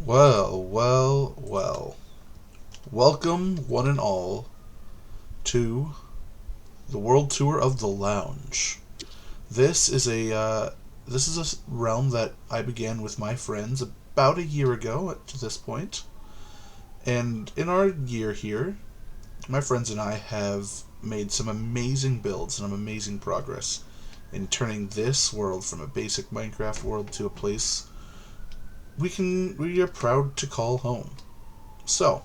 Well, well, well. Welcome, one and all, to the world tour of the lounge. This is a realm that I began with my friends about a year ago to this point. And in our year here, my friends and I have made some amazing builds and some amazing progress in turning this world from a basic Minecraft world to a place we are proud to call home. So,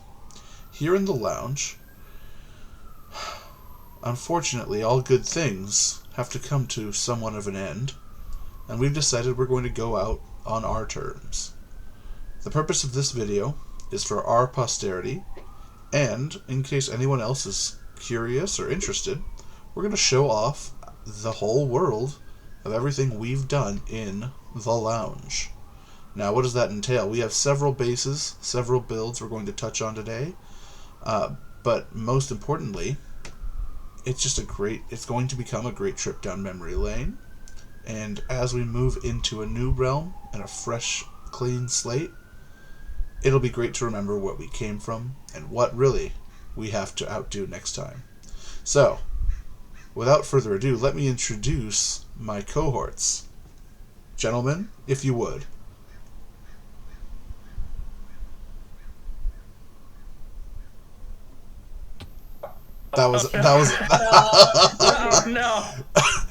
here in the lounge, unfortunately, all good things have to come to somewhat of an end, and we've decided we're going to go out on our terms. The purpose of this video is for our posterity, and in case anyone else is curious or interested, we're going to show off the whole world of everything we've done in the lounge. Now, what does that entail? We have several bases, several builds we're going to touch on today, but most importantly, it's going to become a great trip down memory lane. And as we move into a new realm and a fresh, clean slate, it'll be great to remember what we came from and what really we have to outdo next time. So, without further ado, let me introduce my cohorts. Gentlemen, if you would. That was Oh no!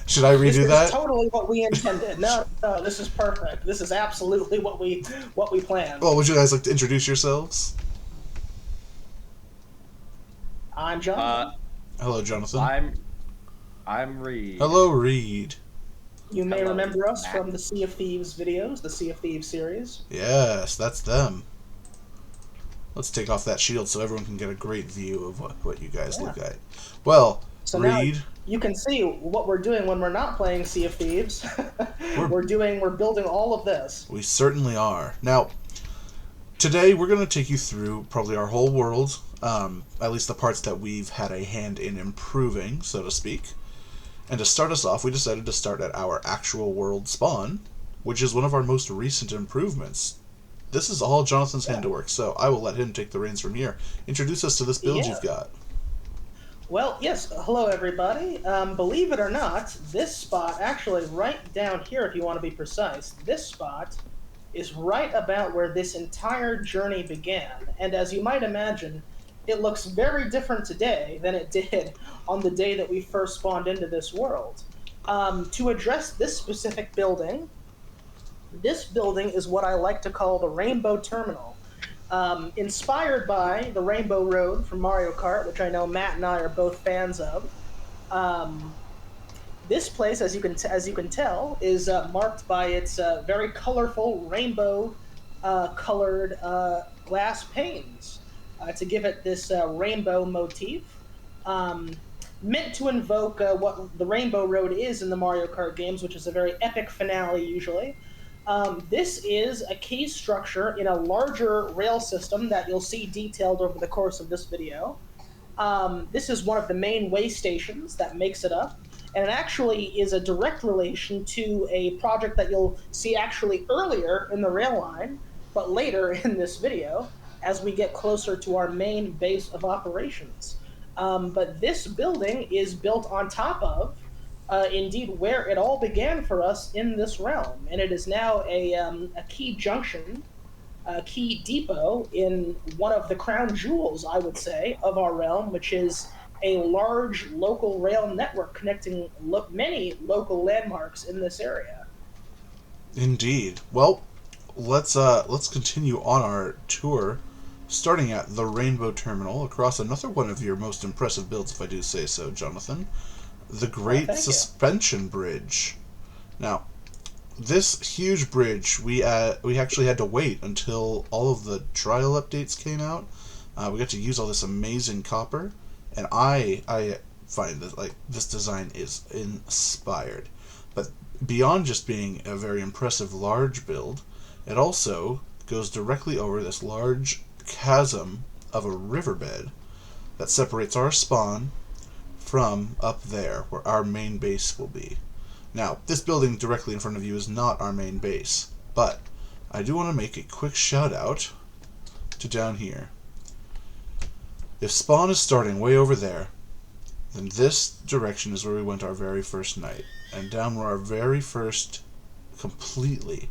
Should I This redo is that? totally what we intended. No, this is perfect. This is absolutely what we planned. Well, would you guys like to introduce yourselves? I'm Uh, Jonathan. Hello, Jonathan. I'm Reed. Hello, Reed. You may Hello, remember us Matt. from the Sea of Thieves videos, the Sea of Thieves series. Yes, that's them. Let's take off that shield so everyone can get a great view of what you guys Yeah. look at. Well, So now Reed, you can see what we're doing when we're not playing Sea of Thieves. We're- we're building all of this. we certainly are. Now, today we're going to take you through probably our whole world, at least the parts that we've had a hand in improving, so to speak. And to start us off, we decided to start at our actual world spawn, which is one of our most recent improvements. This is all Jonathan's handiwork, so I will let him take the reins from here. Introduce us to this build Yeah. you've got. Well, yes. Hello, everybody. Believe it or not, this spot, actually right down here, if you want to be precise, this spot is right about where this entire journey began. And as you might imagine, it looks very different today than it did on the day that we first spawned into this world. To address this specific building, this building is what I like to call the Rainbow Terminal. Inspired by the Rainbow Road from Mario Kart, which I know Matt and I are both fans of. Um, this place, as you can tell, is marked by its very colorful rainbow colored glass panes to give it this rainbow motif. Um, Meant to invoke what the Rainbow Road is in the Mario Kart games, which is a very epic finale usually. This is a key structure in a larger rail system that you'll see detailed over the course of this video. This is one of the main way stations that makes it up, and it actually is a direct relation to a project that you'll see actually earlier in the rail line, but later in this video as we get closer to our main base of operations. But this building is built on top of indeed where it all began for us in this realm, and it is now a key junction, a key depot in one of the crown jewels, I would say, of our realm, which is a large local rail network connecting many local landmarks in this area. Indeed. Well, let's continue on our tour, starting at the Rainbow Terminal across another one of your most impressive builds, if I do say so, Jonathan. The Great Thank you. Suspension Bridge. Now, this huge bridge, we actually had to wait until all of the trial updates came out. We got to use all this amazing copper, and I find that like this design is inspired. But beyond just being a very impressive large build, it also goes directly over this large chasm of a riverbed that separates our spawn from up there, where our main base will be. Now, this building directly in front of you is not our main base, but I do want to make a quick shout out to down here. If spawn is starting way over there, then this direction is where we went our very first night. And down where our very first completely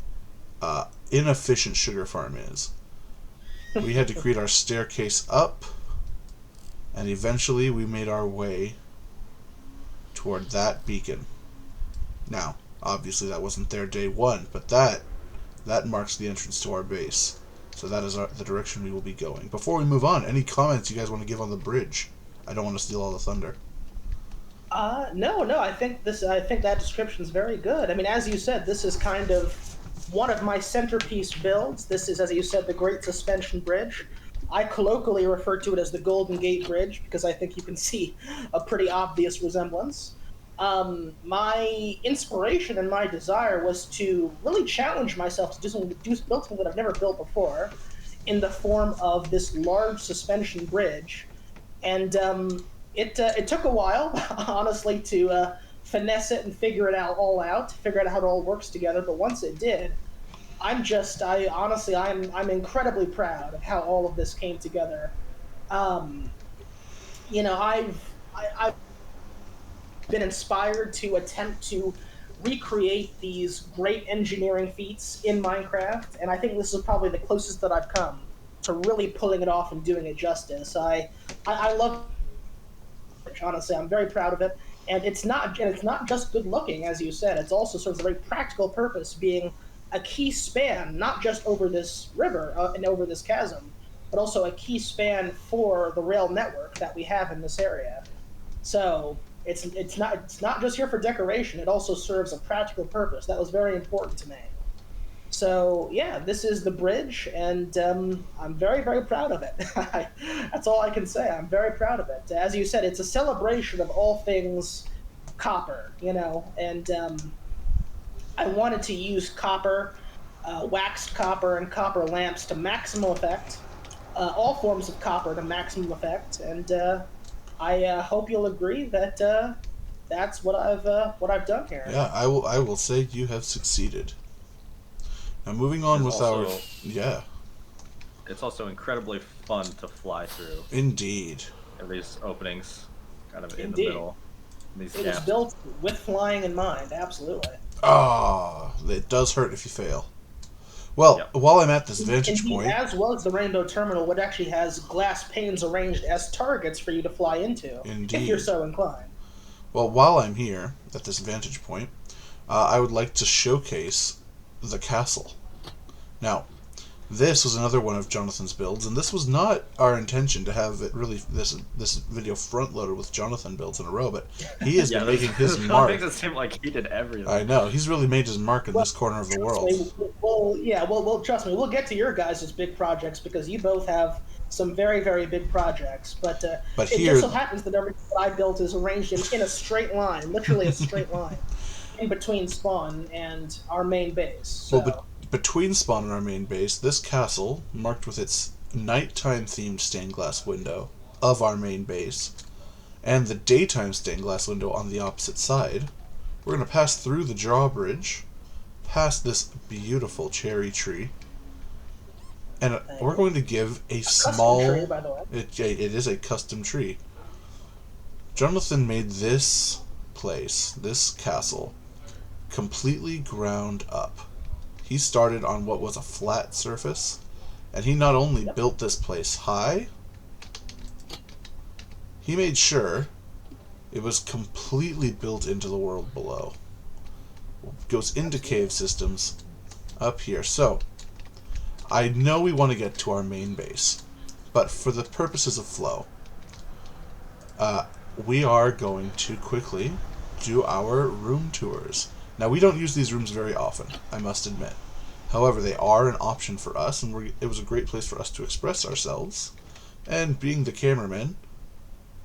inefficient sugar farm is. We had to create our staircase up, and eventually we made our way toward that beacon. Now, obviously that wasn't there day one, but that marks the entrance to our base. So that is the direction we will be going. Before we move on, any comments you guys want to give on the bridge? I don't want to steal all the thunder. No. I think that description is very good. I mean, as you said, this is kind of one of my centerpiece builds. This is, as you said, the Great Suspension Bridge. I colloquially refer to it as the Golden Gate Bridge because I think you can see a pretty obvious resemblance. My inspiration and my desire was to really challenge myself to build something that I've never built before in the form of this large suspension bridge. And it took a while, honestly, to finesse it and figure it all out, figure out how it all works together. But once it did, I'm incredibly proud of how all of this came together. You know, I've been inspired to attempt to recreate these great engineering feats in Minecraft, and I think this is probably the closest that I've come to really pulling it off and doing it justice. I love it. Honestly, I'm very proud of it, and it's not just good looking, as you said. It's also serves a very practical purpose, being a key span, not just over this river and over this chasm, but also a key span for the rail network that we have in this area. So it's not just here for decoration. It also serves a practical purpose. That was very important to me. So yeah, this is the bridge, and I'm very, very proud of it. That's all I can say. I'm very proud of it. As you said, it's a celebration of all things copper, you know, and I wanted to use copper, waxed copper, and copper lamps to maximum effect, all forms of copper to maximum effect, and I hope you'll agree that that's what I've done here. Yeah, I will say you have succeeded. Now moving on with our It's also incredibly fun to fly through. Indeed. These openings, kind of in Indeed. the middle. These It was built with flying in mind, absolutely. It does hurt if you fail. Well, Yep. while I'm at this vantage Indeed, point... as was the Rainbow Terminal, which actually has glass panes arranged as targets for you to fly into, Indeed. if you're so inclined. Well, while I'm here, at this vantage point, I would like to showcase the castle. Now, this was another one of Jonathan's builds, and this was not our intention to have it really this video front-loaded with Jonathan builds in a row, but he has been making his mark. It makes it seem like he did everything. I know, he's really made his mark in this corner of the world. Well, trust me, we'll get to your guys' big projects, because you both have some very, very big projects, but it here, just so happens that everything that I built is arranged in a straight line, literally a straight line, in between spawn and our main base. So. Well, between spawn and our main base, this castle, marked with its nighttime themed stained glass window of our main base, and the daytime stained glass window on the opposite side, we're going to pass through the drawbridge, past this beautiful cherry tree, and we're going to give a small... Custom tree, by the way. It is a custom tree. Jonathan made this place, this castle, completely ground up. He started on what was a flat surface, and he not only built this place high, he made sure it was completely built into the world below. It goes into cave systems up here. So, I know we want to get to our main base, but for the purposes of flow, we are going to quickly do our room tours. Now, we don't use these rooms very often, I must admit. However, they are an option for us, and it was a great place for us to express ourselves. And being the cameraman,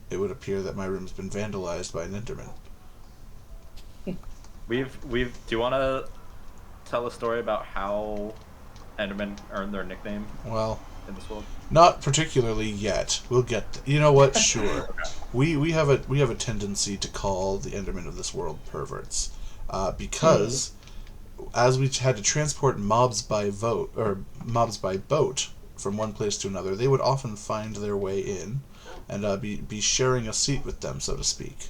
it would appear that my room's been vandalized by an Enderman. Do you want to tell a story about how Endermen earned their nickname Well, in this world? not particularly yet. We'll get... You know what? Sure. Okay. We have a tendency to call the Endermen of this world perverts. Because as we had to transport mobs by boat from one place to another, they would often find their way in and be sharing a seat with them, so to speak.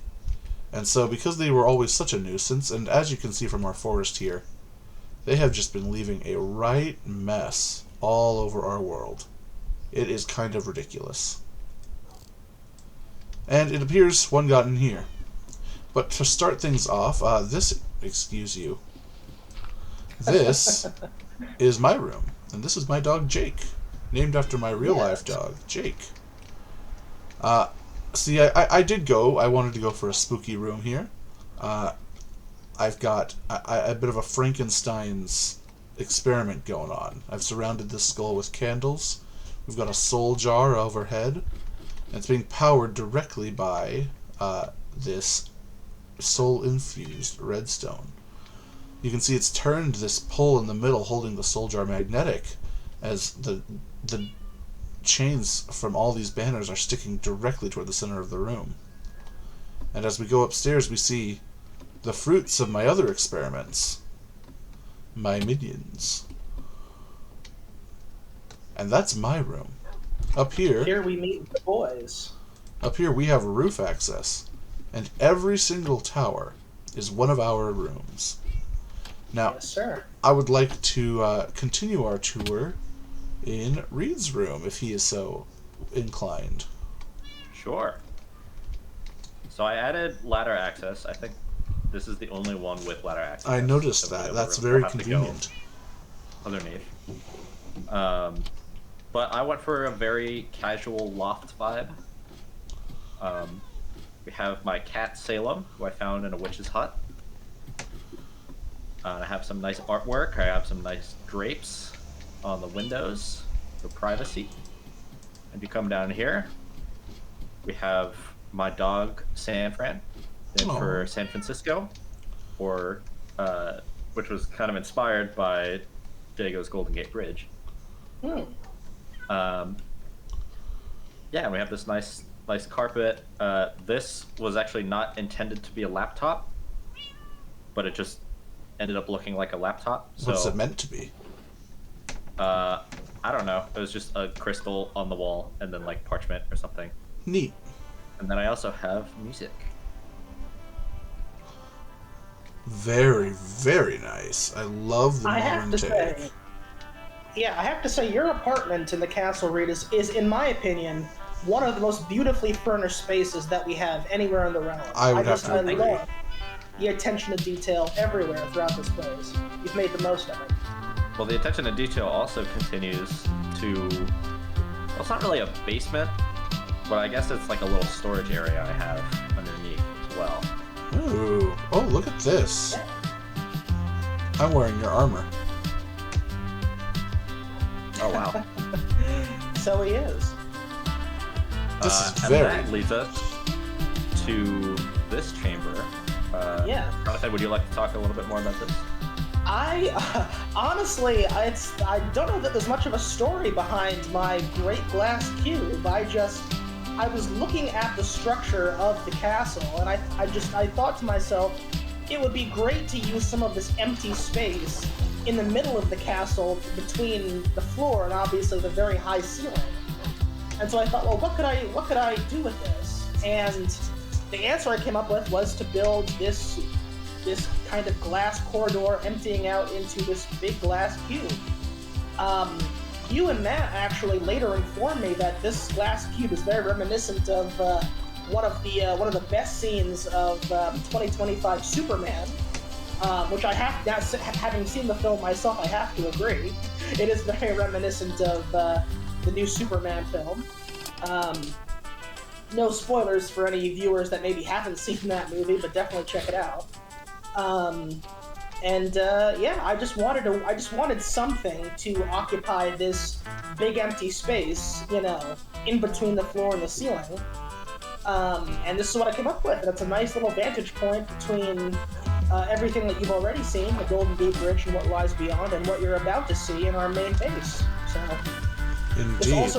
And so, because they were always such a nuisance, and as you can see from our forest here, they have just been leaving a right mess all over our world. It is kind of ridiculous. And it appears one got in here. But to start things off, excuse you, this is my room, and this is my dog Jake, named after my real-life dog, Jake. See, I wanted to go for a spooky room here. I've got a bit of a Frankenstein's experiment going on. I've surrounded this skull with candles. We've got a soul jar overhead, and it's being powered directly by this soul-infused redstone. You can see it's turned this pole in the middle holding the soul jar magnetic, as the chains from all these banners are sticking directly toward the center of the room. And as we go upstairs, we see the fruits of my other experiments. My minions. And that's my room. Up here... Here we meet the boys. Up here we have roof access. And every single tower is one of our rooms. Now, Yes, sir. I would like to continue our tour in Reed's room, if he is so inclined. Sure. So I added ladder access. I think this is the only one with ladder access. I noticed So that. we That's will very have to go convenient. Underneath. But I went for a very casual loft vibe. We have my cat Salem, who I found in a witch's hut. I have some nice artwork. I have some nice drapes on the windows for privacy. And you come down here, we have my dog San Fran, named for San Francisco, which was kind of inspired by Diego's Golden Gate Bridge. Hmm. Yeah, and we have this nice carpet. This was actually not intended to be a laptop, but it just ended up looking like a laptop. So, What's it meant to be? I don't know. It was just a crystal on the wall and then like parchment or something. Neat. And then I also have music. Very, very nice. I love the I have modern to take. say, I have to say, your apartment in the Castle Reed is, in my opinion, one of the most beautifully furnished spaces that we have anywhere in the realm. I would have to I agree. love the attention to detail everywhere throughout this place. You've made the most of it. Well, the attention to detail also continues to... Well, it's not really a basement, but I guess it's like a little storage area I have underneath as well. Ooh. Oh, look at this. I'm wearing your armor. Oh, wow. So he is. This is and very... that leads us to this chamber. Yeah. Jonathan, would you like to talk a little bit more about this? Honestly, I don't know that there's much of a story behind my great glass cube. I was looking at the structure of the castle, and I thought to myself, it would be great to use some of this empty space in the middle of the castle between the floor and obviously the very high ceiling. And so I thought, well, what could I do with this? And the answer I came up with was to build this kind of glass corridor emptying out into this big glass cube. You and Matt actually later informed me that this glass cube is very reminiscent of one of the best scenes of 2025 Superman, which I have now, having seen the film myself, I have to agree. It is very reminiscent of the new Superman film. No spoilers for any viewers that maybe haven't seen that movie, but definitely check it out. I just wanted something to occupy this big empty space, in between the floor and the ceiling. And this is what I came up with. It's a nice little vantage point between everything that you've already seen, the Golden Gate Bridge and what lies beyond, and what you're about to see in our main base. So Indeed. it's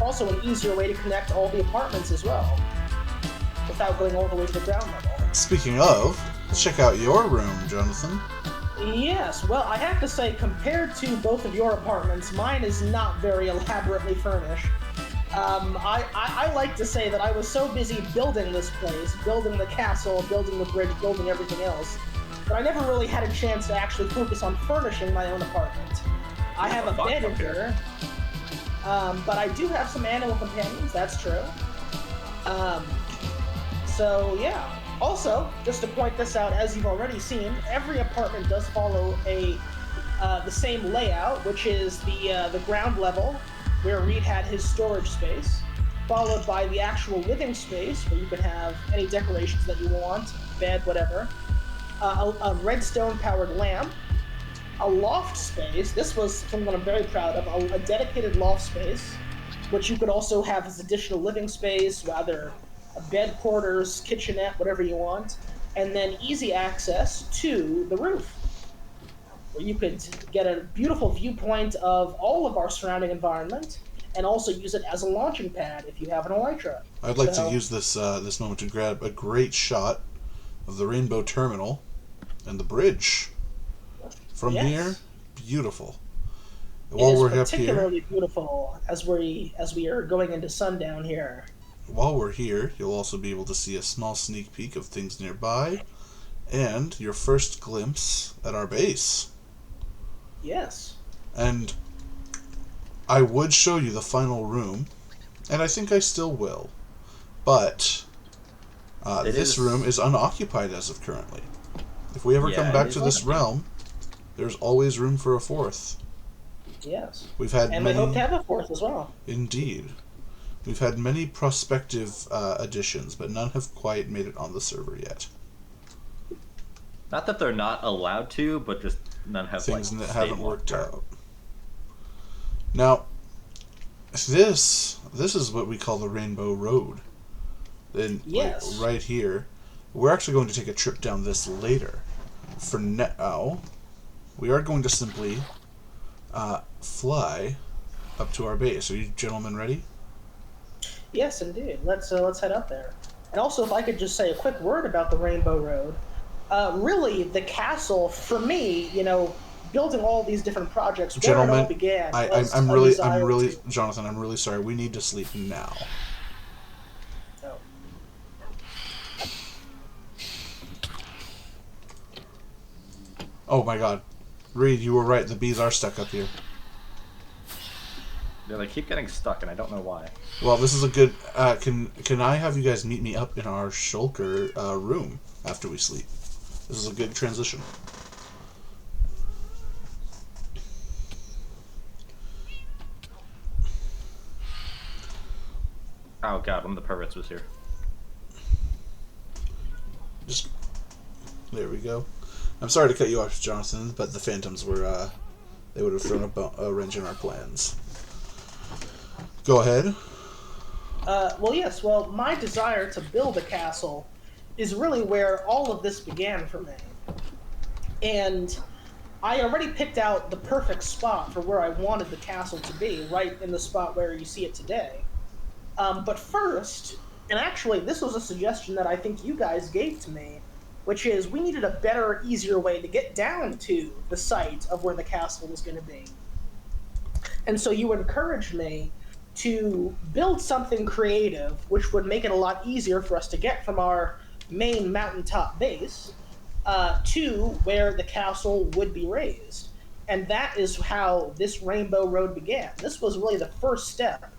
also an easier way to connect all the apartments as well, without going all the way to the ground level. Speaking of, check out your room, Jonathan. Yes, well, I have to say, compared to both of your apartments, mine is not very elaborately furnished. I like to say that I was so busy building this place, building the castle, building the bridge, building everything else, that I never really had a chance to actually focus on furnishing my own apartment. I have a bed in here, but I do have some animal companions, that's true. So, yeah. Also, just to point this out, as you've already seen, every apartment does follow the same layout, which is the ground level, where Reed had his storage space, followed by the actual living space, where you can have any decorations that you want, bed, whatever, a redstone-powered lamp, a loft space. This was something I'm very proud of, a dedicated loft space, which you could also have as additional living space, rather bed quarters, kitchenette, whatever you want, and then easy access to the roof, where you could get a beautiful viewpoint of all of our surrounding environment, and also use it as a launching pad if you have an Elytra. I'd like to use this moment to grab a great shot of the Rainbow Terminal and the bridge. From here, beautiful. While we're particularly beautiful as we are going into sundown here. While we're here, you'll also be able to see a small sneak peek of things nearby, and your first glimpse at our base. Yes. And I would show you the final room, and I think I still will, but this room is unoccupied as of currently. If we ever come back to this realm, there's always room for a fourth. Yes. We've had and many, we hope to have a fourth as well. Indeed. We've had many prospective additions, but none have quite made it on the server yet. Not that they're not allowed to, but just none have things that haven't worked out. Now, this is what we call the Rainbow Road. Then, yes. Right here, we're actually going to take a trip down this later. For now, we are going to simply fly up to our base. Are you gentlemen ready? Yes, indeed. Let's head up there. And also, if I could just say a quick word about the Rainbow Road. Really, the castle, for me, building all these different projects, gentlemen, where it all began. I'm really, Jonathan, I'm really sorry. We need to sleep now. Oh. Oh my God, Reed, you were right. The bees are stuck up here. Yeah, they keep getting stuck, and I don't know why. Well, this is a good. Can I have you guys meet me up in our shulker room after we sleep? This is a good transition. Oh God, one of the perverts was here. Just there we go. I'm sorry to cut you off, Jonathan, but the Phantoms were they would have thrown a wrench in our plans. Go ahead. Well, yes. Well, my desire to build a castle is really where all of this began for me. And I already picked out the perfect spot for where I wanted the castle to be, right in the spot where you see it today. But first, and actually this was a suggestion that I think you guys gave to me, which is we needed a better, easier way to get down to the site of where the castle was going to be. And so you encouraged me to build something creative, which would make it a lot easier for us to get from our main mountaintop base to where the castle would be raised. And that is how this Rainbow Road began. This was really the first step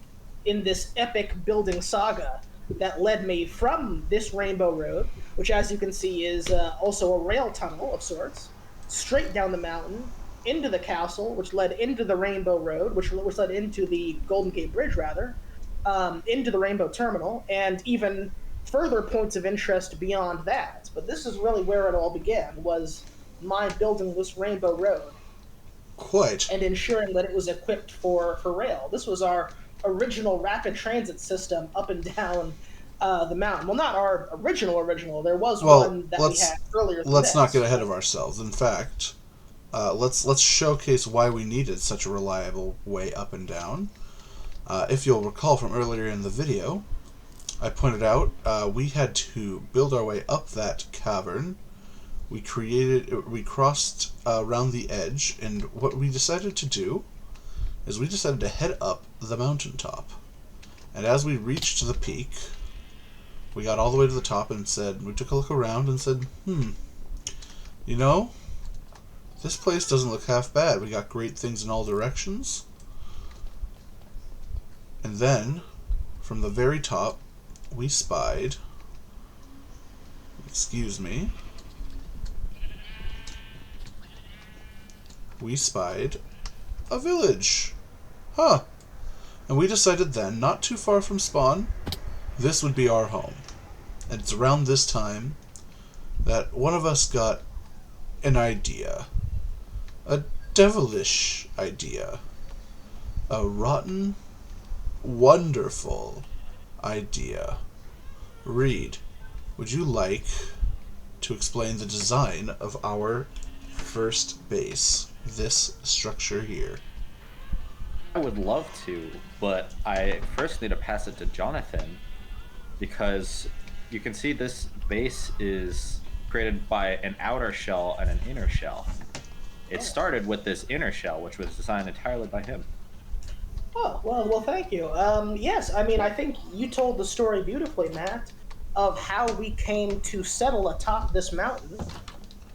in this epic building saga that led me from this Rainbow Road, which as you can see is also a rail tunnel of sorts, straight down the mountain, into the castle, which led into the Rainbow Road, which led into the Golden Gate Bridge, rather, into the Rainbow Terminal, and even further points of interest beyond that. But this is really where it all began, was my building this Rainbow Road. Quite. And ensuring that it was equipped for rail. This was our original rapid transit system up and down the mountain. Well, not our original. There was one that we had earlier than let's this. not get ahead of ourselves. In fact, let's showcase why we needed such a reliable way up and down. If you'll recall from earlier in the video, I pointed out we had to build our way up that cavern we crossed around the edge, and what we decided to do is we decided to head up the mountaintop. And as we reached the peak, we got all the way to the top and we took a look around and said, you know, this place doesn't look half bad. We got great things in all directions. And then, from the very top, we spied, a village. Huh. And we decided then, not too far from spawn, this would be our home. And it's around this time that one of us got an idea. A devilish idea. A rotten, wonderful idea. Reed, would you like to explain the design of our first base, this structure here? I would love to, but I first need to pass it to Jonathan, because you can see this base is created by an outer shell and an inner shell. It started with this inner shell, which was designed entirely by him. Oh, well, thank you. Yes, I mean, I think you told the story beautifully, Matt, of how we came to settle atop this mountain.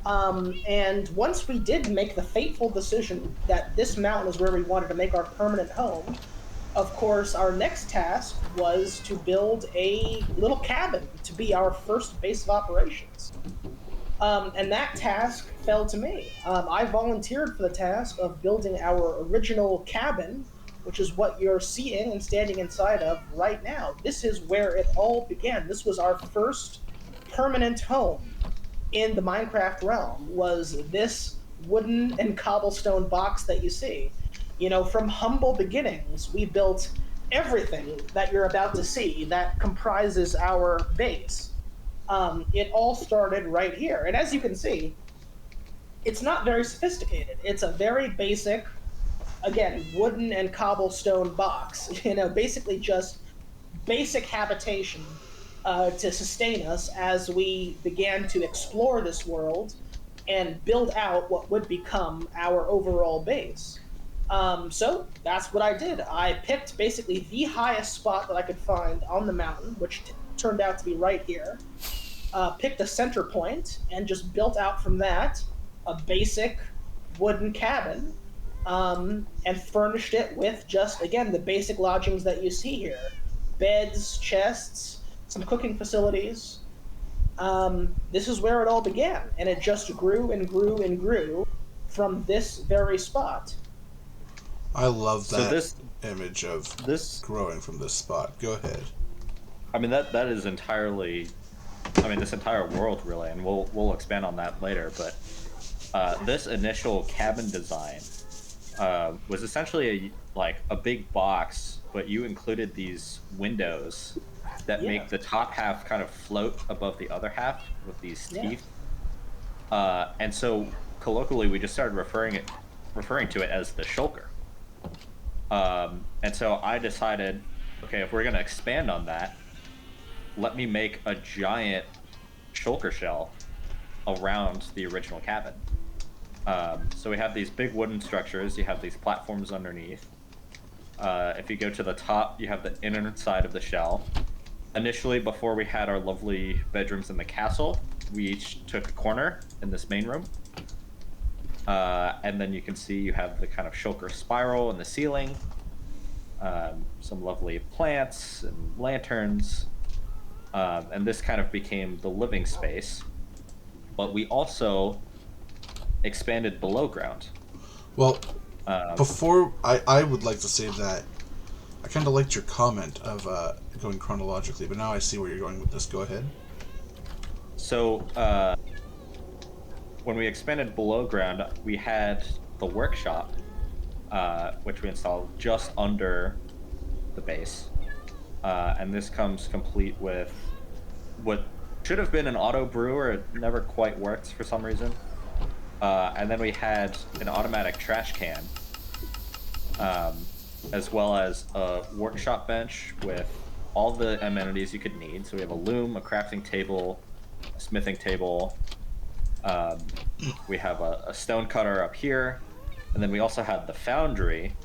And once we did make the fateful decision that this mountain is where we wanted to make our permanent home, of course, our next task was to build a little cabin to be our first base of operations. And that task fell to me. I volunteered for the task of building our original cabin, which is what you're seeing and standing inside of right now. This is where it all began. This was our first permanent home in the Minecraft realm, was this wooden and cobblestone box that you see. You know, from humble beginnings, we built everything that you're about to see that comprises our base. It all started right here. And as you can see, it's not very sophisticated. It's a very basic, again, wooden and cobblestone box. You know, basically just basic habitation to sustain us as we began to explore this world and build out what would become our overall base. So that's what I did. I picked basically the highest spot that I could find on the mountain, which turned out to be right here. Picked a center point and just built out from that a basic wooden cabin, and furnished it with just, again, the basic lodgings that you see here. Beds, chests, some cooking facilities. This is where it all began, and it just grew and grew and grew from this very spot. I love that image of this growing from this spot. Go ahead. I mean, that is entirely, I mean, this entire world really, and we'll expand on that later. But this initial cabin design was essentially a big box, but you included these windows that make the top half kind of float above the other half with these teeth. And so colloquially, we just started referring to it as the shulker. And so I decided, okay, if we're going to expand on that, let me make a giant shulker shell around the original cabin. So we have these big wooden structures. You have these platforms underneath. If you go to the top, you have the inner side of the shell. Initially, before we had our lovely bedrooms in the castle, we each took a corner in this main room. And then you can see you have the kind of shulker spiral in the ceiling, some lovely plants and lanterns, and this kind of became the living space. But we also expanded below ground. Well, before I would like to say that I kind of liked your comment of going chronologically, but now I see where you're going with this. Go ahead. So when we expanded below ground, we had the workshop, which we installed just under the base. And this comes complete with what should have been an auto brewer. It never quite worked for some reason. And then we had an automatic trash can, as well as a workshop bench with all the amenities you could need. So we have a loom, a crafting table, a smithing table, Um, we have a stone cutter up here, and then we also had the foundry,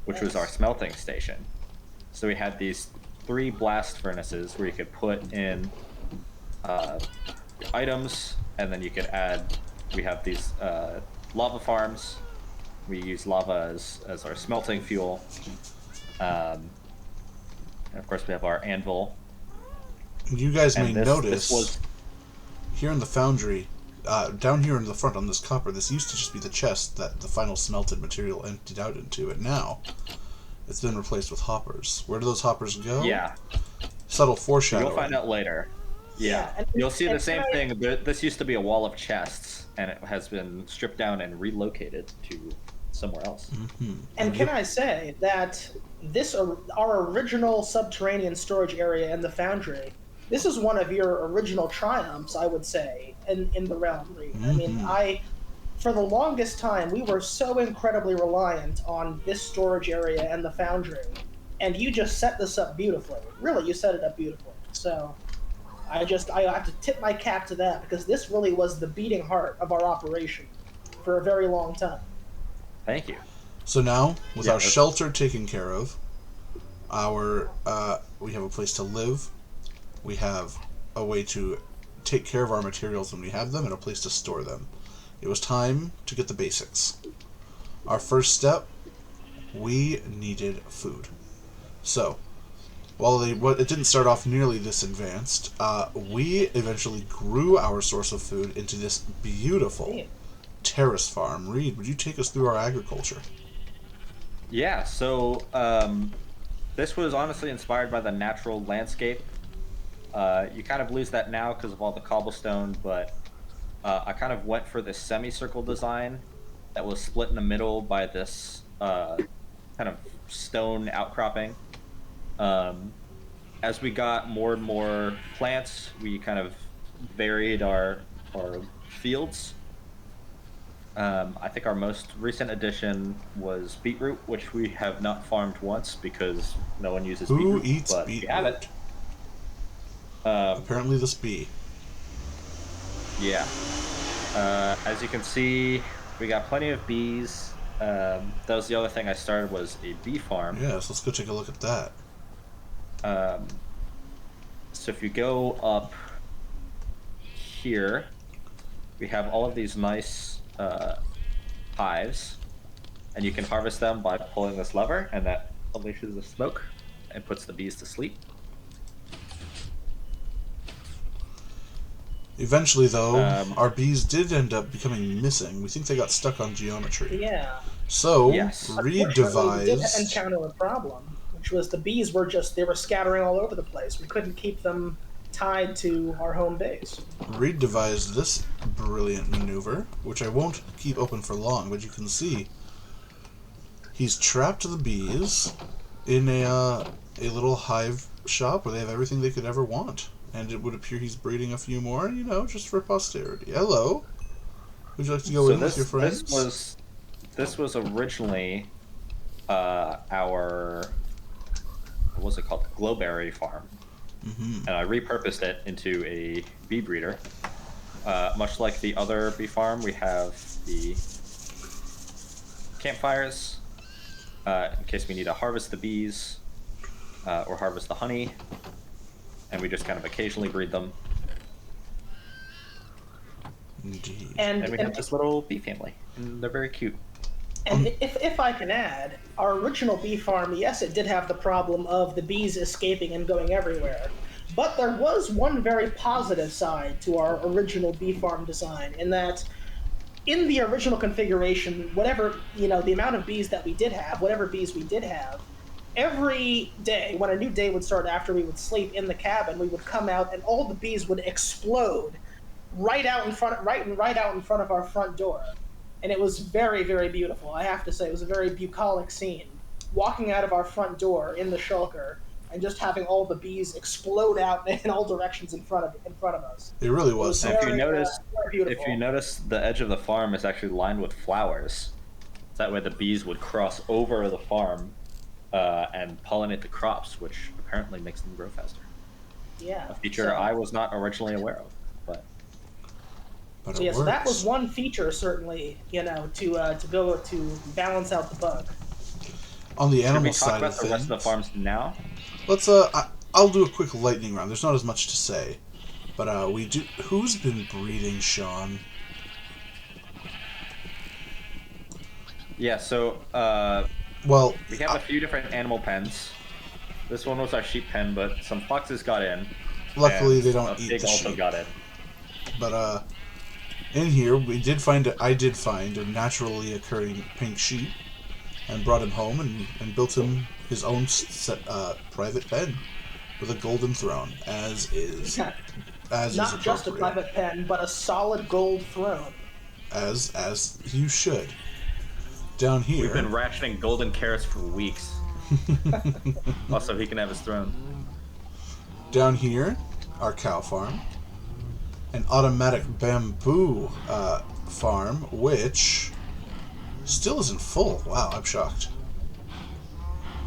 which was our Yes. smelting station. So we had these 3 blast furnaces where you could put in uh, items, and then you could add. We have these lava farms. We use lava as our smelting fuel. And of course, we have our anvil. You guys may And this notice was here in the foundry, down here in the front on this copper, this used to just be the chest that the final smelted material emptied out into, and now it's been replaced with hoppers. Where do those hoppers go? yeah. Subtle foreshadowing. You'll find out later. Yeah, and- you'll see the and same can I- thing. This used to be a wall of chests, and it has been stripped down and relocated to somewhere else. And can I say that our original subterranean storage area in the foundry, this is one of your original triumphs, I would say, in the realm. I mean, for the longest time, we were so incredibly reliant on this storage area and the foundry, and you just set this up beautifully. Really, you set it up beautifully. So, I have to tip my cap to that, because this really was the beating heart of our operation for a very long time. Thank you. So now, with Yeah, our that's- shelter taken care of, we have a place to live, we have a way to take care of our materials when we have them, and a place to store them. It was time to get the basics. Our first step, we needed food. So, while it didn't start off nearly this advanced, we eventually grew our source of food into this beautiful Damn. terrace farm. Reed, would you take us through our agriculture? Yeah. So this was honestly inspired by the natural landscape. You kind of lose that now because of all the cobblestone, but I kind of went for this semicircle design that was split in the middle by this kind of stone outcropping. As we got more and more plants, we kind of varied our fields. I think our most recent addition was beetroot, which we have not farmed once because no one uses Who beetroot. eats but beetroot? we have it. Apparently this bee. Yeah. As you can see, we got plenty of bees. That was the other thing I started was a bee farm. Yes, let's go take a look at that. So if you go up here, we have all of these nice hives, and you can harvest them by pulling this lever, and that unleashes the smoke and puts the bees to sleep. Eventually, though, Um, our bees did end up becoming missing. We think they got stuck on geometry. Yeah. So, Yes. Reed Unfortunately, we did devised... encounter a problem, which was the bees were scattering all over the place. We couldn't keep them tied to our home base. Reed devised this brilliant maneuver, which I won't keep open for long, but you can see he's trapped the bees in a little hive shop where they have everything they could ever want. And it would appear he's breeding a few more, just for posterity. Hello. Would you like to go in with your friends? This was originally our what was it called? Glowberry farm. Mm-hmm. And I repurposed it into a bee breeder. Much like the other bee farm, we have the campfires in case we need to harvest the bees or harvest the honey, and we just kind of occasionally breed them. Indeed. And we have this little bee family, and they're very cute. And if I can add, our original bee farm, yes, it did have the problem of the bees escaping and going everywhere. But there was one very positive side to our original bee farm design, in that in the original configuration, whatever, the amount of bees that we did have, whatever bees we did have, every day, when a new day would start after we would sleep in the cabin, we would come out and all the bees would explode right out in front of our front door. And it was very, very beautiful. I have to say, it was a very bucolic scene. Walking out of our front door in the shulker and just having all the bees explode out in all directions in front of us. It really was It And something. if you notice, the edge of the farm is actually lined with flowers. That way, the bees would cross over the farm and pollinate the crops, which apparently makes them grow faster. Yeah. A feature so- I was not originally aware of, but But So it yes, works. that was one feature certainly, to be able to balance out the bug. On the Should we animal talk side about of the rest of the things, farms now? let's I'll do a quick lightning round. There's not as much to say, but we do. Who's been breeding, Sean? Yeah, so Well, we have a few different animal pens. This one was our sheep pen, but some foxes got in. luckily And they don't a eat pig the also sheep. got in. But in here we did find. I did find a naturally occurring pink sheep, and brought him home and built him his own private pen with a golden throne, as is Yeah. as is Not just a appropriate. private pen, but a solid gold throne. As you should. Down here, We've been rationing golden carrots for weeks. Also, he can have his throne. down here, our cow farm, an automatic bamboo farm, which still isn't full. Wow, I'm shocked.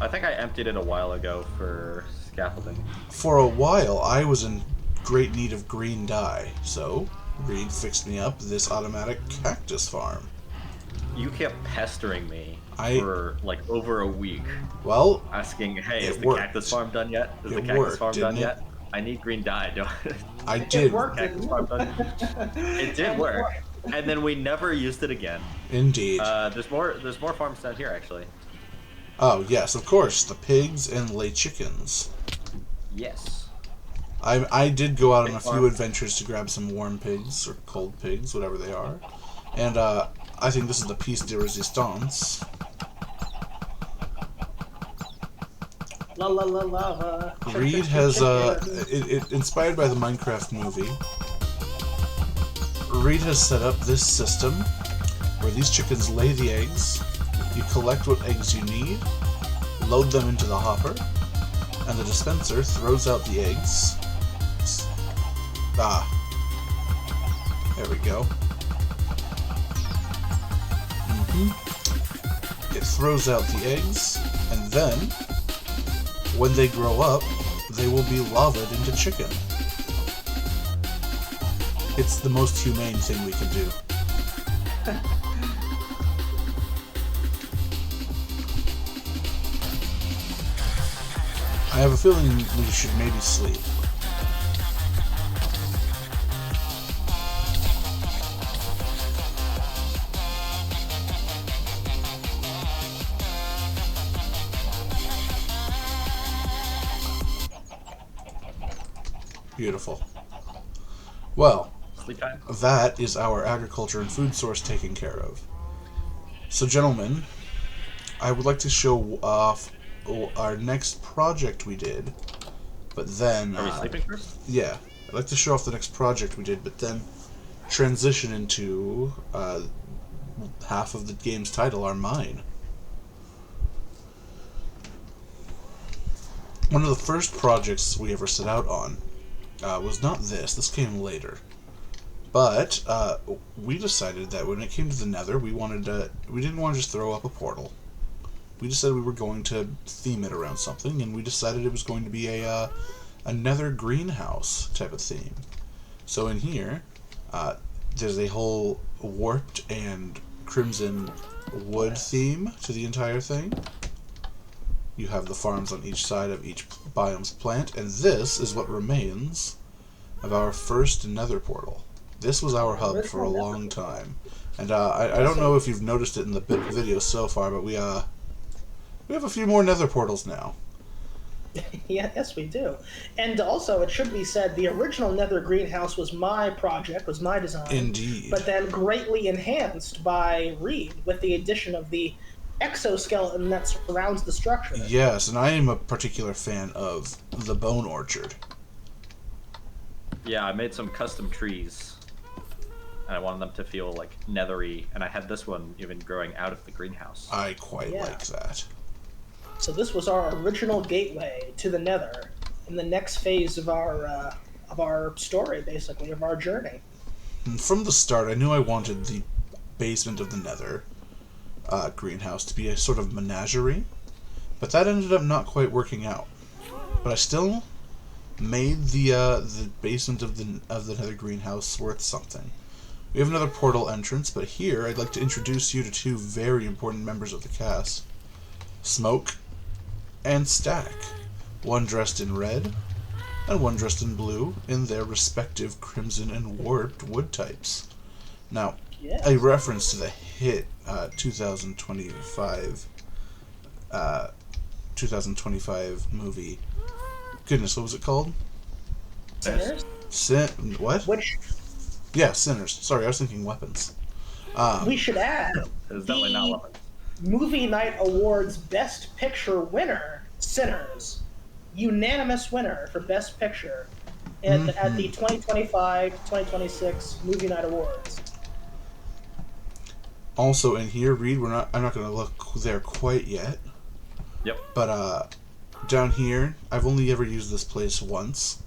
I think I emptied it a while ago for scaffolding. For a while, I was in great need of green dye, so Reed fixed me up this automatic cactus farm. You kept pestering me I- for like over a week, Well, asking, "Hey, It is the worked. cactus farm done yet? Is the It cactus worked, farm done didn't it? yet? I need green dye." I It did. worked. Cactus farm done? It did work, and then we never used it again. Indeed. There's more farms down here actually. Oh, yes, of course, the pigs and lay chickens. Yes. I did go out on Pig a few farm. adventures to grab some warm pigs, or cold pigs, whatever they are. And I think this is the piece de resistance. La la la lava. Reed has, inspired by the Minecraft movie, Reed has set up this system where these chickens lay the eggs, you collect what eggs you need, load them into the hopper, and the dispenser throws out the eggs. There we go. It throws out the eggs, and then, when they grow up, they will be lavaed into chicken. It's the most humane thing we can do. I have a feeling we should maybe sleep. Beautiful. Well, Sleep time. that is our agriculture and food source taken care of. So, gentlemen, I would like to show off our next project we did, but then... Are we sleeping first? Yeah, I'd like to show off the next project we did, but then transition into half of the game's title, our mine. One of the first projects we ever set out on was not this. This came later. But we decided that when it came to the Nether, we didn't want to just throw up a portal. We decided we were going to theme it around something, and we decided it was going to be a Nether greenhouse type of theme. So in here, there's a whole warped and crimson wood theme to the entire thing. You have the farms on each side of each biome's plant, and this is what remains of our first Nether portal. This was our hub for a long time, and I don't know if you've noticed it in the video so far, but we have a few more Nether portals now. Yeah, yes, we do. And also, it should be said, the original Nether greenhouse was my project, was my design. Indeed. But then greatly enhanced by Reed with the addition of the exoskeleton that surrounds the structure. Yes, and I am a particular fan of the Bone Orchard. Yeah, I made some custom trees. And I wanted them to feel like nethery, and I had this one even growing out of the greenhouse. I quite Yeah. like that. So this was our original gateway to the Nether, in the next phase of our story, basically, of our journey. And from the start, I knew I wanted the basement of the Nether greenhouse to be a sort of menagerie, but that ended up not quite working out. But I still made the basement of the Nether greenhouse worth something. We have another portal entrance, but here I'd like to introduce you to two very important members of the cast. Smoke and Stack. One dressed in red, and one dressed in blue in their respective crimson and warped wood types. Now, Yes. a reference to the hit 2025 movie. Goodness, what was it called? Sinners? What? Which Yeah, Sinners. Sorry, I was thinking Weapons. we should add. It's definitely not the weapons. Movie Night Awards Best Picture winner, Sinners. Unanimous winner for Best Picture at the 2025-2026 Movie Night Awards. Also in here, Reed, I'm not gonna look there quite yet. Yep. But down here, I've only ever used this place once.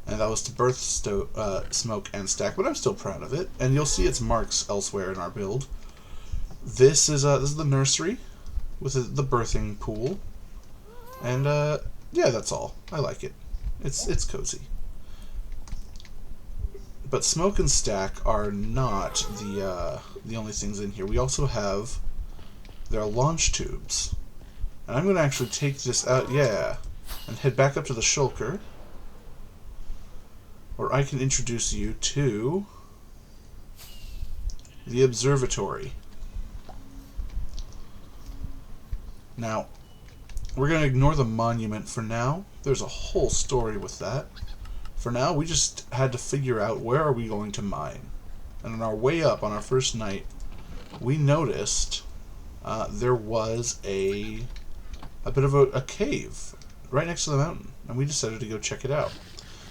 And that was to birth Smoke and Stack, but I'm still proud of it. And you'll see its marks elsewhere in our build. This is the nursery with the birthing pool. And yeah, that's all. I like it. It's cozy. But Smoke and Stack are not the only things in here. We also have their launch tubes. And I'm going to actually take this out, and head back up to the shulker, where I can introduce you to the observatory. Now, we're going to ignore the monument for now. There's a whole story with that. For now, we just had to figure out where are we going to mine. And on our way up, on our first night, we noticed there was a bit of a cave right next to the mountain. And we decided to go check it out.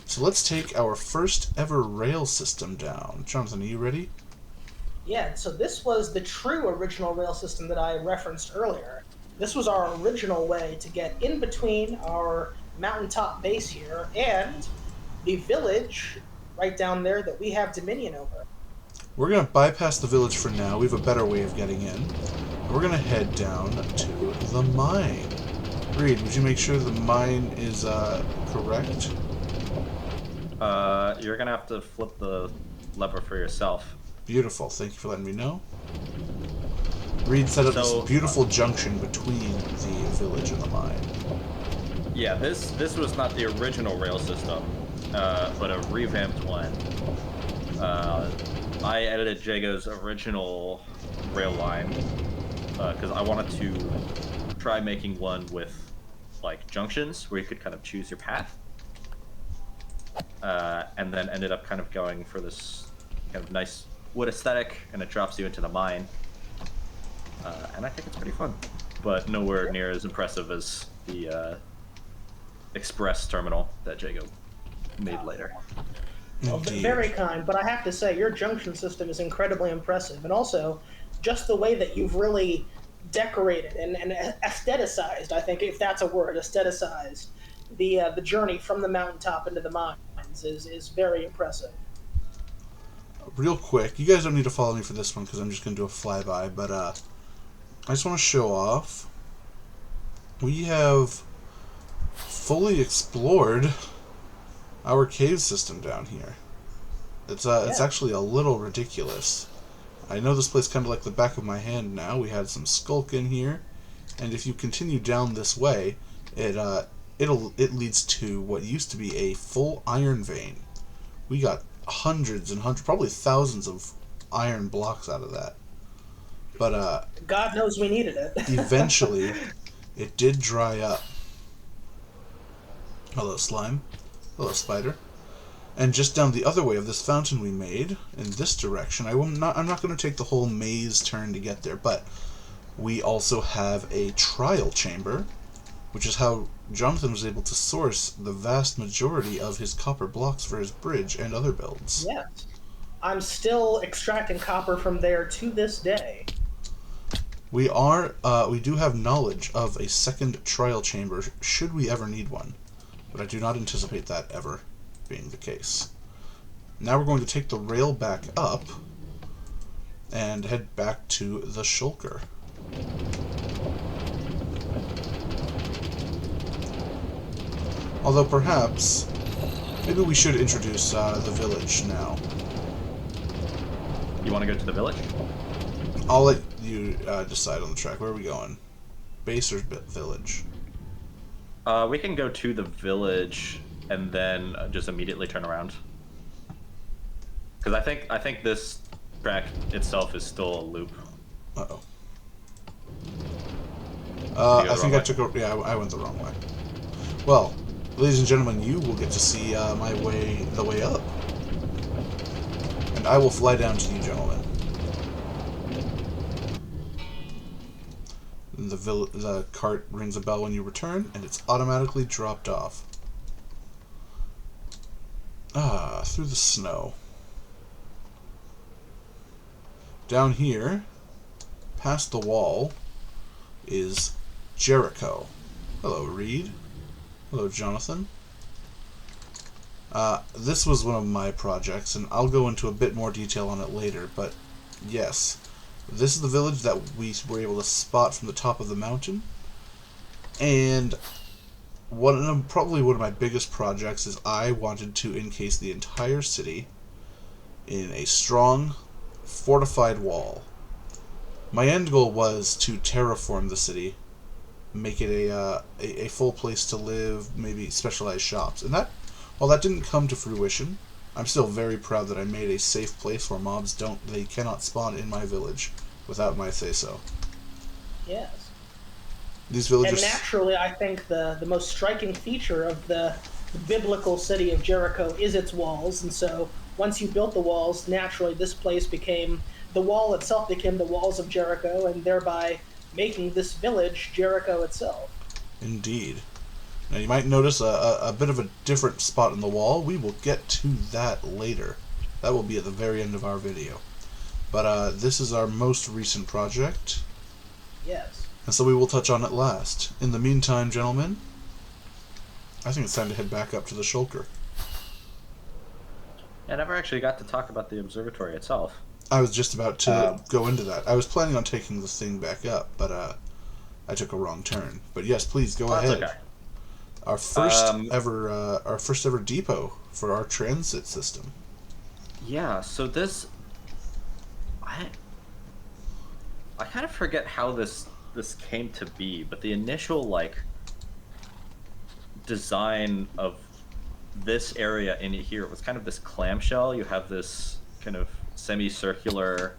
So let's take our first ever rail system down. Jonathan, are you ready? Yeah, so this was the true original rail system that I referenced earlier. This was our original way to get in between our mountaintop base here and the village right down there that we have dominion over. We're going to bypass the village for now. We have a better way of getting in. We're going to head down to the mine. Reed, would you make sure the mine is correct? You're gonna have to flip the lever for yourself. Beautiful. Thank you for letting me know. Reed set up this beautiful junction between the village and the mine. Yeah, this was not the original rail system, but a revamped one. I edited Jago's original rail line because I wanted to try making one with like junctions where you could kind of choose your path, and then ended up kind of going for this kind of nice wood aesthetic, and it drops you into the mine. And I think it's pretty fun, but nowhere near as impressive as the express terminal that Jago made later. Well, very kind, but I have to say, your junction system is incredibly impressive, and also just the way that you've really decorated and aestheticized, I think, if that's a word, aestheticized the journey from the mountaintop into the mines is very impressive. Real quick, you guys don't need to follow me for this one because I'm just going to do a flyby, but I just want to show off. We have fully explored our cave system down here. It's actually a little ridiculous. I know this place kind of like the back of my hand now. We had some skulk in here, and if you continue down this way, it leads to what used to be a full iron vein. We got hundreds and hundreds, probably thousands of iron blocks out of that. But God knows we needed it. eventually, it did dry up. Hello, slime. Hello, spider. And just down the other way of this fountain we made, in this direction, I'm not going to take the whole maze turn to get there, but we also have a trial chamber, which is how Jonathan was able to source the vast majority of his copper blocks for his bridge and other builds. Yes. I'm still extracting copper from there to this day. We do have knowledge of a second trial chamber, should we ever need one, but I do not anticipate that ever being the case. Now we're going to take the rail back up and head back to the shulker. Although perhaps, maybe we should introduce the village now. You want to go to the village? I'll let you decide on the track. Where are we going? Base or village? We can go to the village and then just immediately turn around. Because I think this track itself is still a loop. Uh-oh. go I the think wrong I took a... Yeah, I went the wrong way. Well, ladies and gentlemen, you will get to see the way up. And I will fly down to you, gentlemen. The cart rings a bell when you return, and it's automatically dropped off. Ah, through the snow. Down here, past the wall, is Jericho. Hello, Reed. Hello, Jonathan. This was one of my projects, and I'll go into a bit more detail on it later, but yes, this is the village that we were able to spot from the top of the mountain, and probably one of my biggest projects is I wanted to encase the entire city in a strong, fortified wall. My end goal was to terraform the city, make it a full place to live, maybe specialized shops, and while that didn't come to fruition, I'm still very proud that I made a safe place where mobs cannot spawn in my village without my say-so. Yes. These villagers... And naturally, I think the most striking feature of the biblical city of Jericho is its walls, and so once you built the walls, naturally this place the wall itself became the walls of Jericho, and thereby making this village Jericho itself. Indeed. Now you might notice a bit of a different spot in the wall. We will get to that later. That will be at the very end of our video. But this is our most recent project. Yes. And so we will touch on it last. In the meantime, gentlemen, I think it's time to head back up to the Shulker. I never actually got to talk about the observatory itself. I was just about to go into that. I was planning on taking this thing back up, but I took a wrong turn. But yes, please go ahead. Okay. Our first ever depot for our transit system. Yeah, so this I kind of forget how this came to be, but the initial design of this area in here, it was kind of this clamshell. You have this kind of semicircular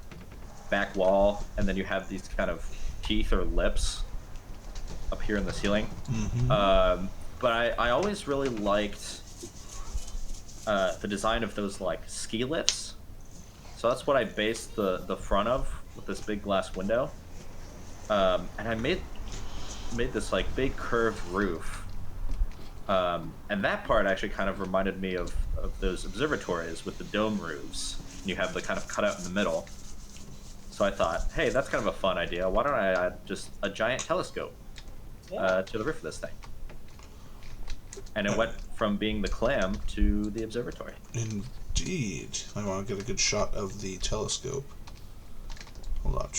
back wall, and then you have these kind of teeth or lips up here in the ceiling. Mm-hmm. But I always really liked the design of those ski lifts. So that's what I based the front of, with this big glass window. And I made this big curved roof. And that part actually kind of reminded me of those observatories with the dome roofs. You have the kind of cutout in the middle. So I thought, hey, that's kind of a fun idea. Why don't I add just a giant telescope to the roof of this thing? And it went from being the clam to the observatory. Indeed. I want to get a good shot of the telescope. Hold on.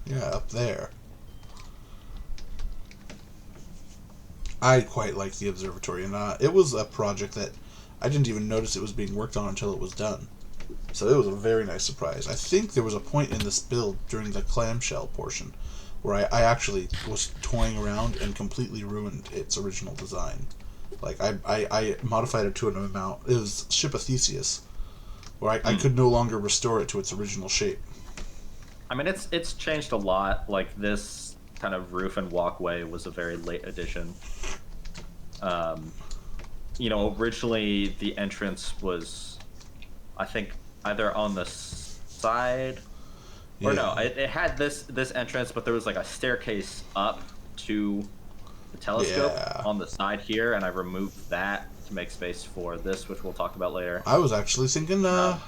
Yeah, up there. I quite like the observatory, and it was a project that I didn't even notice it was being worked on until it was done. So it was a very nice surprise. I think there was a point in this build during the clamshell portion where I actually was toying around and completely ruined its original design. I modified it to an amount. It was Ship of Theseus, where I could no longer restore it to its original shape. I mean, it's changed a lot. This kind of roof and walkway was a very late addition. Originally the entrance was, I think, either on the side or no, it had this entrance, but there was a staircase up to the telescope on the side here, and I removed that to make space for this, which we'll talk about later. I was actually thinking, we'll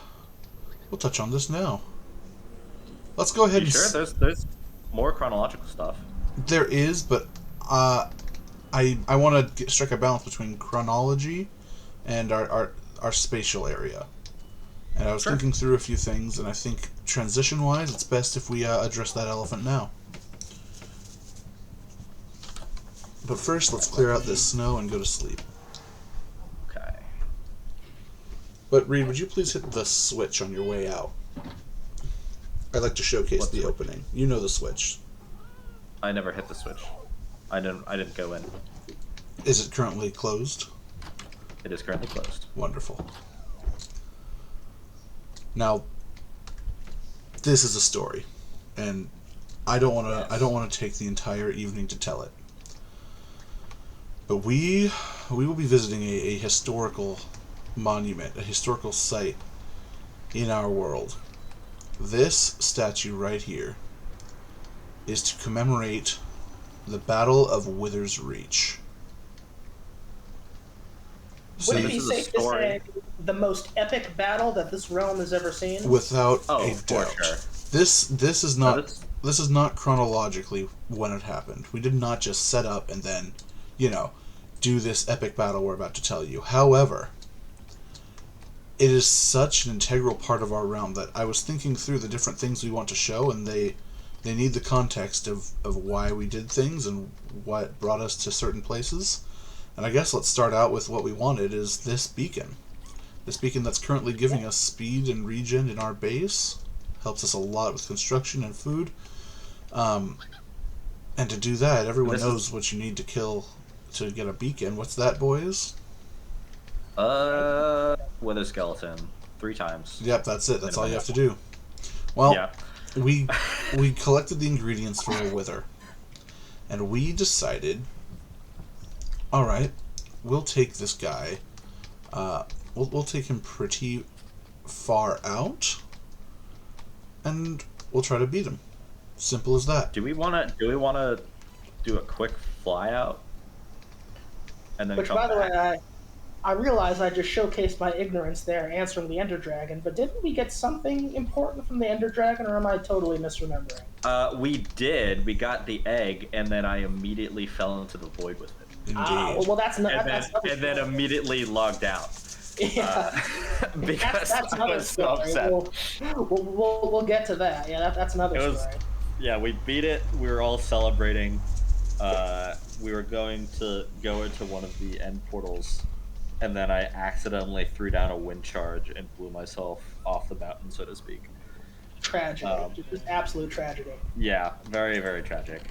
touch on this now. Let's go ahead. You sure? There's more chronological stuff. There is, but I want to strike a balance between chronology and our spatial area. And I was thinking through a few things, and I think transition-wise, it's best if we address that elephant now. But first, let's clear out this snow and go to sleep. Okay. But Reed, would you please hit the switch on your way out? I'd like to showcase What the switch? opening. You know the switch. I never hit the switch. I didn't go in. Is it currently closed? It is currently closed. Wonderful. Now, this is a story, and I don't want to take the entire evening to tell it. But we will be visiting a historical monument, a historical site in our world. This statue right here is to commemorate the Battle of Wither's Reach. Would it this be is a safe to story. say the most epic battle that this realm has ever seen? Without Oh, a for doubt. sure. This is No, not this is not chronologically when it happened. We did not just set up and then, do this epic battle we're about to tell you. However, it is such an integral part of our realm that I was thinking through the different things we want to show, and they need the context of why we did things and what brought us to certain places. And I guess let's start out with what we wanted is this beacon. This beacon that's currently giving us speed and regen in our base. Helps us a lot with construction and food. And to do that, everyone knows what you need to kill to get a beacon. What's that, boys? Wither skeleton 3 times. Yep, that's it. That's all you have to Minimum. do. Well, Yeah. we collected the ingredients for a wither, and we decided, all right, we'll take this guy. We'll take him pretty far out, and we'll try to beat him. Simple as that. Do we wanna do a quick fly out? And then Which, come by the back? way, I realize I just showcased my ignorance there answering the Ender Dragon, but didn't we get something important from the Ender Dragon, or am I totally misremembering? We did. We got the egg, and then I immediately fell into the void with it. Indeed. Well, that's not. And That's then, another and then story. immediately logged out. Yeah. Because That's I another was so story. upset. We'll get to that. Yeah, that's another It was- story. Yeah, we beat it. We were all celebrating. We were going to go into one of the end portals, and then I accidentally threw down a wind charge and blew myself off the mountain, so to speak. Tragedy. Just absolute tragedy. Yeah, very, very tragic.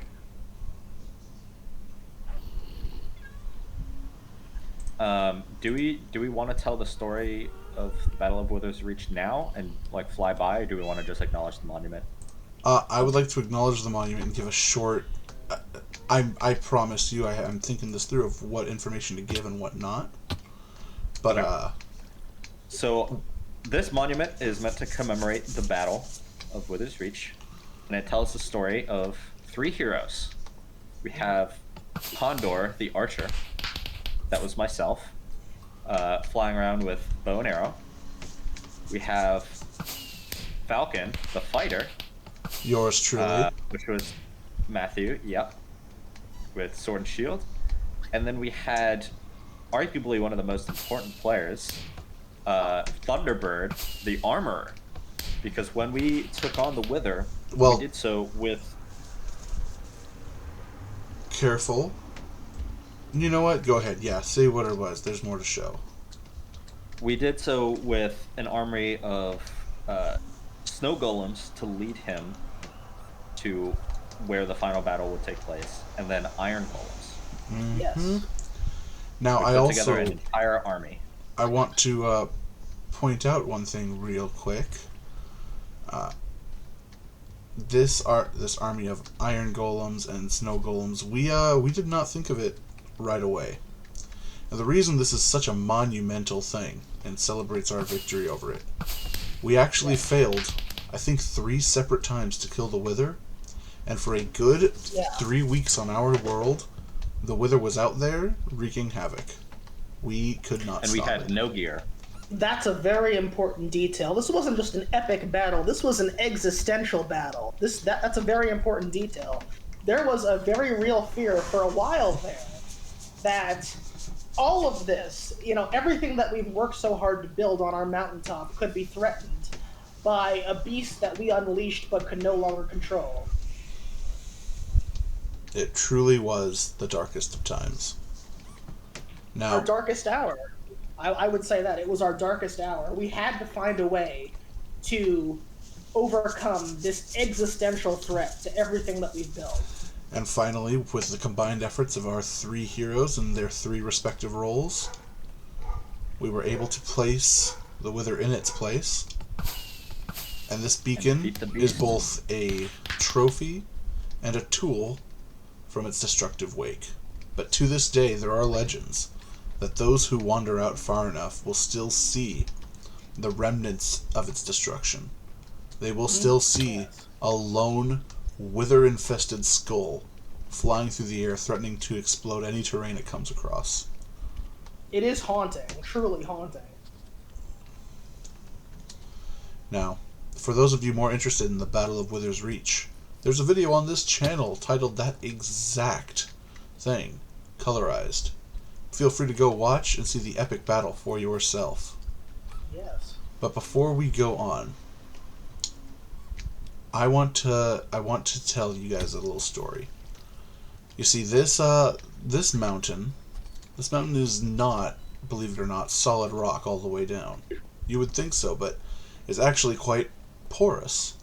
Do we want to tell the story of the Battle of Wither's Reach now and like fly by, or do we want to just acknowledge the monument? I would like to acknowledge the monument and give a short. I promise you, I'm thinking this through of what information to give and what not. But Okay. So, this monument is meant to commemorate the Battle of Wither's Reach, and it tells the story of 3 heroes. We have Hondor, the archer, that was myself, flying around with bow and arrow. We have Falcon, the fighter, yours truly. which was Matthew, yep, with sword and shield. And then we had arguably one of the most important players, Thunderbird, the armorer. Because when we took on the Wither, Well- we did so with... Careful. You know what? Go ahead. Yeah, say what it was. There's more to show. We did so with an army of snow golems to lead him to where the final battle would take place, and then iron golems. Yes. Now, We I put together an also entire army. I want to point out one thing real quick. This army of iron golems and snow golems, we did not think of it right away. Now, the reason this is such a monumental thing and celebrates our victory over it, we actually failed, I think, 3 separate times to kill the Wither, and for a good 3 weeks on our world, the Wither was out there wreaking havoc. We could not And we stop had it. no gear. That's a very important detail. This wasn't just an epic battle. This was an existential battle. That's a very important detail. There was a very real fear for a while there that all of this, everything that we've worked so hard to build on our mountaintop could be threatened by a beast that we unleashed but could no longer control. It truly was the darkest of times. Now, Our darkest hour. I would say that. It was our darkest hour. We had to find a way to overcome this existential threat to everything that we've built. And finally, with the combined efforts of our 3 heroes and their 3 respective roles, we were able to place the Wither in its place. And this beacon is both a trophy and a tool from its destructive wake. But to this day, there are legends that those who wander out far enough will still see the remnants of its destruction. They will still see a lone, wither-infested skull flying through the air, threatening to explode any terrain it comes across. It is haunting, truly haunting. Now, for those of you more interested in the Battle of Wither's Reach, there's a video on this channel titled that exact thing, colorized. Feel free to go watch and see the epic battle for yourself. Yes. But before we go on, I want to tell you guys a little story. You see, this mountain is not, believe it or not, solid rock all the way down. You would think so, but it's actually quite porous.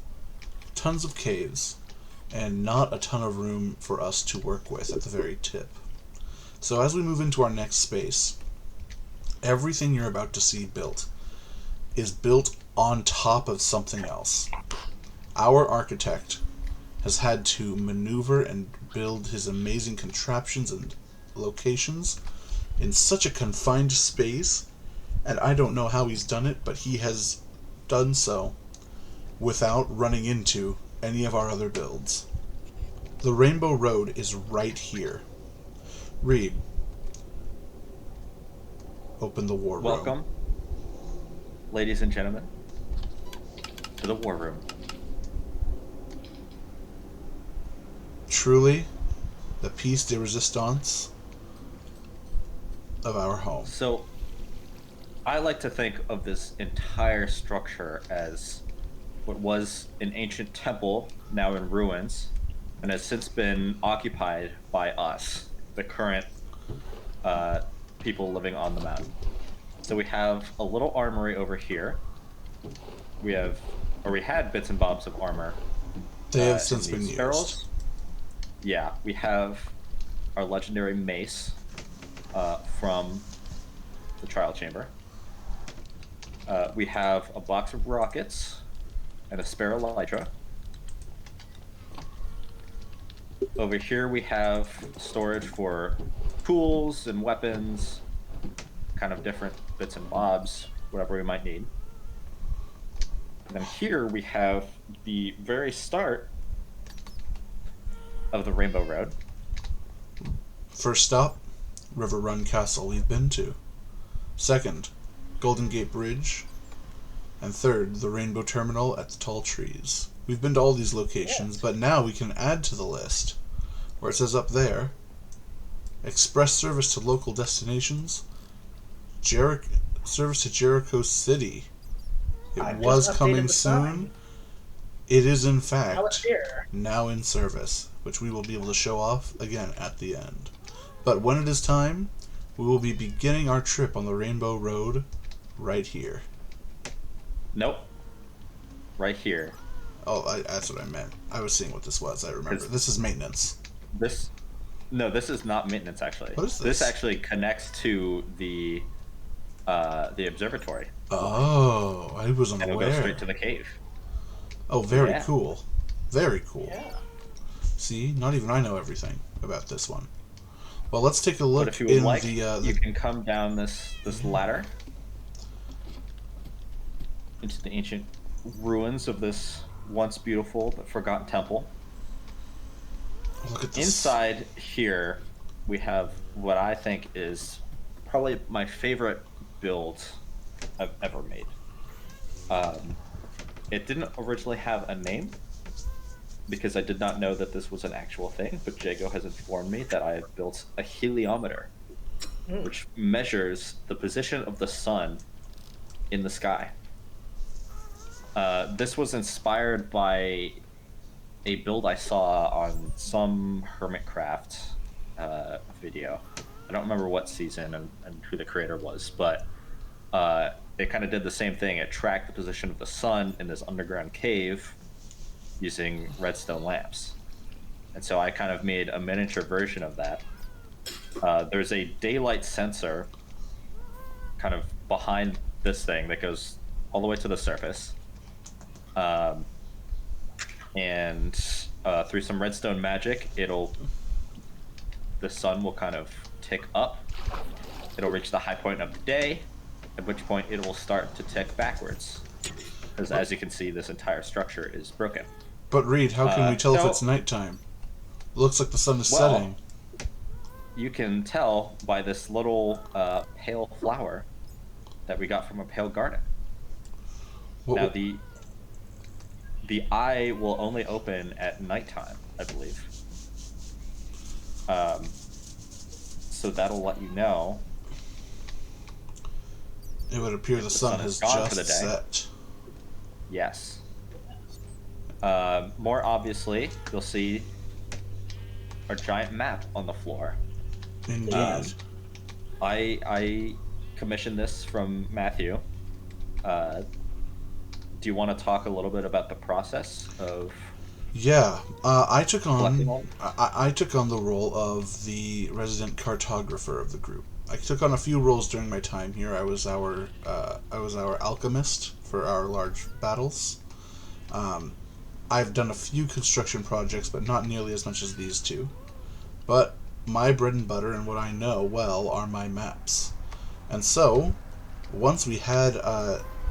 Tons of caves, and not a ton of room for us to work with at the very tip. So as we move into our next space, everything you're about to see built is built on top of something else. Our architect has had to maneuver and build his amazing contraptions and locations in such a confined space, and I don't know how he's done it, but he has done so without running into any of our other builds. The Rainbow Road is right here. Reed, open the war room. Welcome, ladies and gentlemen, to the war room. Truly, the piece de resistance of our home. So, I like to think of this entire structure as what was an ancient temple, now in ruins, and has since been occupied by us, the current people living on the mountain. So we have a little armory over here. We had bits and bobs of armor. They have since been used. Barrels. Yeah, we have our legendary mace from the trial chamber. We have a box of rockets and a spare elytra. Over here we have storage for tools and weapons, kind of different bits and bobs, whatever we might need. And then here we have the very start of the Rainbow Road. First stop, River Run Castle we've been to. Second, Golden Gate Bridge. And third, the Rainbow Terminal at the Tall Trees. We've been to all these locations, but now we can add to the list, where it says up there, express service to local destinations, service to Jericho City. It was coming soon. It is in fact now in service, which we will be able to show off again at the end. But when it is time, we will be beginning our trip on the Rainbow Road right here. Nope. Right here. Oh, that's what I meant. I was seeing what this was. I remember. This is maintenance. This is not maintenance, actually. What is this? This actually connects to the observatory. Oh, I was unaware. And it'll go straight to the cave. Oh, very cool. Very cool. Yeah. See, not even I know everything about this one. Well, let's take a look. But if you would like, you can come down this ladder into the ancient ruins of this once beautiful but forgotten temple. Look at this. Inside here, we have what I think is probably my favorite build I've ever made. It didn't originally have a name because I did not know that this was an actual thing, but Jago has informed me that I have built a heliometer, which measures the position of the sun in the sky. This was inspired by a build I saw on some Hermitcraft video. I don't remember what season and who the creator was, but it kind of did the same thing. It tracked the position of the sun in this underground cave using redstone lamps. And so I kind of made a miniature version of that. There's a daylight sensor kind of behind this thing that goes all the way to the surface. And through some redstone magic, the sun will kind of tick up. It'll reach the high point of the day, at which point it will start to tick backwards. Because as you can see, this entire structure is broken. But Reed, how can we tell if it's nighttime? It looks like the sun is setting. You can tell by this little pale flower that we got from a pale garden. Now the eye will only open at nighttime, I believe. So that'll let you know. It would appear the sun has just set. Yes. More obviously, you'll see a giant map on the floor. Indeed. I commissioned this from Matthew. Do you want to talk a little bit about the process of? Yeah, I took on the role of the resident cartographer of the group. I took on a few roles during my time here. I was our alchemist for our large battles. I've done a few construction projects, but not nearly as much as these two. But my bread and butter and what I know well are my maps. And so, once we had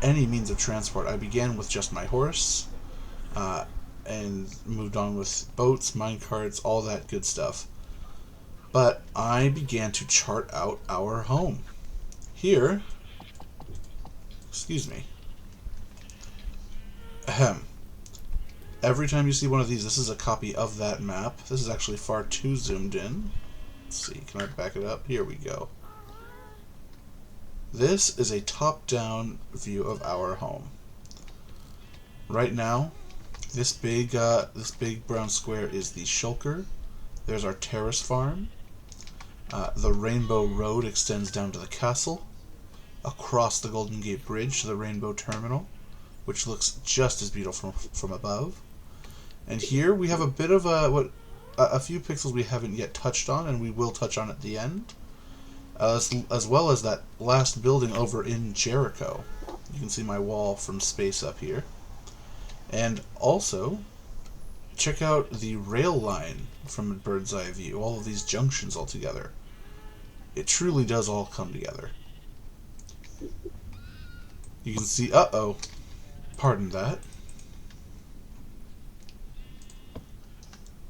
any means of transport, I began with just my horse, and moved on with boats, minecarts, all that good stuff. But I began to chart out our home. Here, excuse me. Ahem. Every time you see one of these, this is a copy of that map. This is actually far too zoomed in. Let's see, can I back it up? Here we go. This is a top-down view of our home. Right now, this big brown square is the shulker. There's our terrace farm. The Rainbow Road extends down to the castle, across the Golden Gate Bridge to the Rainbow Terminal, which looks just as beautiful from above. And here we have a bit of a few pixels we haven't yet touched on, and we will touch on at the end, as well as that last building over in Jericho. You can see my wall from space up here. And also, check out the rail line from a bird's eye view, all of these junctions all together. It truly does all come together. You can see, pardon that.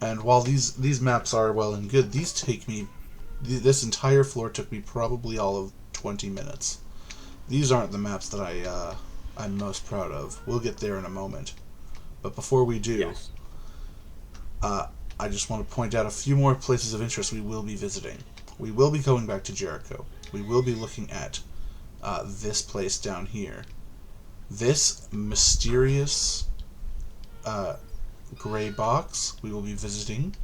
And while these maps are well and good, this entire floor took me probably all of 20 minutes. These aren't the maps that I'm most proud of. We'll get there in a moment. But before we do, Yes. I just want to point out a few more places of interest we will be visiting. We will be going back to Jericho. We will be looking at this place down here. This mysterious gray box we will be visiting.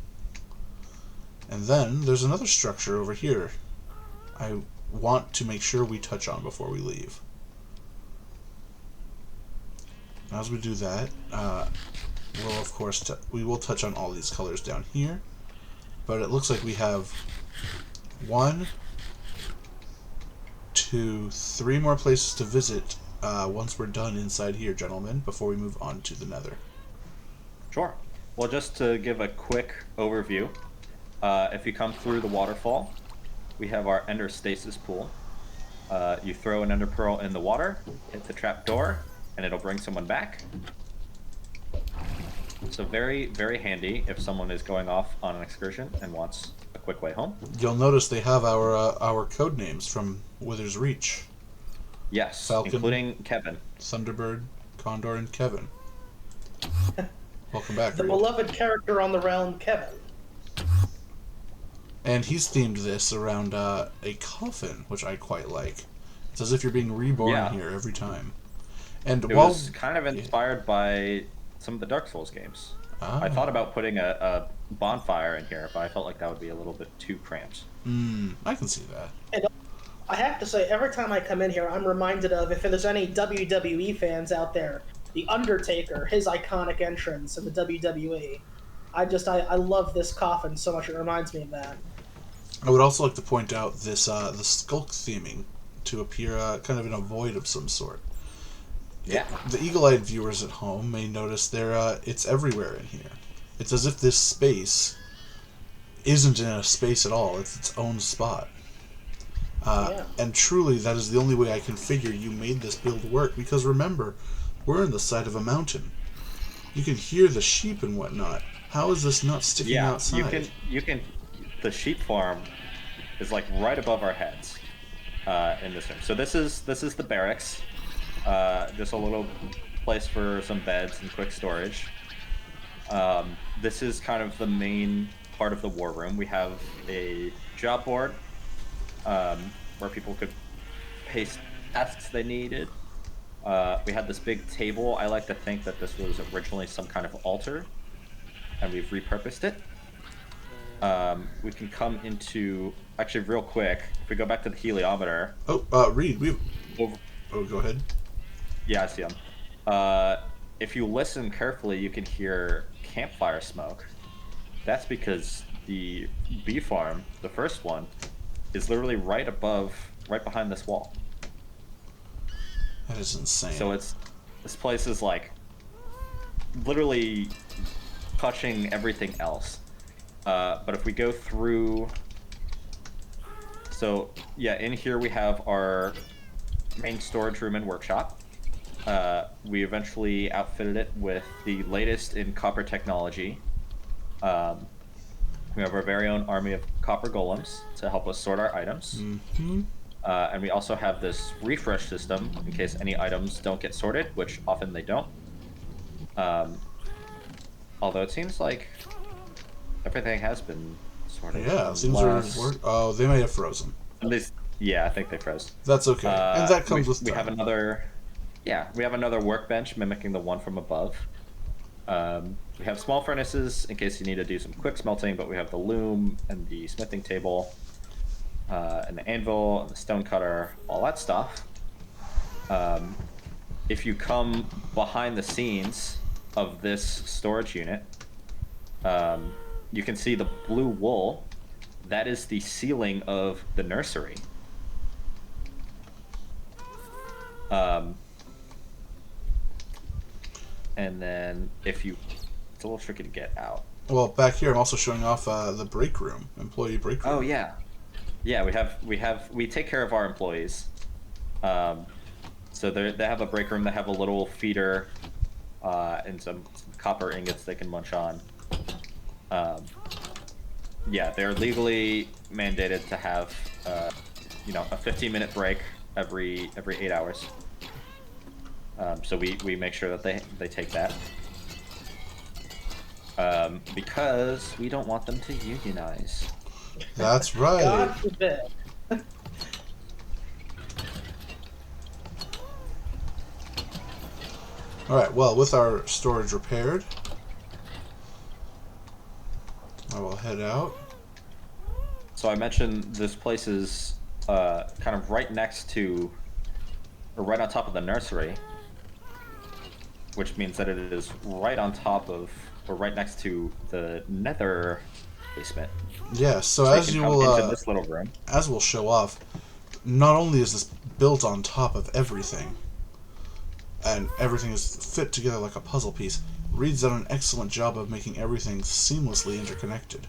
And then there's another structure over here I want to make sure we touch on before we leave. As we do that, we'll of course we will touch on all these colors down here, but it looks like we have 1, 2, 3 more places to visit once we're done inside here, gentlemen, before we move on to the Nether. Sure. Well, just to give a quick overview, if you come through the waterfall, we have our Ender Stasis pool. You throw an Ender Pearl in the water, hit the trap door, and it'll bring someone back. So very, very handy if someone is going off on an excursion and wants a quick way home. You'll notice they have our code names from Wither's Reach. Yes, Falcon, including Kevin. Thunderbird, Condor, and Kevin. Welcome back. The Reed. beloved character on the realm, Kevin. And he's themed this around a coffin, which I quite like. It's as if you're being reborn here every time. And It was kind of inspired by some of the Dark Souls games. I thought about putting a bonfire in here, but I felt like that would be a little bit too cramped. I can see that. And I have to say, every time I come in here, I'm reminded of, if there's any WWE fans out there, The Undertaker, his iconic entrance in the WWE. I love this coffin so much, it reminds me of that. I would also like to point out this the skulk theming to appear kind of in a void of some sort. Yeah. The eagle-eyed viewers at home may notice it's everywhere in here. It's as if this space isn't in a space at all. It's its own spot. And truly, that is the only way I can figure you made this build work, because remember, we're on the side of a mountain. You can hear the sheep and whatnot. How is this not sticking outside? You can. The sheep farm is like right above our heads in this room. So this is the barracks. Just a little place for some beds and quick storage. This is kind of the main part of the war room. We have a job board where people could paste tasks they needed. We had this big table. I like to think that this was originally some kind of altar, and we've repurposed it. We can come into, actually real quick, if we go back to the heliometer. Reed, go ahead. Yeah, I see him. If you listen carefully, you can hear campfire smoke. That's because the bee farm, the first one, is literally right behind this wall. That is insane. So this place is like literally touching everything else. But if we go through, so yeah, in here we have our main storage room and workshop. We eventually outfitted it with the latest in copper technology. We have our very own army of copper golems to help us sort our items. Mm-hmm. And we also have this refresh system in case any items don't get sorted, which often they don't. Although it seems like everything has been sorted. Yeah, it seems oh, they may have frozen. At least, yeah, I think they froze. That's okay. And that comes with time. We have another workbench mimicking the one from above. We have small furnaces in case you need to do some quick smelting, but we have the loom and the smithing table, and the anvil and the stone cutter, all that stuff. If you come behind the scenes of this storage unit, you can see the blue wool. That is the ceiling of the nursery. And then it's a little tricky to get out. Well, back here I'm also showing off the break room, employee break room. Oh yeah, we take care of our employees. So they have a break room. They have a little feeder and some copper ingots they can munch on. Yeah, they're legally mandated to have a 15-minute break every 8 hours. So we make sure that they take that. Because we don't want them to unionize. That's right. God forbid. Alright, well, with our storage repaired, I will head out. So I mentioned this place is kind of right next to, or right on top of the nursery, which means that it is right on top of, or right next to the nether basement. Yeah, so as you will, into this little room. As we'll show off, not only is this built on top of everything, and everything is fit together like a puzzle piece, Reed's done an excellent job of making everything seamlessly interconnected.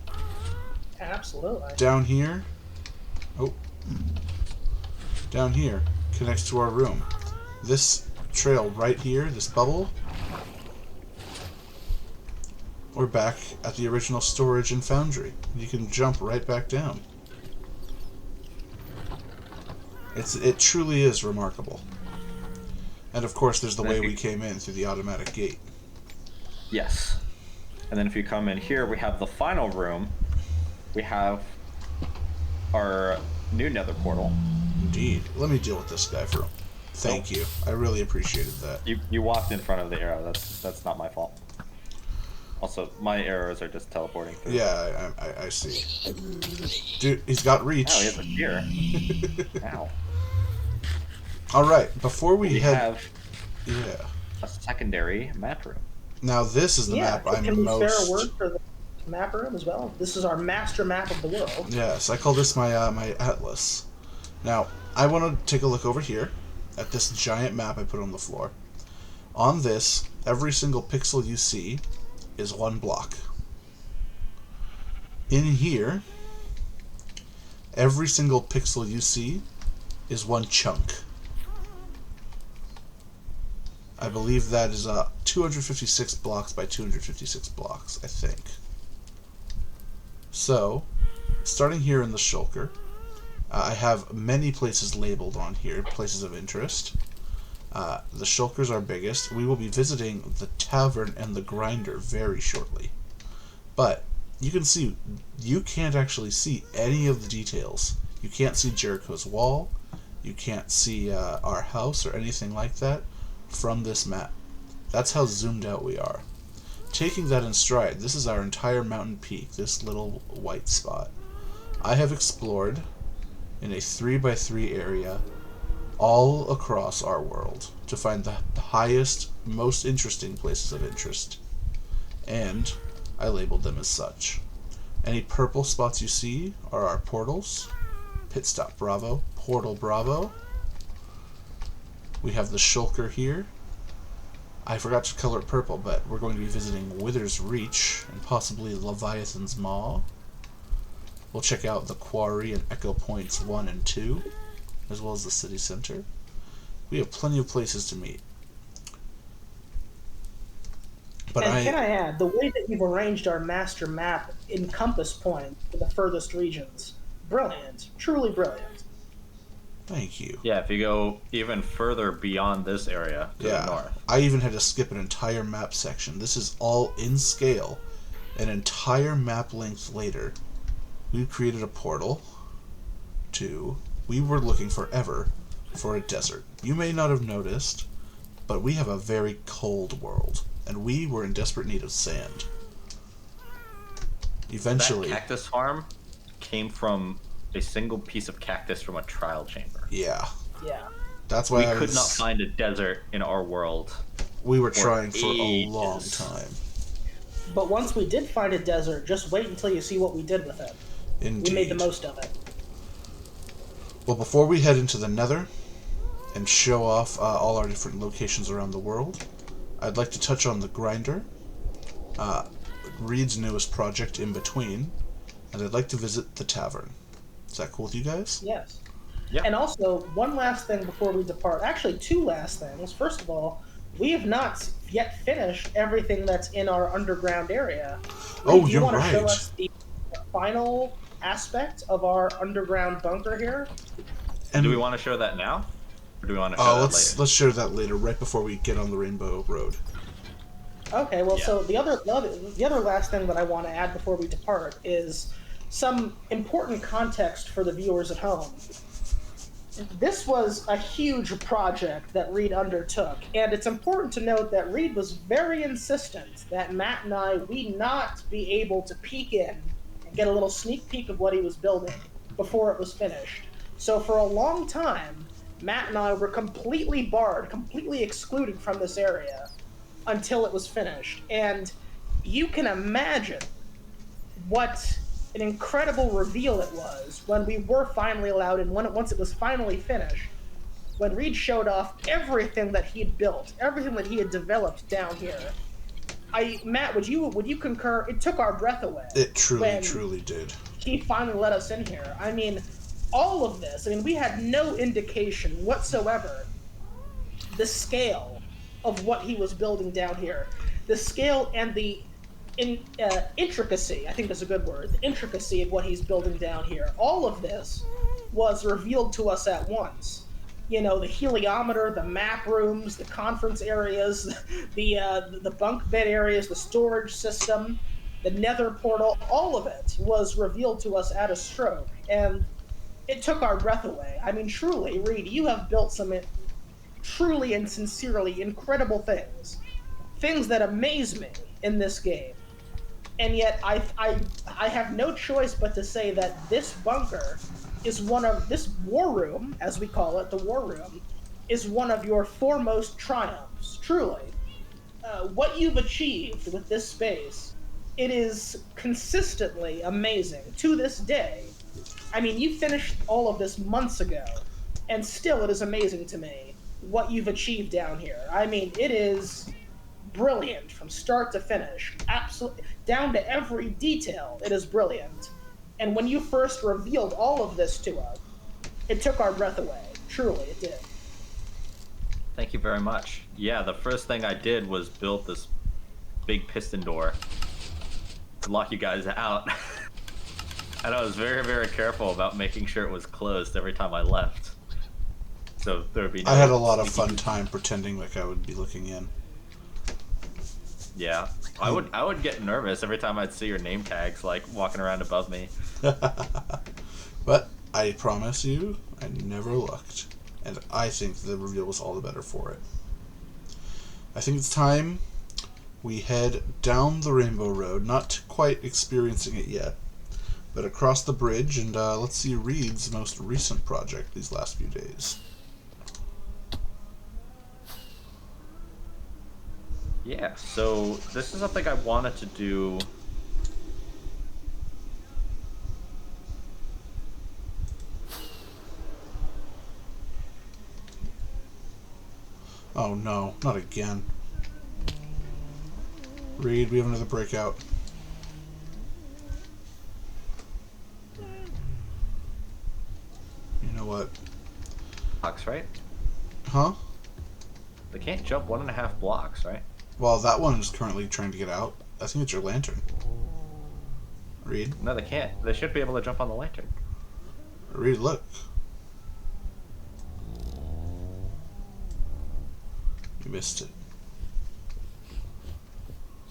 Absolutely. Down here connects to our room. This trail right here, this bubble, we're back at the original storage and foundry. You can jump right back down. It truly is remarkable. And of course there's the way we came in through the automatic gate. Yes. And then if you come in here, we have the final room. We have our new nether portal. Indeed. Let me deal with this guy for Thank you. I really appreciated that. You walked in front of the arrow. That's not my fault. Also, my arrows are just teleporting through. Yeah, I see. Dude, he's got reach. Oh, he has a spear. Ow. All right, before we head, have yeah. a secondary map room. Now this is the map I'm can we most. spare a word for the map room as well? This is our master map of the world. Yes, I call this my my atlas. Now I want to take a look over here at this giant map I put on the floor. On this, every single pixel you see is one block. In here, every single pixel you see is one chunk. I believe that is 256 blocks by 256 blocks, I think. So, starting here in the shulker, I have many places labeled on here, places of interest. The shulkers are biggest. We will be visiting the tavern and the grinder very shortly. But you can see, you can't actually see any of the details. You can't see Jericho's wall. You can't see our house or anything like that from this map. That's how zoomed out we are. Taking that in stride, this is our entire mountain peak, this little white spot. I have explored in a 3x3 area all across our world to find the highest, most interesting places of interest. And I labeled them as such. Any purple spots you see are our portals. Pit Stop Bravo, Portal Bravo. We have the shulker here. I forgot to color it purple, but we're going to be visiting Wither's Reach and possibly Leviathan's Maw. We'll check out the Quarry and Echo Points 1 and 2, as well as the city center. We have plenty of places to meet. But can I add, the way that you've arranged our master map in compass point for the furthest regions, brilliant, truly brilliant. Thank you. Yeah, if you go even further beyond this area to the north. I even had to skip an entire map section. This is all in scale. An entire map length later, we created a portal to... We were looking forever for a desert. You may not have noticed, but we have a very cold world, and we were in desperate need of sand. Eventually... That cactus farm came from a single piece of cactus from a trial chamber. Yeah. Yeah. That's why we could not find a desert in our world. We were trying for ages. a long time. But once we did find a desert, just wait until you see what we did with it. Indeed. We made the most of it. Well, before we head into the Nether and show off all our different locations around the world, I'd like to touch on the grinder, Reed's newest project in between, and I'd like to visit the tavern. Is that cool with you guys? Yes. Yeah. And also, one last thing before we depart. Actually, two last things. First of all, we have not yet finished everything that's in our underground area. Oh, Do you you're want to show right. us the final aspect of our underground bunker here? And Do we want to show that now? Or do we want to show that later? let's share that later, right before we get on the Rainbow Road. Okay, well, Yeah. so the other last thing that I want to add before we depart is some important context for the viewers at home. This was a huge project that Reed undertook, and it's important to note that Reed was very insistent that Matt and I, we not be able to peek in and get a little sneak peek of what he was building before it was finished. So for a long time, Matt and I were completely barred, completely excluded from this area until it was finished. And you can imagine what an incredible reveal it was when we were finally allowed in, once it was finally finished, when Reed showed off everything that he'd built, everything that he had developed down here. Matt, would you concur? It took our breath away. It truly when did. he finally let us in here. I mean, all of this, we had no indication whatsoever the scale of what he was building down here. The scale and the intricacy, I think is a good word, the intricacy of what he's building down here. All of this was revealed to us at once. You know, the heliometer, the map rooms, the conference areas, the bunk bed areas, the storage system, the nether portal, all of it was revealed to us at a stroke. And it took our breath away. I mean, truly, Reed, you have built some truly and sincerely incredible things. Things that amaze me in this game. And yet I have no choice but to say that this bunker is this war room, as we call it, the war room, is one of your foremost triumphs, truly. What you've achieved with this space, it is consistently amazing to this day. I mean, you finished all of this months ago, and still it is amazing to me what you've achieved down here. I mean, it is brilliant from start to finish, absolutely down to every detail. It is brilliant. And when you first revealed all of this to us, it took our breath away. Truly, it did. Thank you very much. Yeah, the first thing I did was build this big piston door to lock you guys out. And I was very, very careful about making sure it was closed every time I left. So there would be no... I had a lot of fun time pretending like I would be looking in. Yeah. I would get nervous every time I'd see your name tags, like, walking around above me. But I promise you, I never looked. And I think the reveal was all the better for it. I think it's time we head down the Rainbow Road, not quite experiencing it yet, but across the bridge, and let's see Reed's most recent project these last few days. Yeah, so this is something I wanted to do. Oh no, not again. Reed, we have another breakout. You know what? Blocks, right? Huh? They can't jump 1.5 blocks, right? Well, that one is currently trying to get out. I think it's your lantern. Reed? No, they can't. They should be able to jump on the lantern. Reed, look. You missed it.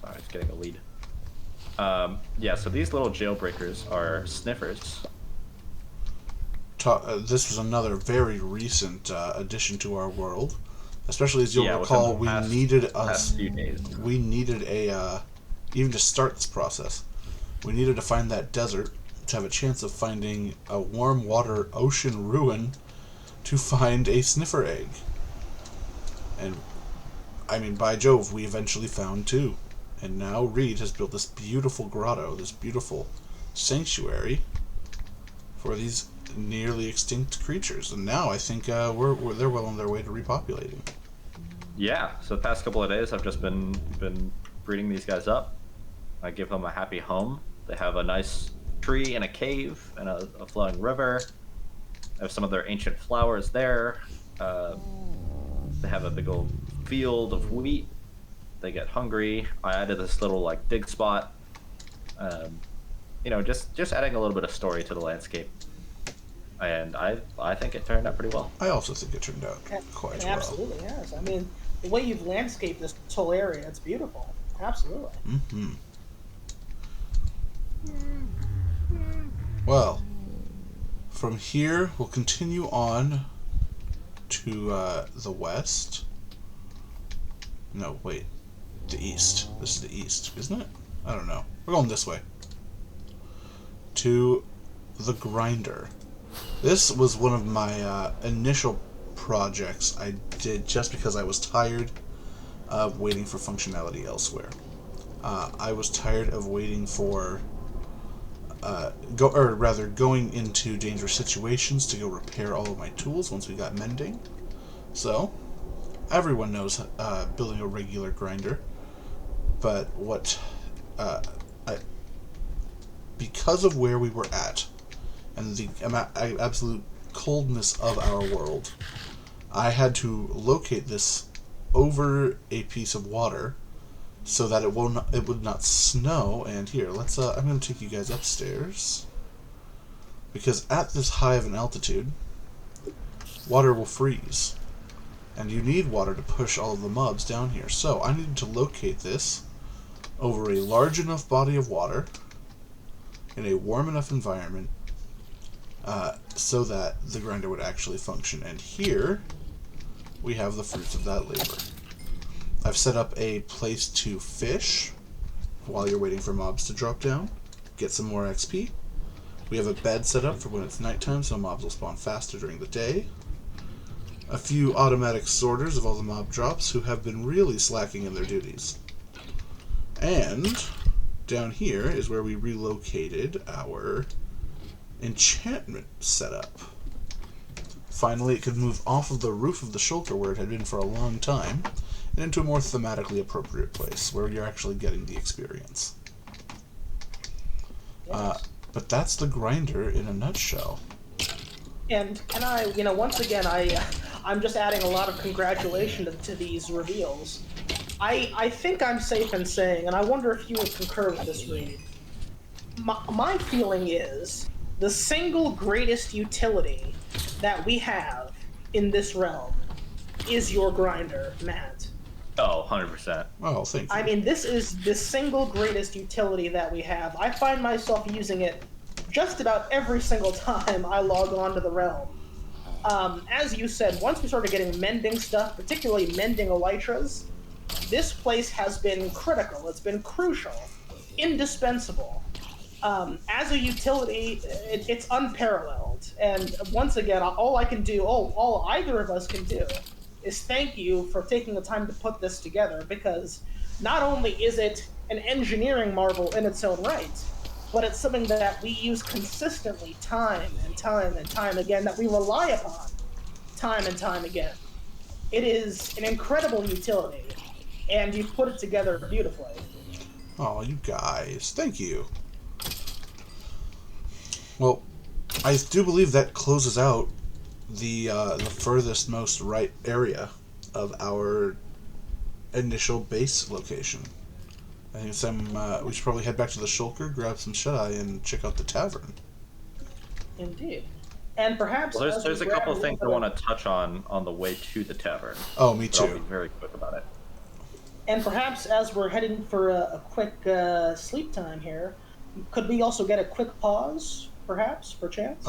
Sorry, it's getting a lead. Yeah, so these little jailbreakers are sniffers. This was another very recent addition to our world. Especially as you'll recall, we needed a, even to start this process, we needed to find that desert to have a chance of finding a warm water ocean ruin to find a sniffer egg. And, I mean, by Jove, we eventually found two. And now Reed has built this beautiful grotto, this beautiful sanctuary for these nearly extinct creatures. And now I think they're well on their way to repopulating. Yeah, so the past couple of days I've just been breeding these guys up. I give them a happy home. They have a nice tree and a cave and a flowing river. I have some of their ancient flowers there. They have a big old field of wheat. They get hungry. I added this little like dig spot. You know, just adding a little bit of story to the landscape. And I think it turned out pretty well. I also think it turned out quite well. Absolutely, yes. I mean, the way you've landscaped this whole area, it's beautiful. Absolutely. Mm-hmm. Well, from here, we'll continue on to the west. No, wait. The east. This is the east, isn't it? I don't know. We're going this way. To the grinder. This was one of my initial projects I did just because I was tired of waiting for functionality elsewhere. I was tired of waiting for going into dangerous situations to go repair all of my tools once we got mending. So, everyone knows building a regular grinder, but because of where we were at and the absolute coldness of our world, I had to locate this over a piece of water so that it would not snow. And here, let's I'm going to take you guys upstairs, because at this high of an altitude, water will freeze, and you need water to push all of the mobs down here. So I needed to locate this over a large enough body of water in a warm enough environment so that the grinder would actually function. And here we have the fruits of that labor. I've set up a place to fish while you're waiting for mobs to drop down. Get some more XP. We have a bed set up for when it's nighttime, so mobs will spawn faster during the day. A few automatic sorters of all the mob drops who have been really slacking in their duties. And down here is where we relocated our enchantment setup. Finally, it could move off of the roof of the shelter where it had been for a long time and into a more thematically appropriate place where you're actually getting the experience. Yes. But that's the grinder in a nutshell. And can I, once again, I'm just adding a lot of congratulations to these reveals. I think I'm safe in saying, and I wonder if you would concur with this, Reed. My feeling is the single greatest utility that we have in this realm is your grinder, Matt. Oh, 100%. Oh, thank you. I mean, this is the single greatest utility that we have. I find myself using it just about every single time I log on to the realm. As you said, once we started getting mending stuff, particularly mending elytras, this place has been critical. It's been crucial, indispensable. As a utility, it's unparalleled. And once again, all I can do, all either of us can do, is thank you for taking the time to put this together, because not only is it an engineering marvel in its own right, but it's something that we use consistently time and time and time again, that we rely upon time and time again. It is an incredible utility, and you've put it together beautifully. Oh, you guys. Thank you. Well, I do believe that closes out the furthest most right area of our initial base location. I think we should probably head back to the shulker, grab some shut-eye, and check out the tavern. Indeed. And perhaps... Well, there's a couple of things I want to touch on the way to the tavern. Oh, me But I'll be too. very quick about it. And perhaps as we're heading for a quick sleep time here, could we also get a quick pause, perhaps, perchance?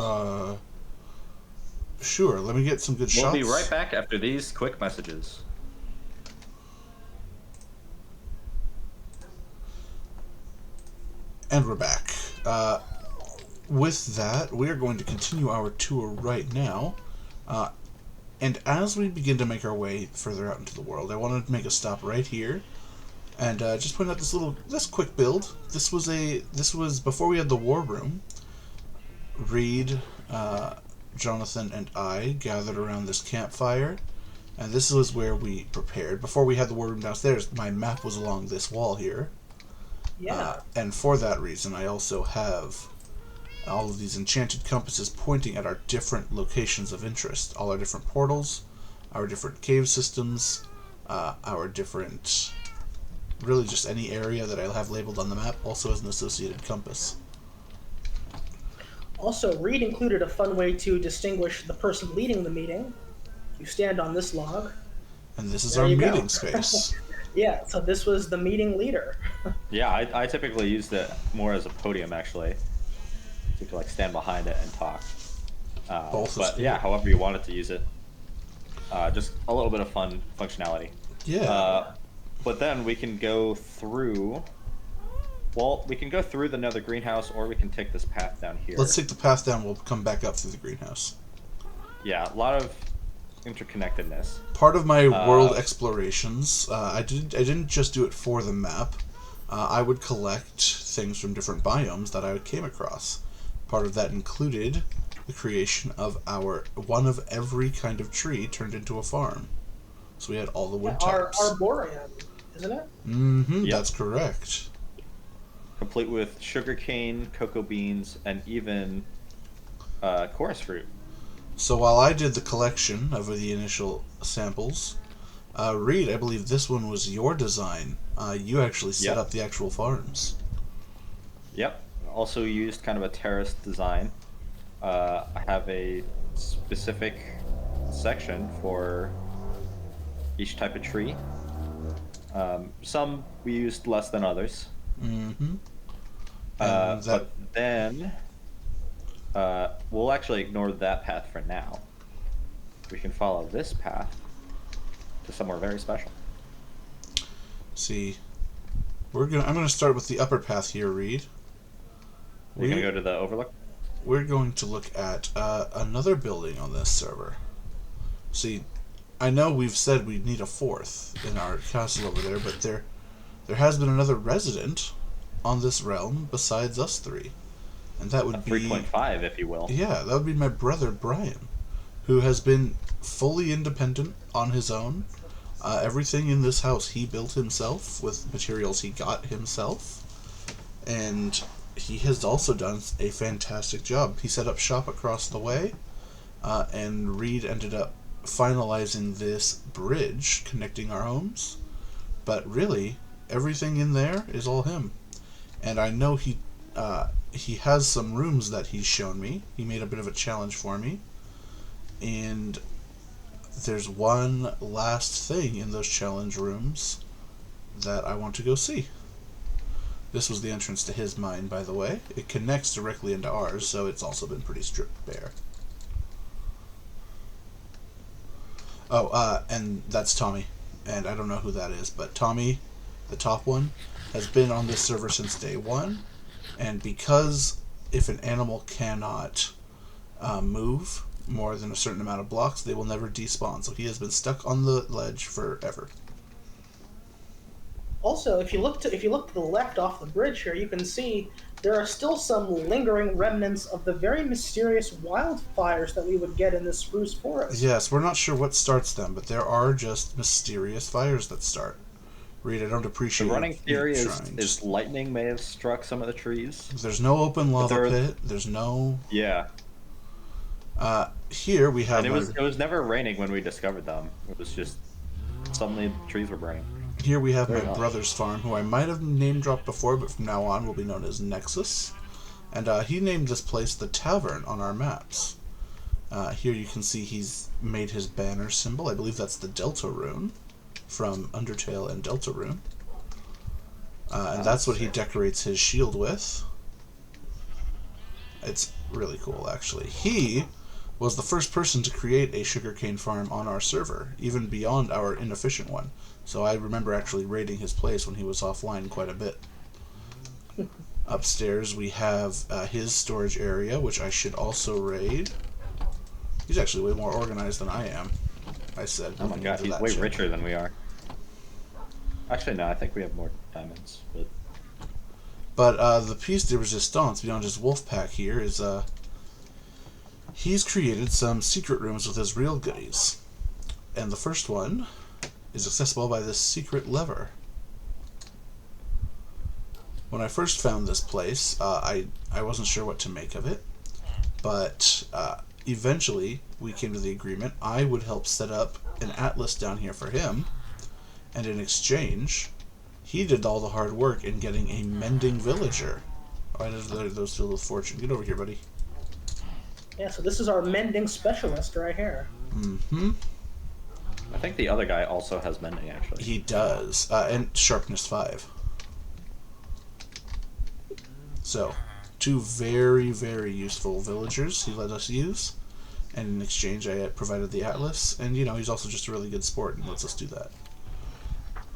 Sure, let me get some good We'll shots. be right back after these quick messages. And we're back. With that, we are going to continue our tour right now. And as we begin to make our way further out into the world, I wanted to make a stop right here and just point out this quick build. This was before we had the war room. Reed, Jonathan, and I gathered around this campfire, and this was where we prepared. Before we had the war room downstairs, my map was along this wall here. Yeah. And for that reason, I also have all of these enchanted compasses pointing at our different locations of interest. All our different portals, our different cave systems, our different... really just any area that I have labeled on the map also has an associated compass. Also, Reed included a fun way to distinguish the person leading the meeting. You stand on this log. And this is There our you go. meeting space. Yeah, so this was the meeting leader. Yeah, I typically used it more as a podium, actually. So you could, stand behind it and talk. Both is But, cool. yeah, however you wanted to use it. Just a little bit of fun functionality. Yeah. But then we can go through... Well, we can go through the nether greenhouse, or we can take this path down here. Let's take the path down. We'll come back up through the greenhouse. Yeah, a lot of interconnectedness. Part of my world explorations, I didn't just do it for the map. I would collect things from different biomes that I came across. Part of that included the creation of our one of every kind of tree turned into a farm. So we had all the wood types. Arboreum, isn't it? Mm-hmm, Yep. that's correct. Complete with sugarcane, cocoa beans, and even chorus fruit. So while I did the collection of the initial samples, Reed, I believe this one was your design. You actually set Yep. up the actual farms. Yep. Also used kind of a terrace design. I have a specific section for each type of tree. Some we used less than others. Mm-hmm. But then we'll actually ignore that path for now. We can follow this path to somewhere very special. See, I'm gonna start with the upper path here, Reed. We're gonna go to the Overlook. We're going to look at another building on this server. See, I know we've said we need a fourth in our castle over there, but there has been another resident on this realm besides us three, and that would be 3.5, if you will. Yeah, that would be my brother Brian, who has been fully independent on his own. Everything in this house he built himself with materials he got himself, and he has also done a fantastic job. He set up shop across the way, and Reed ended up finalizing this bridge connecting our homes. But really, everything in there is all him. And I know he has some rooms that he's shown me. He made a bit of a challenge for me. And there's one last thing in those challenge rooms that I want to go see. This was the entrance to his mine, by the way. It connects directly into ours, so it's also been pretty stripped bare. Oh, and that's Tommy. And I don't know who that is, but Tommy, the top one, has been on this server since day one. And because if an animal cannot move more than a certain amount of blocks, they will never despawn. So he has been stuck on the ledge forever. Also, if you look to the left off the bridge here, you can see there are still some lingering remnants of the very mysterious wildfires that we would get in the spruce forest. Yes, we're not sure what starts them, but there are just mysterious fires that start. Reed, I don't appreciate The running theory trying. is lightning may have struck some of the trees. There's no open lava pit. There's no... Yeah. Here we have... And it was never raining when we discovered them. It was just suddenly the trees were burning. Here we have Very my nice. brother's farm, who I might have name-dropped before, but from now on will be known as Nexus. And he named this place the Tavern on our maps. Here you can see he's made his banner symbol. I believe that's the Delta Rune from Undertale and Deltarune. And that's what he decorates his shield with. It's really cool, actually. He was the first person to create a sugarcane farm on our server, even beyond our inefficient one. So I remember actually raiding his place when he was offline quite a bit. Upstairs we have his storage area, which I should also raid. He's actually way more organized than I am, I said. Oh my god, he's way richer than we are. Actually, no, I think we have more diamonds. But the piece de resistance beyond his wolf pack here is he's created some secret rooms with his real goodies. And the first one is accessible by this secret lever. When I first found this place, I wasn't sure what to make of it, but eventually we came to the agreement I would help set up an atlas down here for him, and in exchange, he did all the hard work in getting a mending villager. Why did those filled with fortune? Get over here, buddy. Yeah, so this is our mending specialist right here. Mm-hmm. I think the other guy also has mending, actually. He does, and sharpness 5. So, two very, very useful villagers he let us use, and in exchange I provided the atlas, and you know, he's also just a really good sport and lets us do that.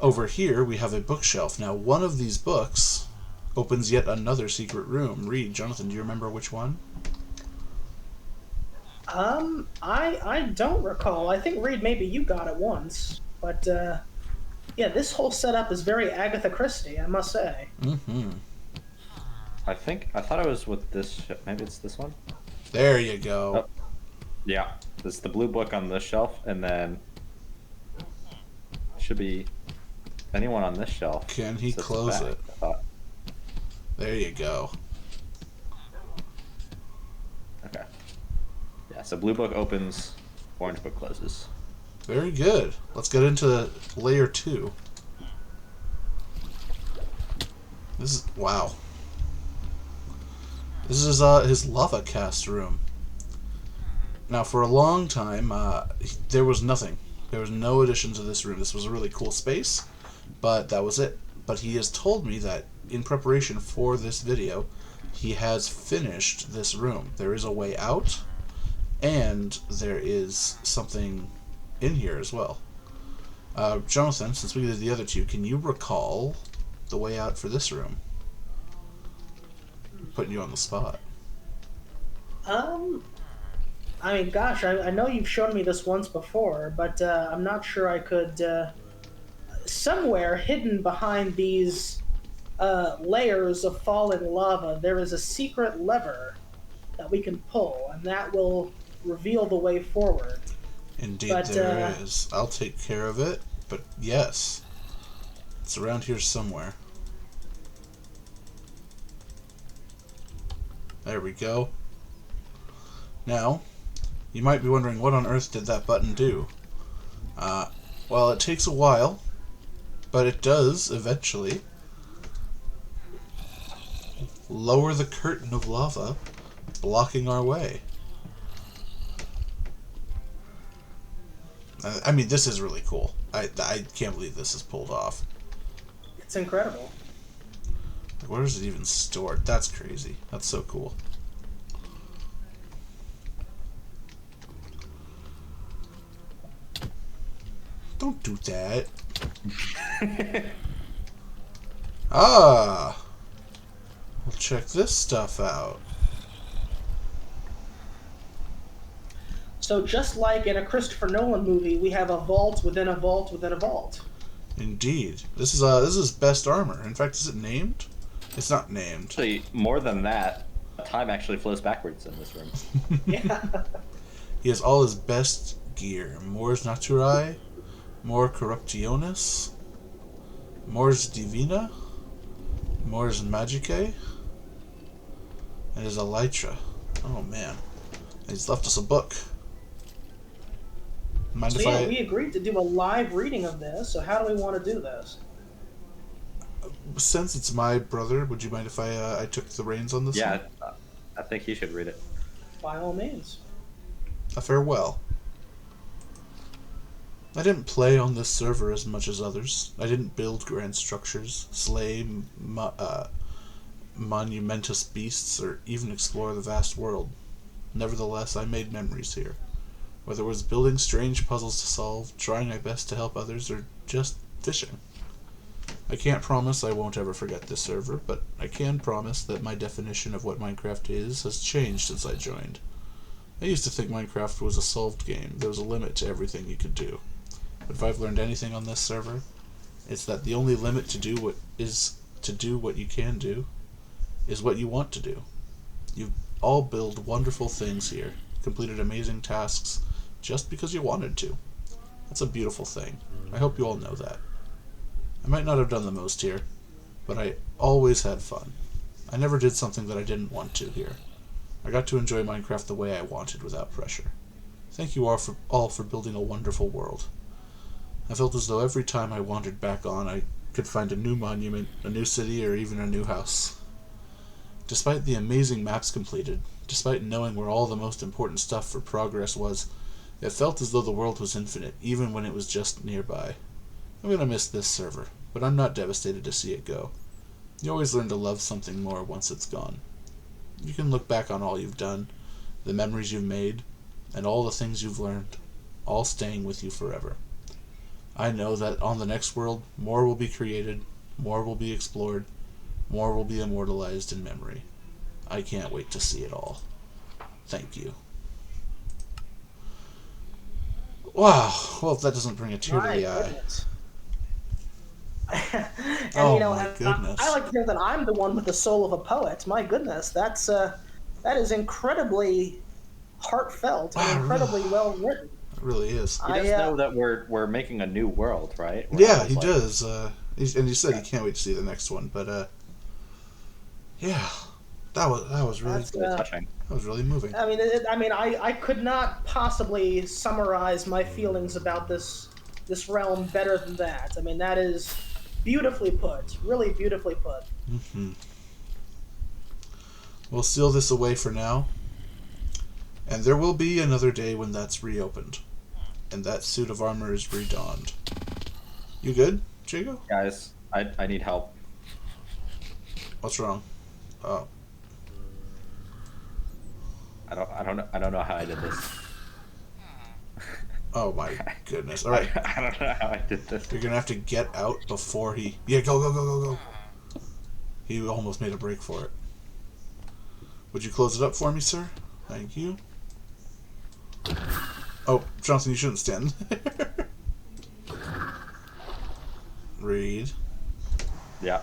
Over here we have a bookshelf. Now one of these books opens yet another secret room. Reed, Jonathan, do you remember which one? I don't recall. I think, Reed, maybe you got it once. But, yeah, this whole setup is very Agatha Christie, I must say. Mm-hmm. I thought it was with this, maybe it's this one? There you go. Oh. Yeah, this is the blue book on this shelf, and then should be anyone on this shelf. Can he sits close back, it? I thought. There you go. Okay. Yeah, so blue book opens, orange book closes. Very good. Let's get into layer 2. This is... wow. This is his lava cast room. Now, for a long time, there was nothing. There was no addition to this room. This was a really cool space, but that was it. But he has told me that in preparation for this video, he has finished this room. There is a way out, and there is something in here as well. Jonathan, since we did the other two, can you recall the way out for this room? Putting you on the spot. I mean, gosh, I know you've shown me this once before, but I'm not sure I could. Somewhere hidden behind these layers of falling lava, there is a secret lever that we can pull, and that will reveal the way forward. Indeed, But, there is. I'll take care of it, but yes, it's around here somewhere. There we go. Now, you might be wondering, what on earth did that button do? Well, it takes a while, but it does, eventually, lower the curtain of lava, blocking our way. I mean, this is really cool. I can't believe this is pulled off. It's incredible. Like, where is it even stored? That's crazy. That's so cool. Don't do that. Ah! Well, check this stuff out. So just like in a Christopher Nolan movie, we have a vault within a vault within a vault. Indeed. This is best armor. In fact, is it named? It's not named. Actually, more than that, time actually flows backwards in this room. Yeah. He has all his best gear. Mors Naturae, Mors Corruptionis, Mors Divina, Mors Magicae, and his Elytra. Oh man. And he's left us a book. Mind So if yeah, I... we agreed to do a live reading of this, so how do we want to do this? Since it's my brother, would you mind if I took the reins on this Yeah, one? I think you should read it. By all means. A farewell. I didn't play on this server as much as others. I didn't build grand structures, slay monumentous beasts, or even explore the vast world. Nevertheless, I made memories here. Whether it was building strange puzzles to solve, trying my best to help others, or just fishing. I can't promise I won't ever forget this server, but I can promise that my definition of what Minecraft is has changed since I joined. I used to think Minecraft was a solved game. There was a limit to everything you could do. But if I've learned anything on this server, it's that the only limit to do what you can do is what you want to do. You all build wonderful things here, completed amazing tasks just because you wanted to. That's a beautiful thing. I hope you all know that. I might not have done the most here, but I always had fun. I never did something that I didn't want to here. I got to enjoy Minecraft the way I wanted without pressure. Thank you all for building a wonderful world. I felt as though every time I wandered back on, I could find a new monument, a new city, or even a new house. Despite the amazing maps completed, despite knowing where all the most important stuff for progress was, it felt as though the world was infinite, even when it was just nearby. I'm gonna miss this server, but I'm not devastated to see it go. You always learn to love something more once it's gone. You can look back on all you've done, the memories you've made, and all the things you've learned, all staying with you forever. I know that on the next world, more will be created, more will be explored, more will be immortalized in memory. I can't wait to see it all. Thank you. Wow, well, if that doesn't bring a tear to the eye. Goodness. And Oh you know, my goodness. I like to think that I'm the one with the soul of a poet. My goodness, that is incredibly heartfelt and incredibly well written. It really is. He does know that we're making a new world, right? We're Yeah, almost he like- does. And he said he can't wait to see the next one. But yeah, that was really That's, Really touching. that was really moving. I mean, I could not possibly summarize my feelings about this realm better than that. I mean, that is beautifully put, really beautifully put. We'll seal this away for now, and there will be another day when that's reopened, and that suit of armor is redonned. You good, Jago? Guys, I need help. What's wrong? Oh, I don't know how I did this. oh my goodness! All right, I don't know how I did this. you're gonna have to get out before he. Yeah, go. He almost made a break for it. Would you close it up for me, sir? Thank you. Oh, Johnson, you shouldn't stand there. Read. Yeah.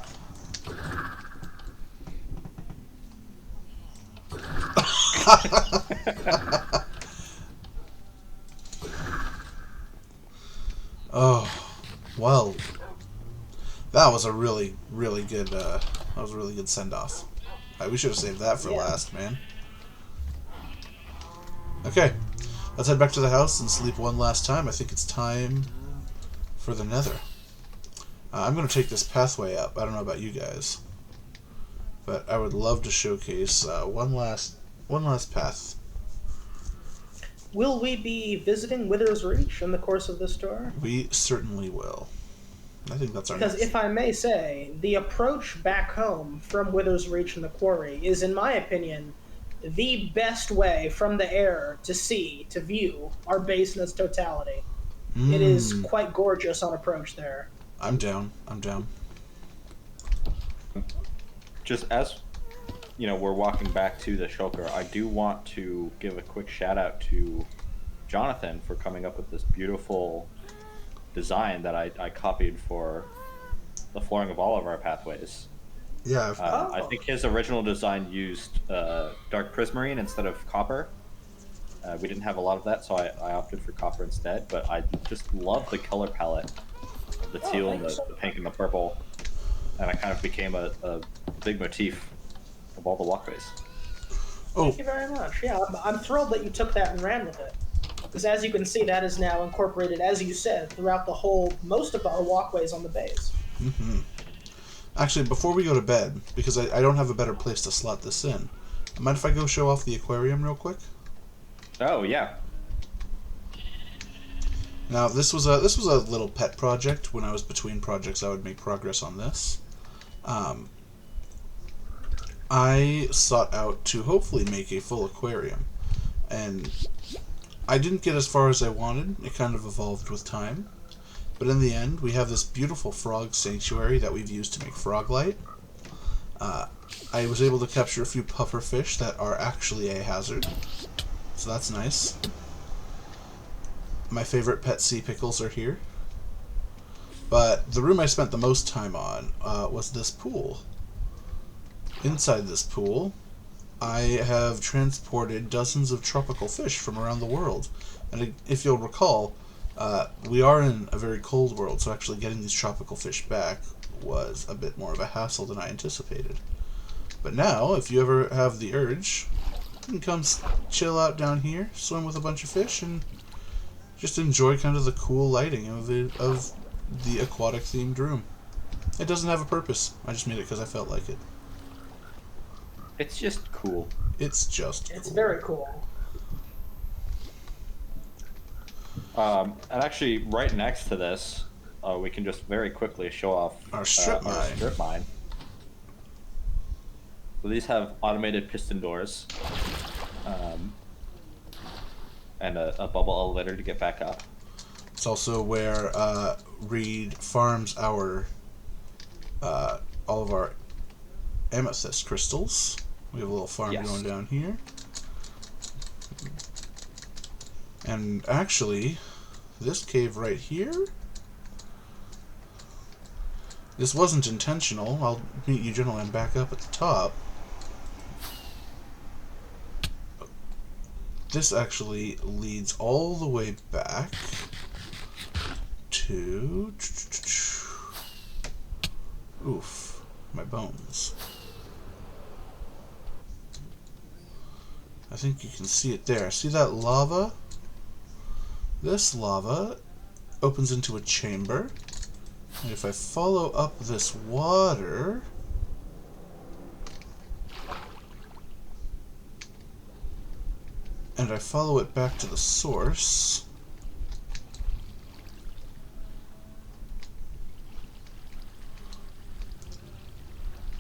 Oh, well, that was a really, really good. That was a really good send off. We should have saved that for last, man. Okay, let's head back to the house and sleep one last time. I think it's time for the Nether. I'm going to take this pathway up. I don't know about you guys, but I would love to showcase one last path. Will we be visiting Wither's Reach in the course of this tour? We certainly will. I think that's our Because next. if I may say, the approach back home from Wither's Reach and the quarry is, in my opinion, the best way from the air to see, to view our base in its totality. It is quite gorgeous on approach there. I'm down. I'm down. Just as we're walking back to the shulker, I do want to give a quick shout out to Jonathan for coming up with this beautiful design that I copied for the flooring of all of our pathways. Yeah. I think his original design used dark prismarine instead of copper. We didn't have a lot of that, so I opted for copper instead, but I just love the color palette, the teal and the pink and the purple, and it kind of became a big motif of all the walkways. Thank you very much. Yeah, I'm thrilled that you took that and ran with it. Because as you can see, that is now incorporated, as you said, throughout most of our walkways on the base. Mm-hmm. Actually, before we go to bed, because I don't have a better place to slot this in, mind if I go show off the aquarium real quick? Oh yeah. Now this was a little pet project. When I was between projects, I would make progress on this. I sought out to hopefully make a full aquarium, and I didn't get as far as I wanted. It kind of evolved with time. But in the end, we have this beautiful frog sanctuary that we've used to make frog light. I was able to capture a few pufferfish that are actually a hazard, so that's nice. My favorite pet sea pickles are here. But the room I spent the most time on was this pool. Inside this pool, I have transported dozens of tropical fish from around the world. And if you'll recall, we are in a very cold world, so actually getting these tropical fish back was a bit more of a hassle than I anticipated. But now, if you ever have the urge, you can come chill out down here, swim with a bunch of fish, and just enjoy kind of the cool lighting of the aquatic-themed room. It doesn't have a purpose. I just made it because I felt like it. It's just cool. It's just cool. It's very cool. And actually, right next to this, we can just very quickly show off Our strip mine. So these have automated piston doors, and a bubble elevator to get back up. It's also where Reed farms our all of our amethyst crystals. We have a little farm going down here. And actually, this cave right here, this wasn't intentional. I'll meet you gentlemen back up at the top. This actually leads all the way back to... Oof, my bones. I think you can see it there. See that lava? This lava opens into a chamber. And if I follow up this water... and I follow it back to the source...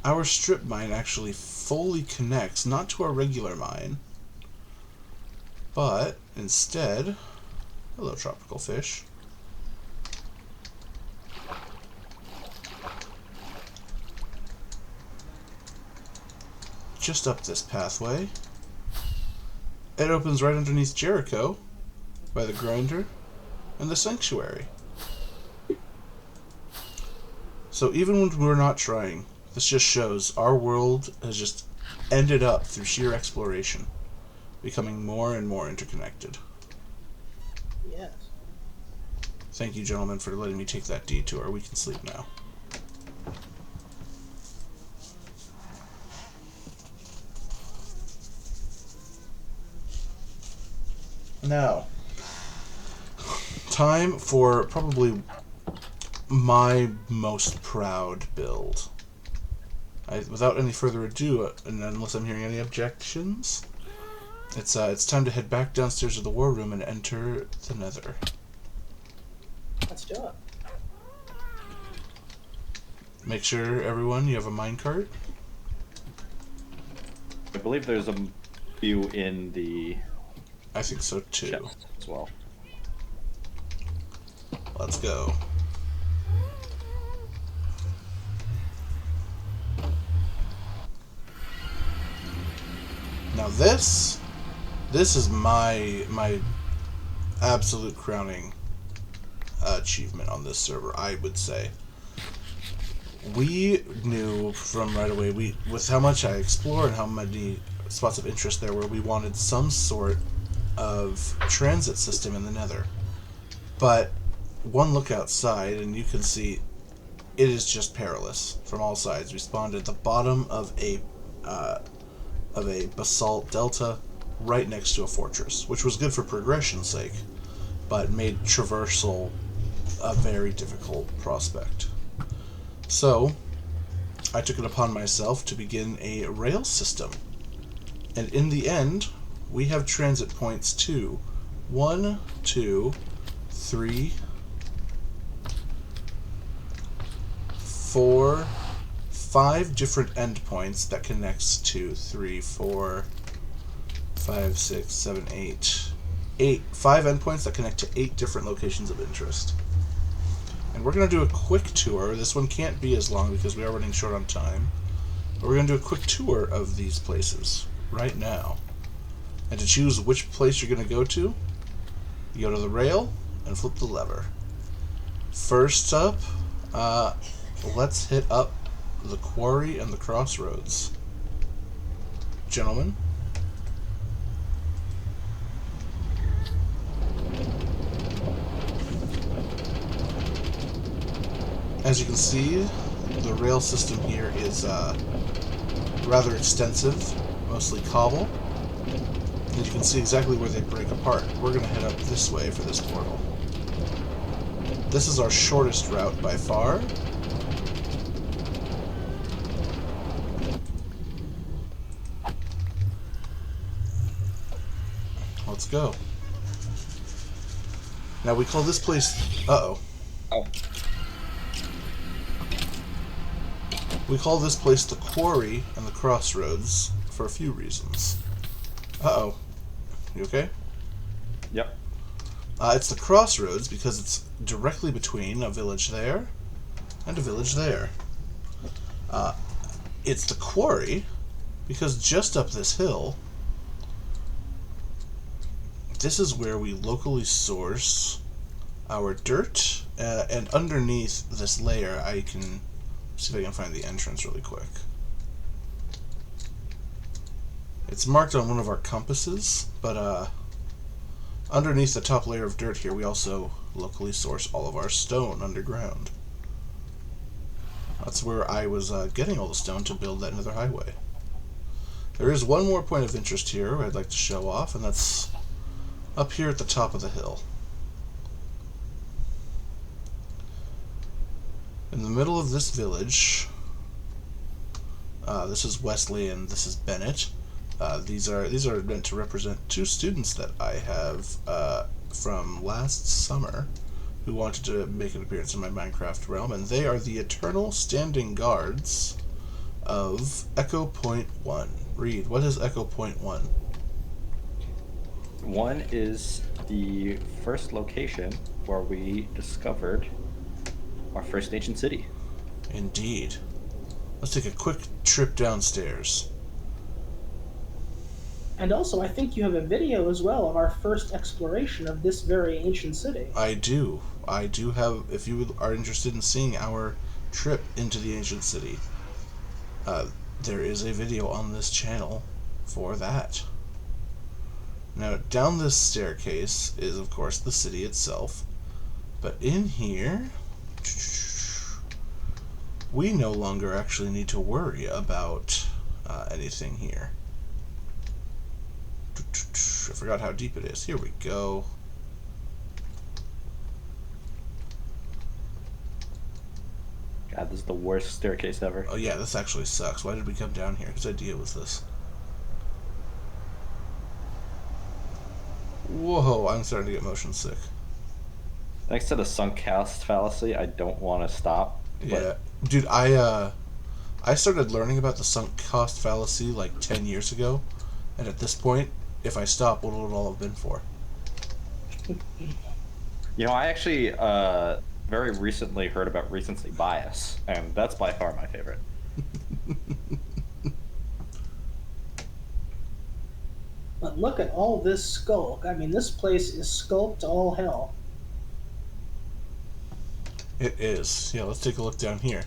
our strip mine actually fully connects, not to our regular mine, but instead... Hello, tropical fish. just up this pathway, it opens right underneath Jericho, by the grinder, and the sanctuary. So even when we're not trying, this just shows our world has just ended up through sheer exploration, becoming more and more interconnected. Yes. Thank you, gentlemen, for letting me take that detour. We can sleep now. Now, time for probably my most proud build. Without any further ado, and unless I'm hearing any objections, it's time to head back downstairs to the war room and enter the Nether. Let's do it. Make sure, everyone, you have a minecart. I believe there's a few in the I think so too. chest as well. Let's go. Now this is my absolute crowning achievement on this server, I would say. We knew from right away, with how much I explore and how many spots of interest there were, we wanted some sort of transit system in the Nether. But one look outside and you can see it is just perilous from all sides. We spawned at the bottom of a basalt delta right next to a fortress, which was good for progression's sake, but made traversal a very difficult prospect. So, I took it upon myself to begin a rail system. And in the end, we have transit points to 1, 2, 3, 4, 5 different endpoints that connects to 3, 4, 5, 6, 7, 8. 5 endpoints that connect to 8 different locations of interest. And we're going to do a quick tour. This one can't be as long because we are running short on time. But we're going to do a quick tour of these places right now. And to choose which place you're going to go to, you go to the rail and flip the lever. First up, let's hit up the quarry and the crossroads. Gentlemen. As you can see, the rail system here is rather extensive, mostly cobble. And you can see exactly where they break apart. We're going to head up this way for this portal. This is our shortest route by far. Let's go. Now we call this place... Uh-oh. Oh. We call this place the Quarry and the Crossroads for a few reasons. Uh-oh. You okay? Yep. It's the Crossroads because it's directly between a village there and a village there. It's the Quarry because just up this hill, this is where we locally source our dirt, and underneath this layer I can see if I can find the entrance really quick. It's marked on one of our compasses, but underneath the top layer of dirt here we also locally source all of our stone underground. That's where I was getting all the stone to build that Nether highway. There is one more point of interest here I'd like to show off, and that's up here at the top of the hill. In the middle of this village, this is Wesley and this is Bennett. These are meant to represent 2 students that I have from last summer who wanted to make an appearance in my Minecraft realm, and they are the eternal standing guards of Echo Point 1. Reed, what is Echo Point 1? 1 is the first location where we discovered our first ancient city. Indeed. Let's take a quick trip downstairs. And also, I think you have a video as well of our first exploration of this very ancient city. I do. I do have, if you are interested in seeing our trip into the ancient city, there is a video on this channel for that. Now, down this staircase is, of course, the city itself. But in here, we no longer actually need to worry about anything here. I forgot how deep it is. Here we go. God, this is the worst staircase ever. Oh yeah, this actually sucks. Why did we come down here? Whose idea was this? Whoa, I'm starting to get motion sick. Thanks to the sunk cost fallacy, I don't want to stop. Yeah, dude, I started learning about the sunk cost fallacy like 10 years ago, and at this point, if I stop, what would it all have been for? You know, I actually very recently heard about recency bias, and that's by far my favorite. But look at all this skulk. I mean, this place is skulked to all hell. It is. Yeah, let's take a look down here.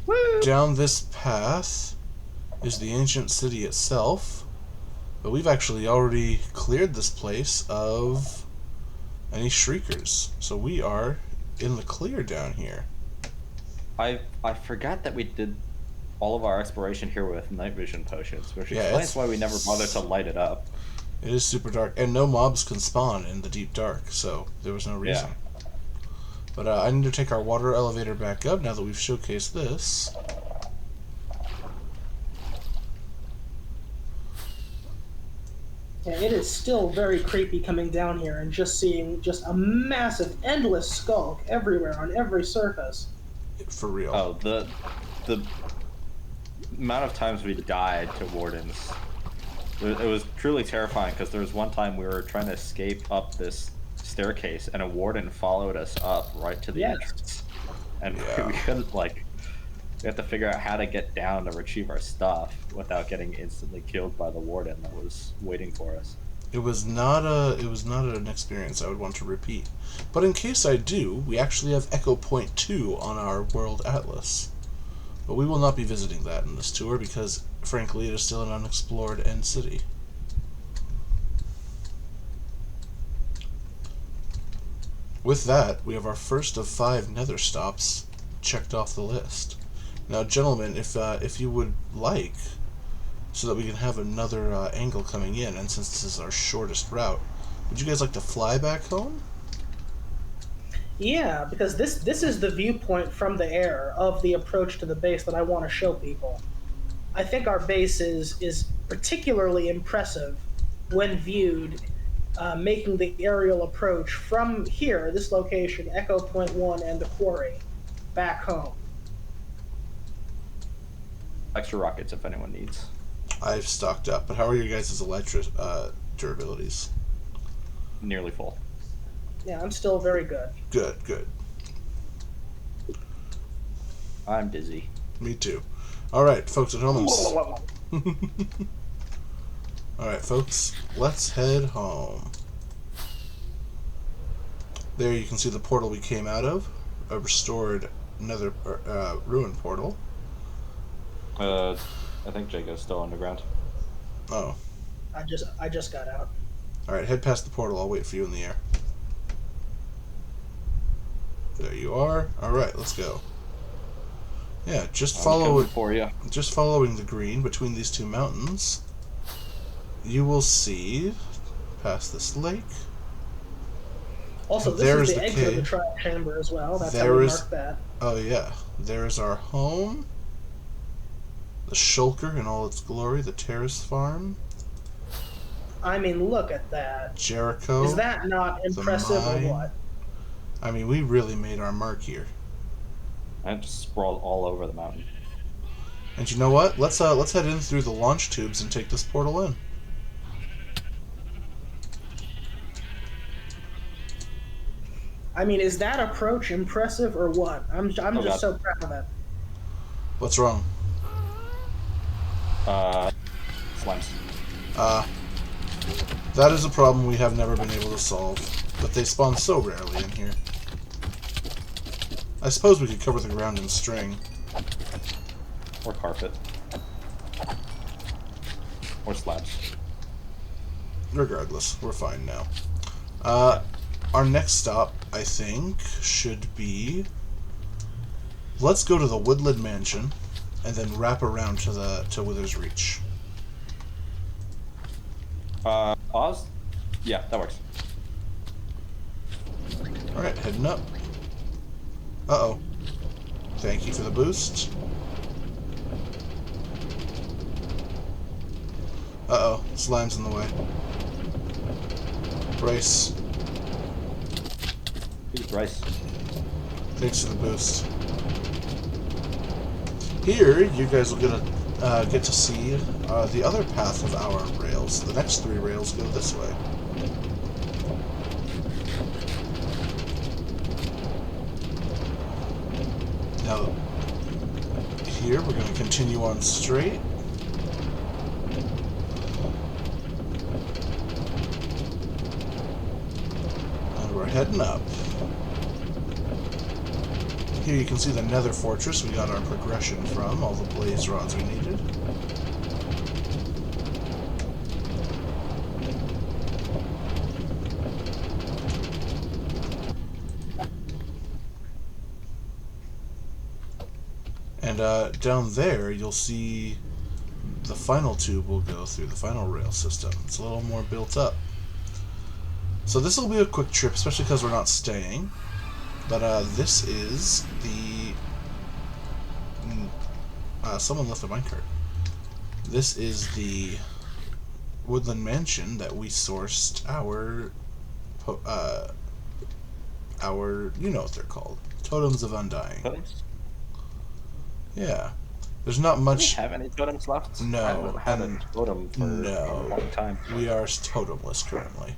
Woo! Down this path is the ancient city itself, but we've actually already cleared this place of any shriekers, so we are in the clear down here. I forgot that we did all of our exploration here with night vision potions, which Yeah, explains it's- why we never bothered to light it up. It is super dark, and no mobs can spawn in the deep dark, so there was no reason. But I need to take our water elevator back up now that we've showcased this. Yeah, it is still very creepy coming down here and just seeing just a massive, endless skulk everywhere on every surface. For real. Oh, the amount of times we died to wardens, it was truly terrifying, because there was one time we were trying to escape up this staircase and a warden followed us up right to the Yes. entrance, and Yeah. we couldn't, like, we had to figure out how to get down to retrieve our stuff without getting instantly killed by the warden that was waiting for us. It was not an experience I would want to repeat. But in case I do, we actually have Echo Point 2 on our world atlas. But we will not be visiting that in this tour because, frankly, it is still an unexplored end city. With that, we have our first of 5 nether stops checked off the list. Now, gentlemen, if you would like, so that we can have another angle coming in, and since this is our shortest route, would you guys like to fly back home? Yeah, because this is the viewpoint from the air of the approach to the base that I want to show people. I think our base is particularly impressive when viewed, making the aerial approach from here, this location, Echo Point 1 and the quarry, back home. Extra rockets if anyone needs. I've stocked up, but how are your guys' durabilities? Nearly full. Yeah, I'm still very good. Good, good. I'm dizzy. Me too. Alright, folks at home. Alright, folks, let's head home. There you can see the portal we came out of, a restored nether ruin portal. I think Jacob's still underground. Oh. I just got out. Alright, head past the portal. I'll wait for you in the air. There you are. Alright, let's go. Yeah, just follow it. For you. Just following the green between these two mountains, you will see past this lake. Also, this There is is the the exit of the cave. trial chamber as well. That's There how we is- mark that. Oh yeah, there is our home. The Shulker in all its glory, the terrace farm, I mean, look at that. Jericho. Is that not impressive or mine. what? I mean, we really made our mark here. I just sprawled all over the mountain. And you know what? Let's head in through the launch tubes and take this portal in. I mean, is that approach impressive or what? I'm just God. so proud of it. What's wrong? Slimes. That is a problem we have never been able to solve, but they spawn so rarely in here. I suppose we could cover the ground in string. Or carpet. Or slabs. Regardless, we're fine now. Our next stop, I think, should be... Let's go to the Woodland Mansion, and then wrap around to Wither's Reach. Oz? Yeah, that works. Alright, heading up. Uh-oh. Thank you for the boost. Uh-oh, slime's in the way. Bryce. Who's Bryce? Thanks for the boost. Here, you guys will get to see the other path of our rails. The next 3 rails go this way. Now, here we're going to continue on straight. And we're heading up. Here you can see the Nether Fortress we got our progression from, all the blaze rods we needed. And down there you'll see the final tube we'll go through, the final rail system. It's a little more built up. So this will be a quick trip, especially because we're not staying. But this is the... someone left a minecart. This is the Woodland Mansion that we sourced our... you know what they're called. Totems of Undying. Totems? Yeah. There's not much... Do we have any totems left? No. I haven't had a totem for a long time. We are totemless currently.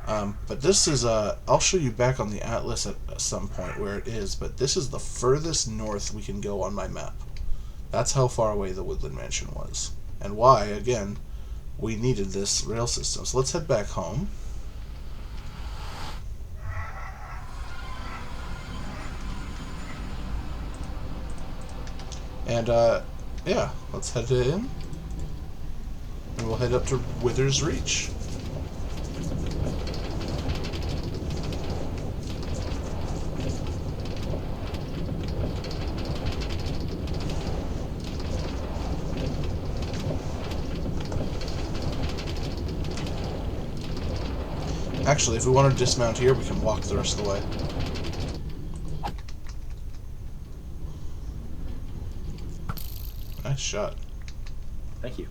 But this is, I'll show you back on the atlas at some point where it is, but this is the furthest north we can go on my map. That's how far away the Woodland Mansion was. And why, again, we needed this rail system. So let's head back home. And, yeah, let's head in. And we'll head up to Wither's Reach. Actually, if we want to dismount here, we can walk the rest of the way. Nice shot. Thank you.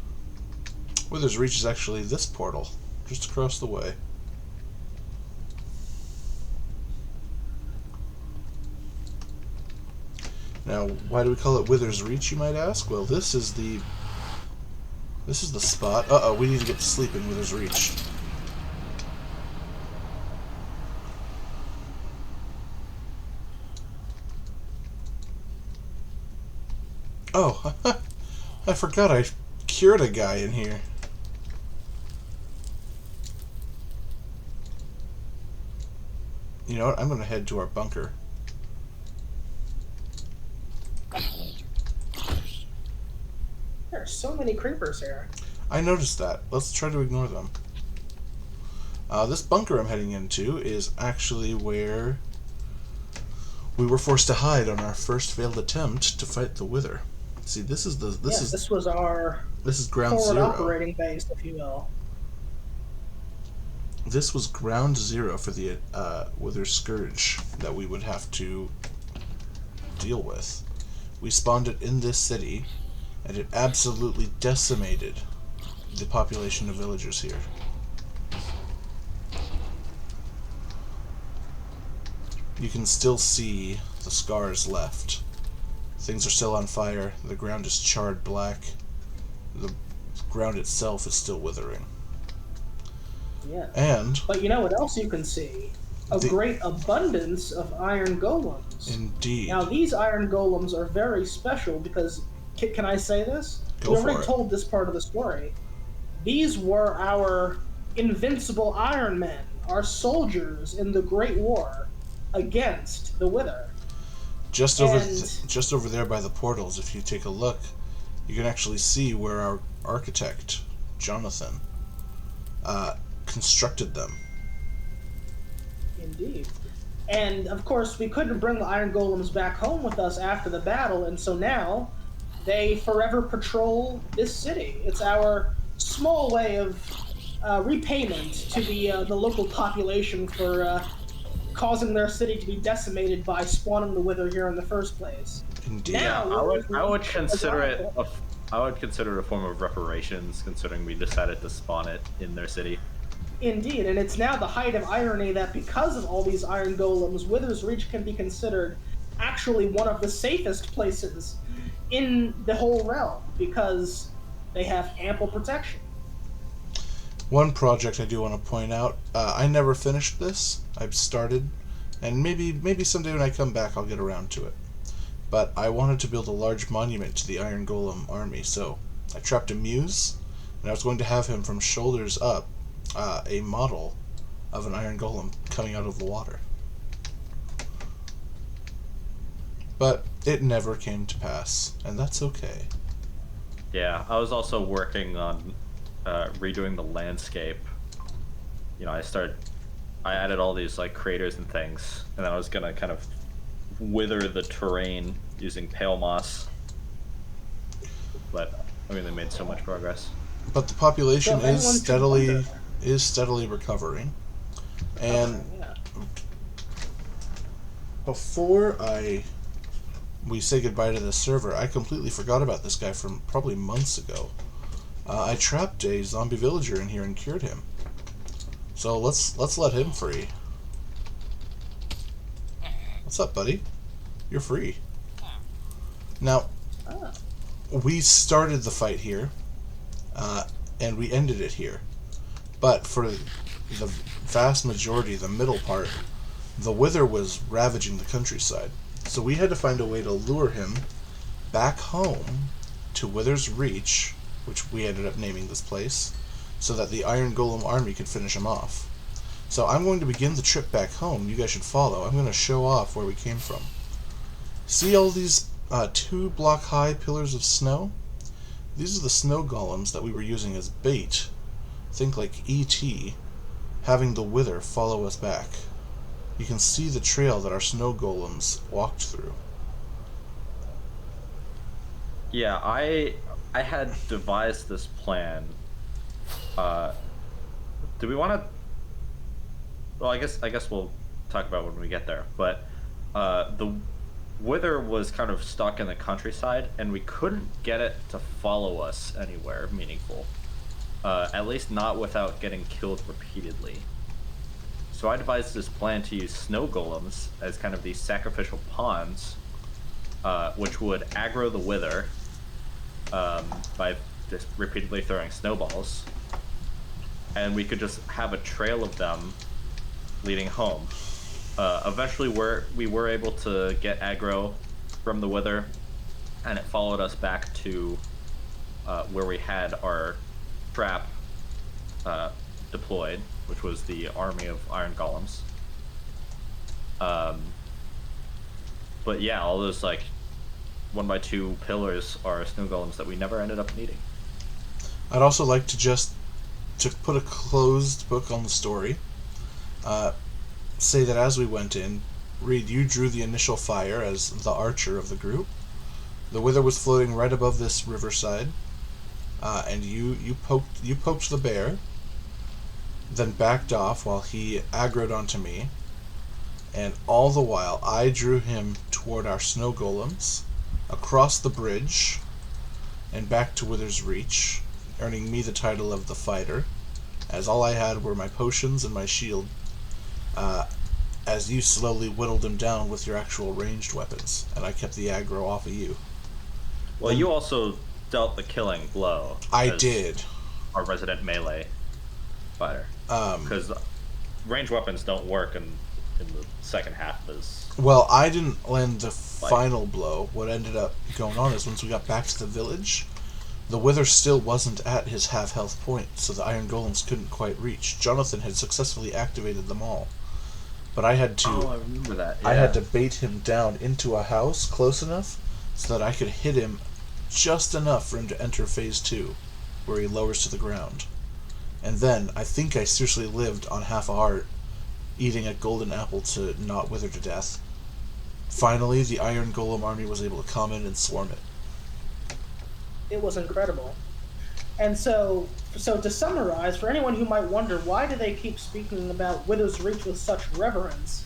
Wither's Reach is actually this portal, just across the way. Now, why do we call it Wither's Reach, you might ask? Well, this is the spot. Uh-oh, we need to get to sleep in Wither's Reach. Oh, I forgot I cured a guy in here. You know what? I'm going to head to our bunker. There are so many creepers here. I noticed that. Let's try to ignore them. This bunker I'm heading into is actually where we were forced to hide on our first failed attempt to fight the Wither. See, this is this was our ground forward zero. operating base, if you will. This was ground zero for the Wither Scourge that we would have to deal with. We spawned it in this city, and it absolutely decimated the population of villagers here. You can still see the scars left. Things are still on fire. The ground is charred black. The ground itself is still withering. Yeah. And but you know what else you can see? A great abundance of iron golems. Indeed. Now these iron golems are very special because, can I say this? Go We for already it. told this part of the story. These were our invincible Iron Men, our soldiers in the Great War against the Wither. And Just over there by the portals, if you take a look, you can actually see where our architect, Jonathan, constructed them. indeed. And of course, we couldn't bring the Iron Golems back home with us after the battle, and so now they forever patrol this city. It's our small way of repayment to the local population for causing their city to be decimated by spawning the Wither here in the first place. Indeed. Now, I would consider it I would consider it a form of reparations, considering we decided to spawn it in their city. Indeed, and it's now the height of irony that because of all these Iron Golems, Wither's Reach can be considered actually one of the safest places in the whole realm, because they have ample protection. One project I do want to point out, I never finished this. I've started, and maybe someday when I come back I'll get around to it. But I wanted to build a large monument to the Iron Golem army, so I trapped a Muse, and I was going to have him from shoulders up, a model of an Iron Golem coming out of the water. But it never came to pass, and that's okay. Yeah, I was also working on redoing the landscape. You know, I added all these like craters and things, and I was gonna kind of wither the terrain using pale moss. But I mean, they made so much progress. But the population So is everyone steadily recovering, and Yeah. before we say goodbye to this server, I completely forgot about this guy from probably months ago. I trapped a zombie villager in here and cured him. So let's let him free. What's up, buddy? You're free. Now, we started the fight here, and we ended it here. But for the vast majority, the middle part, the Wither was ravaging the countryside. So we had to find a way to lure him back home to Wither's Reach, which we ended up naming this place, so that the Iron Golem army could finish him off. So I'm going to begin the trip back home. You guys should follow. I'm going to show off where we came from. See all these 2-block-high pillars of snow? These are the snow golems that we were using as bait. Think like E.T. having the Wither follow us back. You can see the trail that our snow golems walked through. Yeah, I had devised this plan. Do we want to? Well, I guess we'll talk about it when we get there. But the Wither was kind of stuck in the countryside, and we couldn't get it to follow us anywhere meaningful. At least not without getting killed repeatedly. So I devised this plan to use snow golems as kind of these sacrificial pawns, which would aggro the Wither by just repeatedly throwing snowballs, and we could just have a trail of them leading home. Eventually, we were able to get aggro from the Wither, and it followed us back to where we had our trap deployed, which was the army of Iron Golems. But yeah, all those like 1x2 pillars are snow golems that we never ended up needing. I'd also like to put a closed book on the story. Say that as we went in, Reed, you drew the initial fire as the archer of the group. The Wither was floating right above this riverside, and you poked the bear, then backed off while he aggroed onto me, and all the while I drew him toward our snow golems, across the bridge, and back to Wither's Reach, earning me the title of the fighter, as all I had were my potions and my shield, as you slowly whittled him down with your actual ranged weapons, and I kept the aggro off of you. Well, you also dealt the killing blow. I did. Our resident melee fighter. Because ranged weapons don't work in the second half of this. Well, I didn't land the final blow. What ended up going on is once we got back to the village, The Wither still wasn't at his half-health point, so the Iron Golems couldn't quite reach. Jonathan had successfully activated them all. But I had to... Oh, I remember that. Yeah. I had to bait him down into a house close enough so that I could hit him just enough for him to enter phase 2, where he lowers to the ground. And then, I think I seriously lived on half a heart, eating a golden apple to not wither to death. Finally, the Iron Golem army was able to come in and swarm it. It was incredible. And so to summarize, for anyone who might wonder why do they keep speaking about Wither's Reach with such reverence,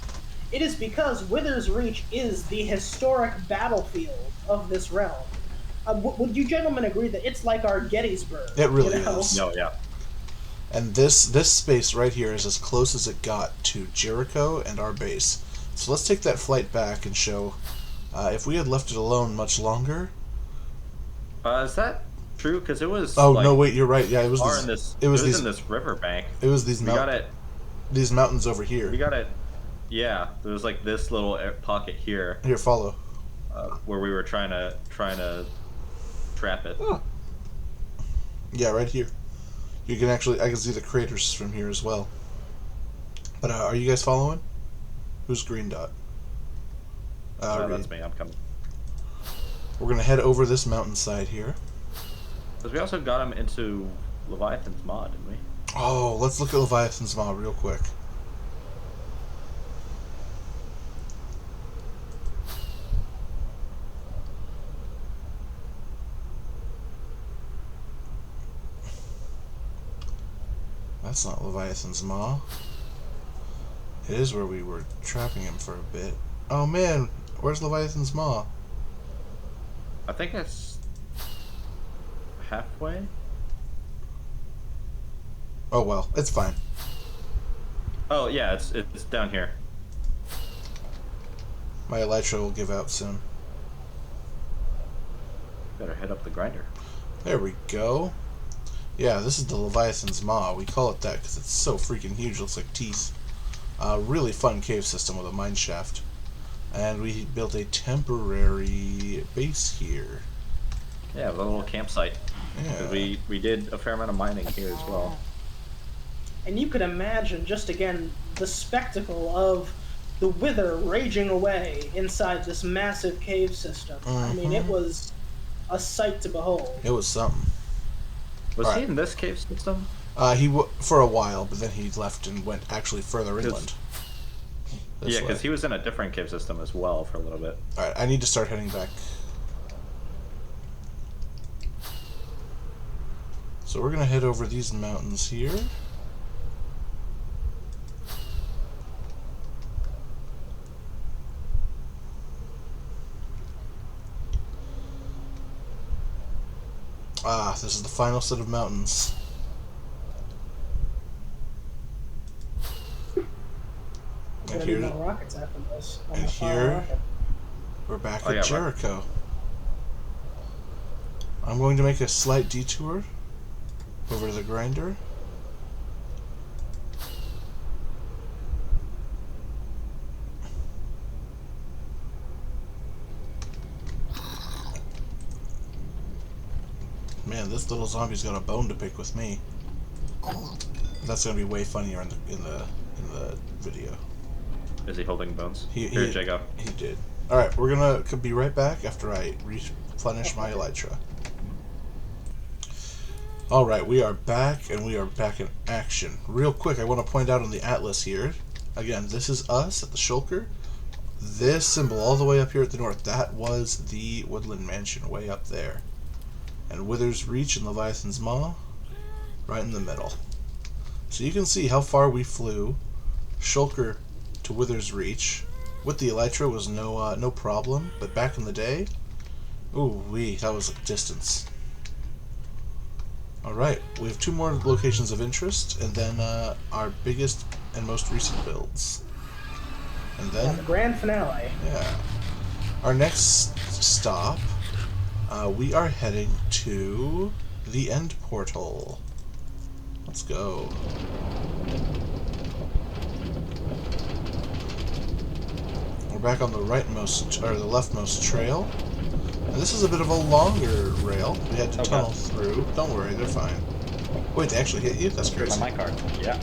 it is because Wither's Reach is the historic battlefield of this realm. Would you gentlemen agree that it's like our Gettysburg? It really you know? is. No, yeah. And this space right here is as close as it got to Jericho and our base. So let's take that flight back and show, if we had left it alone much longer... Is that true? Because it was. Oh, like, no, wait, you're right. Yeah, it was far these, in this. it was these, in this riverbank. It was these We got it. these mountains over here. We got it. Yeah, there was like this little pocket here Here, follow. where we were trying to trap it. Oh. Yeah, right here. You can actually, I can see the craters from here as well. But are you guys following? Who's green dot? That's me. I'm coming. We're gonna head over this mountainside here. Because we also got him into Leviathan's Maw, didn't we? Oh, let's look at Leviathan's Maw real quick. That's not Leviathan's Maw. It is where we were trapping him for a bit. Oh man, where's Leviathan's Maw? I think it's halfway. Oh well, it's fine. Oh yeah, it's down here. My elytra will give out soon. Better head up the grinder. There we go. Yeah, this is the Leviathan's Maw. We call it that because it's so freaking huge. It looks like teeth. Really fun cave system with a mine shaft. And we built a temporary base here. Yeah, with a little campsite. Yeah. We did a fair amount of mining here as well. And you could imagine, just again, the spectacle of the Wither raging away inside this massive cave system. I mean, it was a sight to behold. It was something. Was All he right. in this cave system? For a while, but then he left and went actually further inland. Yeah, because he was in a different cave system as well for a little bit. Alright, I need to start heading back. So we're going to head over these mountains here. Ah, this is the final set of mountains. And Gonna need here, more rockets after this. I'm and gonna fire a here- rocket. we're back Oh, at yeah, Jericho. I'm going to make a slight detour over to the grinder. Man, this little zombie's got a bone to pick with me. That's gonna be way funnier in the video. Is he holding bones? He Here, Jago. He did. All right, we're gonna be right back after I replenish my elytra. All right, we are back, and we are back in action. Real quick, I want to point out on the atlas here. Again, this is us at the Shulker. This symbol all the way up here at the north, that was the Woodland Mansion way up there. And Wither's Reach and Leviathan's Maw right in the middle. So you can see how far we flew. Shulker to Wither's Reach with the elytra was no problem, but back in the day, ooh wee, that was a distance. Alright, we have 2 more locations of interest, and then our biggest and most recent builds. And Yeah, then, the grand finale. yeah, our next stop, we are heading to the End Portal. Let's go. We're back on the rightmost, or the leftmost trail. And this is a bit of a longer rail. We had to Okay. tunnel through. Don't worry, they're fine. Wait, they actually hit you? That's Here's crazy. my card. Yeah.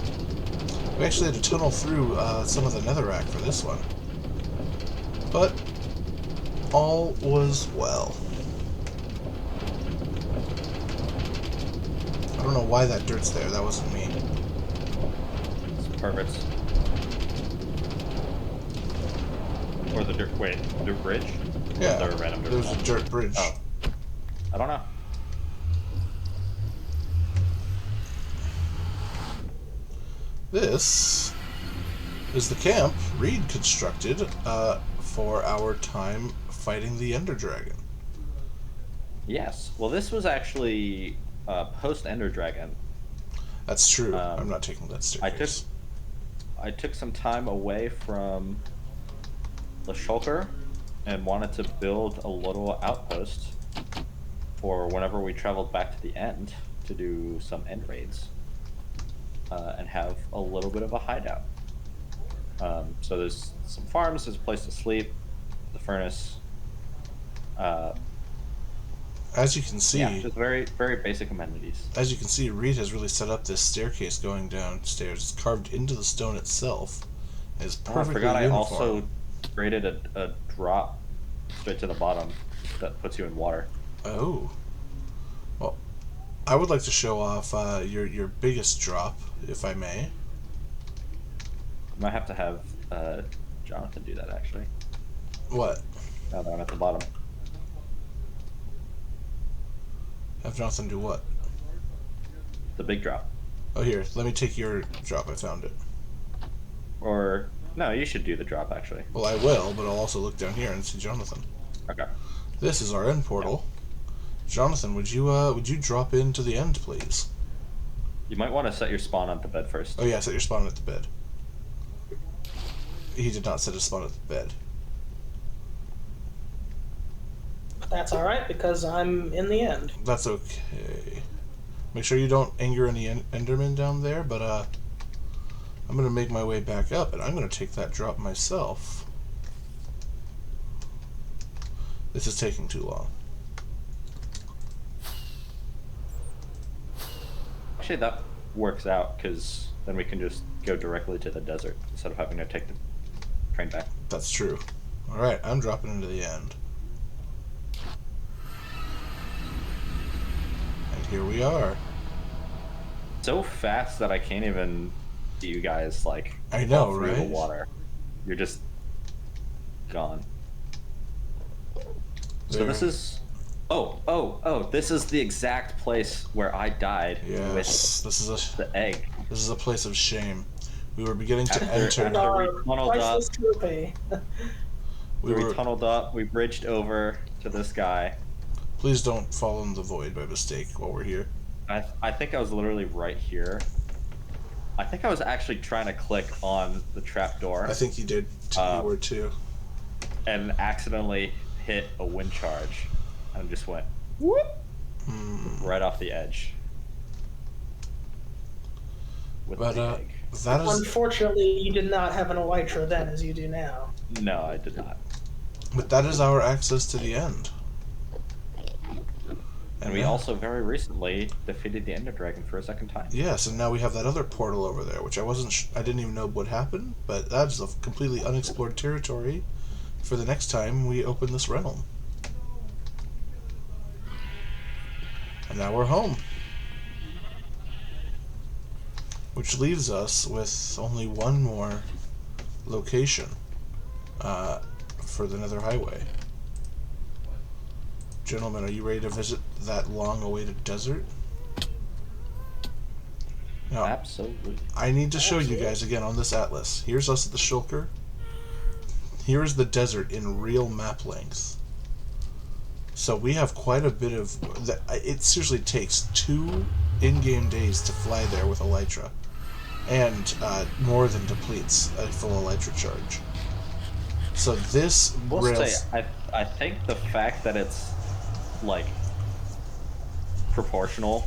We actually had to tunnel through some of the netherrack for this one. But all was well. I don't know why that dirt's there. That wasn't me. It's perfect. Or the dirt. Wait, dirt bridge? Yeah, Or the random dirt there's wall? a dirt bridge. Oh. I don't know. This is the camp Reed constructed for our time fighting the Ender Dragon. Yes. Well, this was actually post Ender Dragon. That's true. Um, I'm not taking that staircase. I took some time away from the shulker and wanted to build a little outpost for whenever we traveled back to the end to do some end raids and have a little bit of a hideout. So there's some farms, there's a place to sleep, the furnace. As you can see, Yeah, just very, very basic amenities. as you can see, Reed has really set up this staircase going downstairs. It's carved into the stone itself. It's Oh, I perfectly forgot I uniform. also created a drop straight to the bottom that puts you in water. Oh. Well, I would like to show off your biggest drop, if I may. I might have to have Jonathan do that actually. What? Now that I'm at the bottom. Have Jonathan do what? The big drop. Oh, here. Let me take your drop. I found it. Or no, you should do the drop actually. Well, I will, but I'll also look down here and see Jonathan. Okay. This is our end portal. Jonathan, would you drop into the end, please? You might want to set your spawn at the bed first. Oh yeah, set your spawn at the bed. He did not set his spawn at the bed. That's all right because I'm in the end. That's okay. Make sure you don't anger any Enderman down there, but I'm gonna make my way back up, and I'm gonna take that drop myself. This is taking too long. Actually, that works out because then we can just go directly to the desert instead of having to take the train back. That's true. Alright, I'm dropping into the end. And here we are. So fast that I can't even see you guys like I know, fall through the right? water. You're just gone. So There. this is this is the exact place where I died Yes, this is with the egg. a place of shame. We were beginning to After- enter. after- we tunneled priceless trophy. We We were. tunneled up, we bridged over to this guy. Please don't fall in the void by mistake while we're here. I think I was literally right here. I think I was actually trying to click on the trap door I think you did. You were too. and accidentally hit a wind charge and just went whoop right off the edge. With But the egg. that is. Unfortunately, you did not have an elytra then as you do now. No, I did not. But that is our access to the end. And we also very recently defeated the Ender Dragon for a second time. Yes, and now we have that other portal over there, which I didn't even know would happen, but that's a completely unexplored territory for the next time we open this realm. And now we're home. Which leaves us with only one more location for the Nether Highway. Gentlemen, are you ready to visit that long-awaited desert? Now, Absolutely. I need to show you guys again on this atlas. Here's us at the Shulker. Here's the desert in real map length. So we have quite a bit of... It seriously takes 2 in-game days to fly there with Elytra. And more than depletes a full Elytra charge. So this We'll rails... say, I think the fact that it's, like, proportional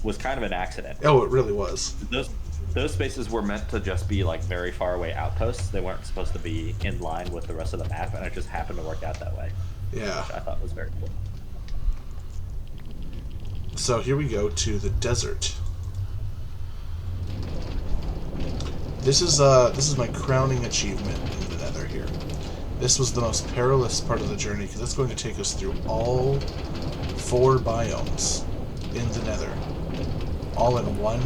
was kind of an accident. Oh, it really was. Those spaces were meant to just be, like, very far away outposts. They weren't supposed to be in line with the rest of the map, and it just happened to work out that way. Yeah. which I thought was very cool. So here we go to the desert. This is my crowning achievement in the Nether here. This was the most perilous part of the journey because it's going to take us through all 4 biomes in the Nether, all in one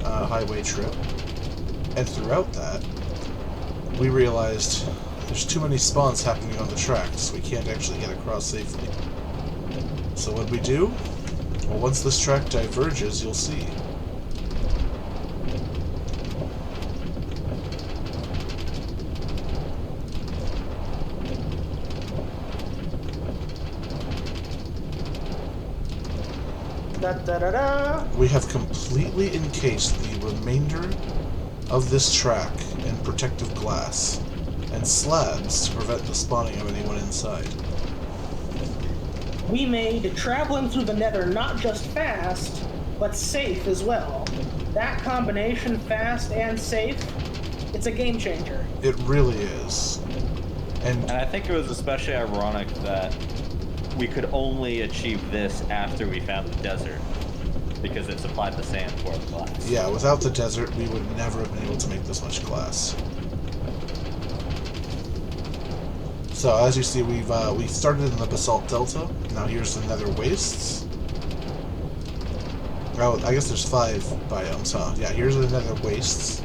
highway trip. And throughout that, we realized there's too many spawns happening on the tracks. We can't actually get across safely. So what we do? Well, once this track diverges, you'll see. Da-da-da-da. We have completely encased the remainder of this track in protective glass and slabs to prevent the spawning of anyone inside. We made traveling through the Nether not just fast, but safe as well. That combination, fast and safe, it's a game changer. It really is. And I think it was especially ironic that we could only achieve this after we found the desert, because it supplied the sand for the glass. Yeah, without the desert, we would never have been able to make this much glass. So as you see, we started in the Basalt Delta. Now here's the Nether Wastes. Oh, I guess there's 5 biomes, huh? Yeah, here's the Nether Wastes.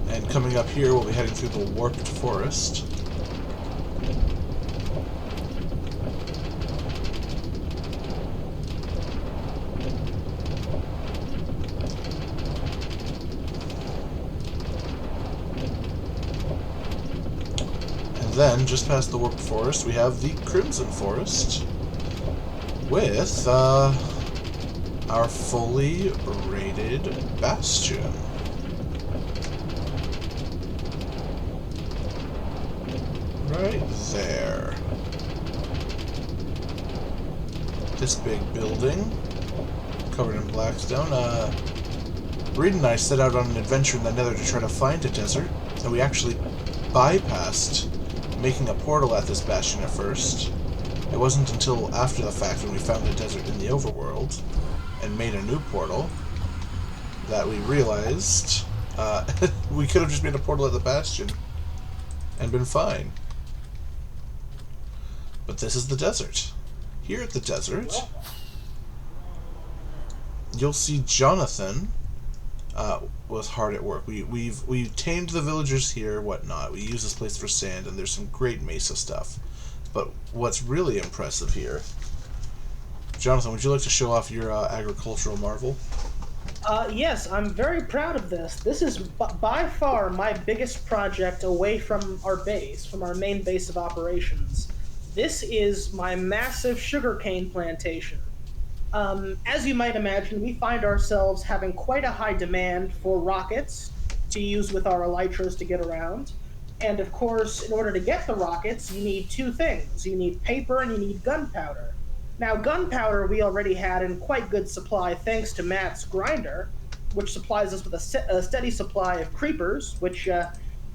And coming up here, we'll be heading through the Warped Forest. Then, just past the Warped Forest, we have the Crimson Forest with our fully rated Bastion. Right there. This big building, covered in blackstone. Reed and I set out on an adventure in the Nether to try to find a desert, and we actually bypassed making a portal at this bastion at first. It wasn't until after the fact when we found the desert in the overworld and made a new portal that we realized we could have just made a portal at the bastion and been fine. But this is the desert. Here at the desert, you'll see Jonathan was hard at work. We've tamed the villagers here, whatnot. We use this place for sand, and there's some great mesa stuff. But what's really impressive here, Jonathan, would you like to show off your agricultural marvel? Yes, I'm very proud of this. This is by far my biggest project away from our base, from our main base of operations. This is my massive sugarcane plantation. As you might imagine, we find ourselves having quite a high demand for rockets to use with our elytras to get around. And of course, in order to get the rockets, you need 2 things. You need paper and you need gunpowder. Now, gunpowder we already had in quite good supply thanks to Matt's grinder, which supplies us with a steady supply of creepers, which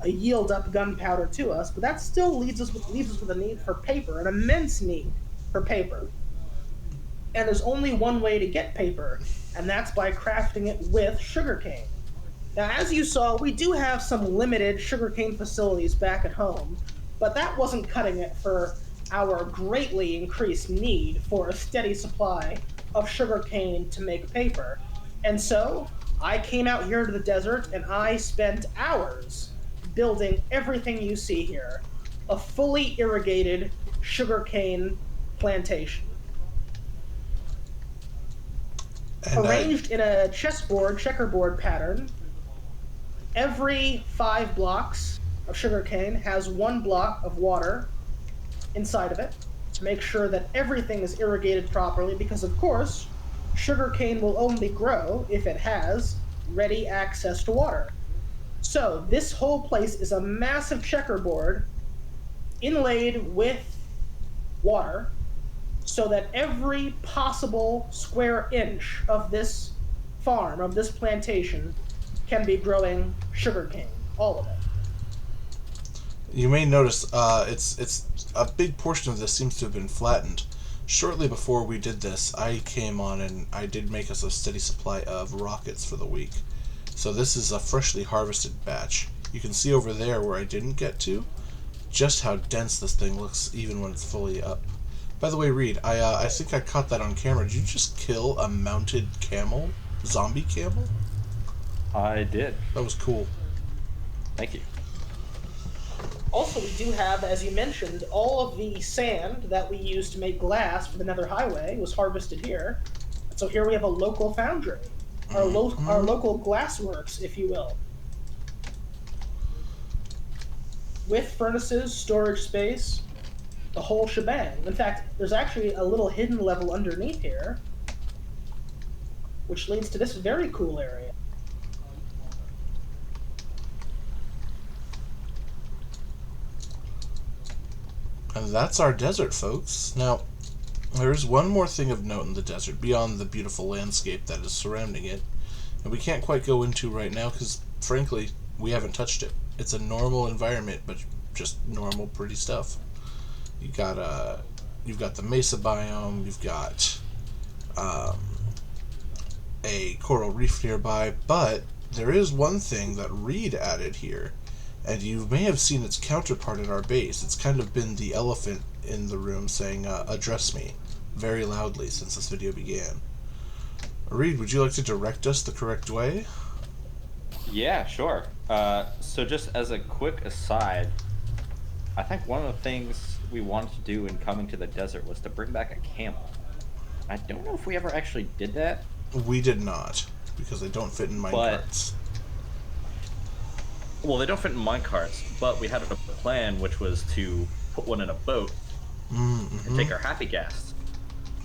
yield up gunpowder to us. But that still leaves us with a need for paper, an immense need for paper. And there's only one way to get paper, and that's by crafting it with sugarcane. Now, as you saw, we do have some limited sugarcane facilities back at home, but that wasn't cutting it for our greatly increased need for a steady supply of sugarcane to make paper. And so, I came out here to the desert, and I spent hours building everything you see here. A fully irrigated sugarcane plantation. And arranged in a checkerboard pattern, every 5 blocks of sugarcane has 1 block of water inside of it to make sure that everything is irrigated properly, because of course, sugarcane will only grow if it has ready access to water. So this whole place is a massive checkerboard inlaid with water, so that every possible square inch of this farm, of this plantation, can be growing sugarcane. All of it. You may notice it's a big portion of this seems to have been flattened. Shortly before we did this, I came on and I did make us a steady supply of rockets for the week. So this is a freshly harvested batch. You can see over there where I didn't get to just how dense this thing looks even when it's fully up. By the way, Reed, I think I caught that on camera. Did you just kill a mounted camel? Zombie camel? I did. That was cool. Thank you. Also, we do have, as you mentioned, all of the sand that we used to make glass for the Nether Highway was harvested here. So here we have a local foundry, our local glassworks, if you will, with furnaces, storage space, the whole shebang. In fact, there's actually a little hidden level underneath here, which leads to this very cool area. And that's our desert, folks. Now, there is one more thing of note in the desert, beyond the beautiful landscape that is surrounding it, and we can't quite go into right now because, frankly, we haven't touched it. It's a normal environment, but just normal, pretty stuff. You've got the mesa biome, you've got a coral reef nearby, but there is one thing that Reed added here, and you may have seen its counterpart at our base. It's kind of been the elephant in the room saying, address me, very loudly since this video began. Reed, would you like to direct us the correct way? Yeah, sure. So just as a quick aside, I think one of the things we wanted to do in coming to the desert was to bring back a camel. I don't know if we ever actually did that. We did not, because they don't fit in minecarts. Well, they don't fit in minecarts, but we had a plan, which was to put one in a boat and take our happy gas.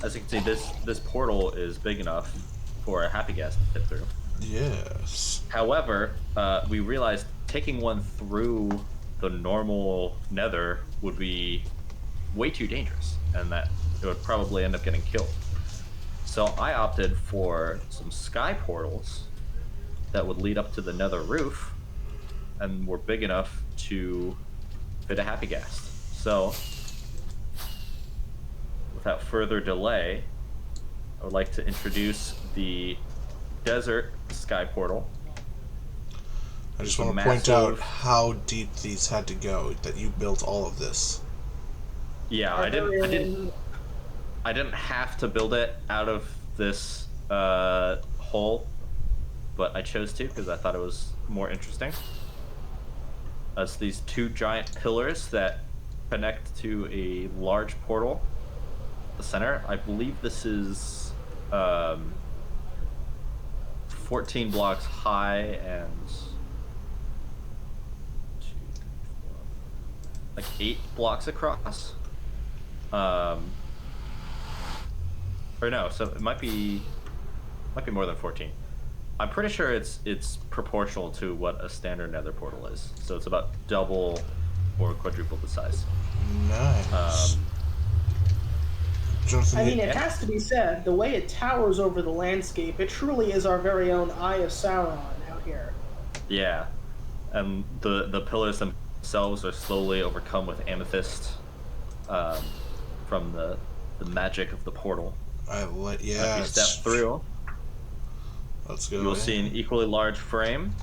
As you can see, this portal is big enough for a happy gas to fit through. Yes. However, we realized taking one through the normal nether would be way too dangerous, and that it would probably end up getting killed. So I opted for some sky portals that would lead up to the nether roof and were big enough to fit a happy gas. So, without further delay, I would like to introduce the desert sky portal. I just want to point out how deep these had to go, that you built all of this. Yeah, I didn't have to build it out of this hole, but I chose to because I thought it was more interesting. It's these two giant pillars that connect to a large portal at the center. I believe this is 14 blocks high and 8 blocks across. Or no, so it might be more than 14. I'm pretty sure it's proportional to what a standard nether portal is. So it's about double or quadruple the size. Nice. Jonathan, I mean, it has to be said, the way it towers over the landscape, it truly is our very own Eye of Sauron out here. Yeah, and the pillars themselves are slowly overcome with amethyst from the magic of the portal. If you step through, let's go. You'll see an equally large frame,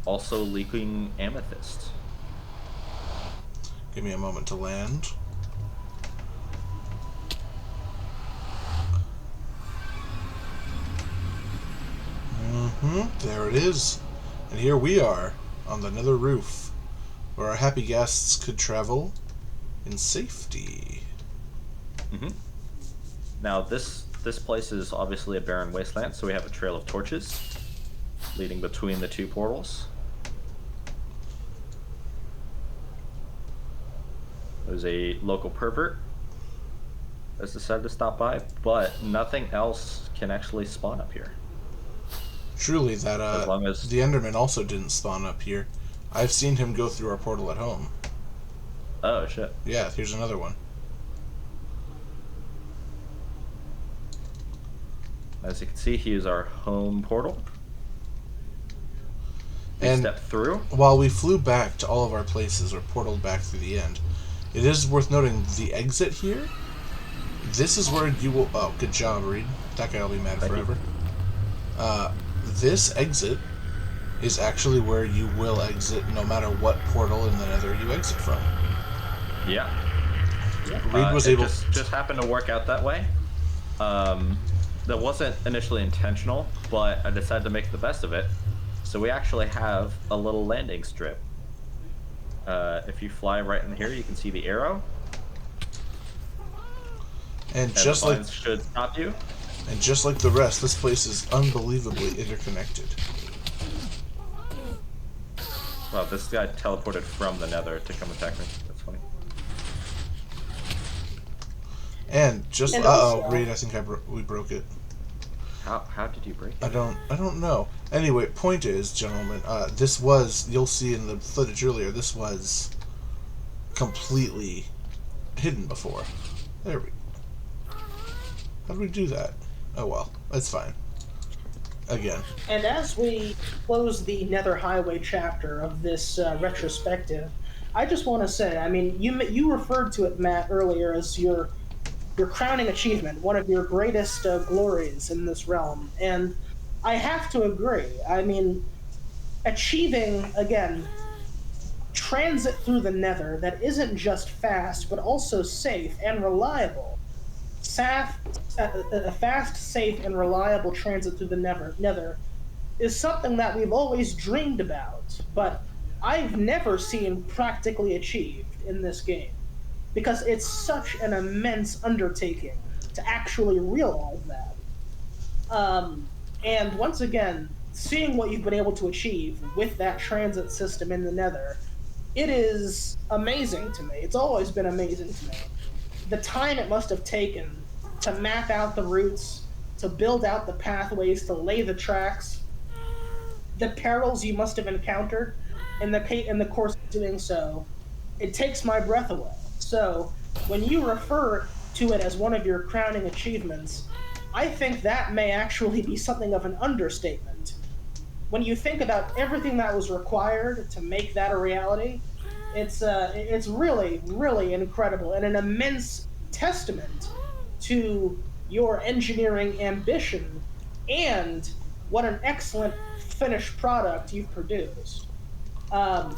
also leaking amethyst. Give me a moment to land. There it is. And here we are on the nether roof, where our happy guests could travel in safety. Now this place is obviously a barren wasteland, so we have a trail of torches leading between the two portals. There's a local pervert that's decided to stop by, but nothing else can actually spawn up here. Truly, that As long as the Enderman also didn't spawn up here. I've seen him go through our portal at home. Oh shit. Yeah, here's another one. As you can see, he is our home portal. We And step through. while we flew back to all of our places, or portaled back through the end, it is worth noting the exit here. This is where you will... Oh, good job, Reed. That guy will be mad Thank forever. This exit is actually where you will exit no matter what portal in the Nether you exit from. Yeah. Reed was it able... just happened to work out that way. That wasn't initially intentional, but I decided to make the best of it. So we actually have a little landing strip. If you fly right in here, you can see the arrow. And just like... should stop you. And just like the rest, this place is unbelievably interconnected. Wow, this guy teleported from the Nether to come attack me. That's funny. And just... And Uh-oh, also- Reed, I think we broke it. How did you break it? I don't know. Anyway, point is, gentlemen, this was, you'll see in the footage earlier, this was completely hidden before. There we... How did we do that? Oh well, that's fine. Again. And as we close the Nether Highway chapter of this retrospective, I just want to say, I mean, you referred to it, Matt, earlier as your crowning achievement, one of your greatest glories in this realm, and I have to agree. I mean, achieving, again, transit through the Nether that isn't just fast, but also safe and reliable. A fast, safe, and reliable transit through the Nether is something that we've always dreamed about, but I've never seen practically achieved in this game, because it's such an immense undertaking to actually realize that. And once again, seeing what you've been able to achieve with that transit system in the Nether, it is amazing to me. It's always been amazing to me. The time it must have taken to map out the routes, to build out the pathways, to lay the tracks, the perils you must have encountered in the course of doing so, it takes my breath away. So, when you refer to it as one of your crowning achievements, I think that may actually be something of an understatement. When you think about everything that was required to make that a reality, it's really, really incredible and an immense testament to your engineering ambition and what an excellent finished product you've produced.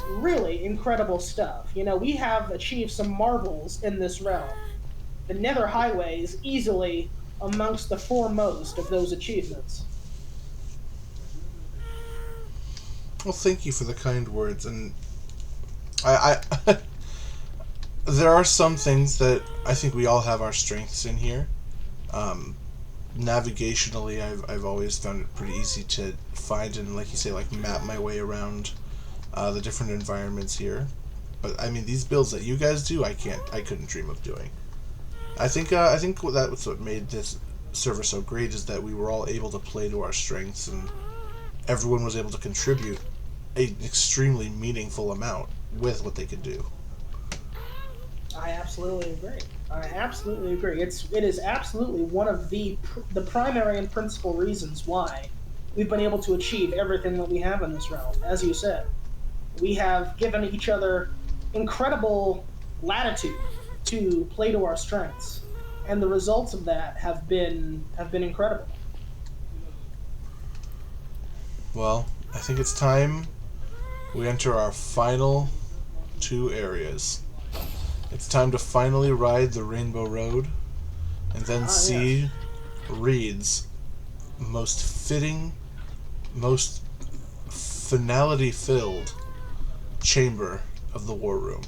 Really incredible stuff. You know, we have achieved some marvels in this realm. The Nether Highway is easily amongst the foremost of those achievements. Well, thank you for the kind words, and I there are some things that I think we all have our strengths in here. Navigationally, I've always found it pretty easy to find and, like you say, like map my way around the different environments here. But I mean, these builds that you guys do, I couldn't dream of doing. I think that's what made this server so great, is that we were all able to play to our strengths, and everyone was able to contribute an extremely meaningful amount with what they could do. I absolutely agree. It is absolutely one of the primary and principal reasons why we've been able to achieve everything that we have in this realm. As you said, we have given each other incredible latitude to play to our strengths, and the results of that have been incredible. Well, I think it's time we enter our final two areas. It's time to finally ride the Rainbow Road, and then see Reed's most fitting, most finality-filled chamber of the War Room.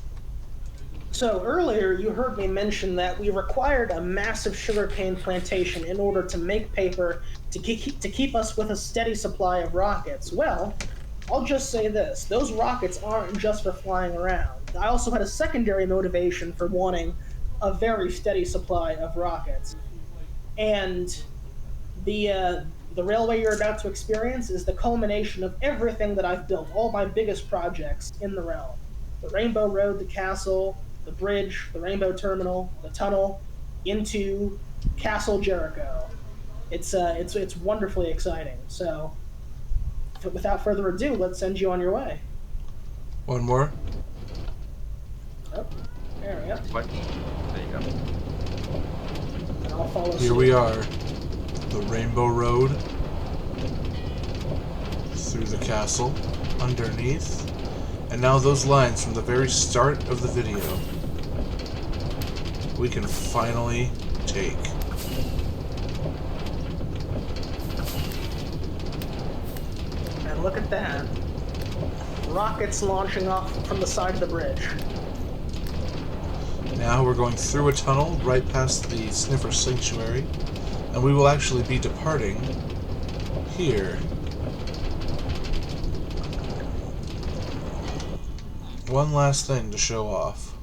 So earlier you heard me mention that we required a massive sugarcane plantation in order to make paper to keep us with a steady supply of rockets. Well, I'll just say this. Those rockets aren't just for flying around. I also had a secondary motivation for wanting a very steady supply of rockets. And the railway you're about to experience is the culmination of everything that I've built, all my biggest projects in the realm. The Rainbow Road, the castle, the bridge, the Rainbow Terminal, the tunnel into Castle Jericho. It's wonderfully exciting. So without further ado, let's send you on your way. One more. Oh, there we go. What? There you go. And I'll follow Here suit. we are. The Rainbow Road. Through the castle. Underneath. And now those lines from the very start of the video, we can finally take. And look at that. Rockets launching off from the side of the bridge. Now we're going through a tunnel right past the Sniffer Sanctuary, and we will actually be departing here. One last thing to show off.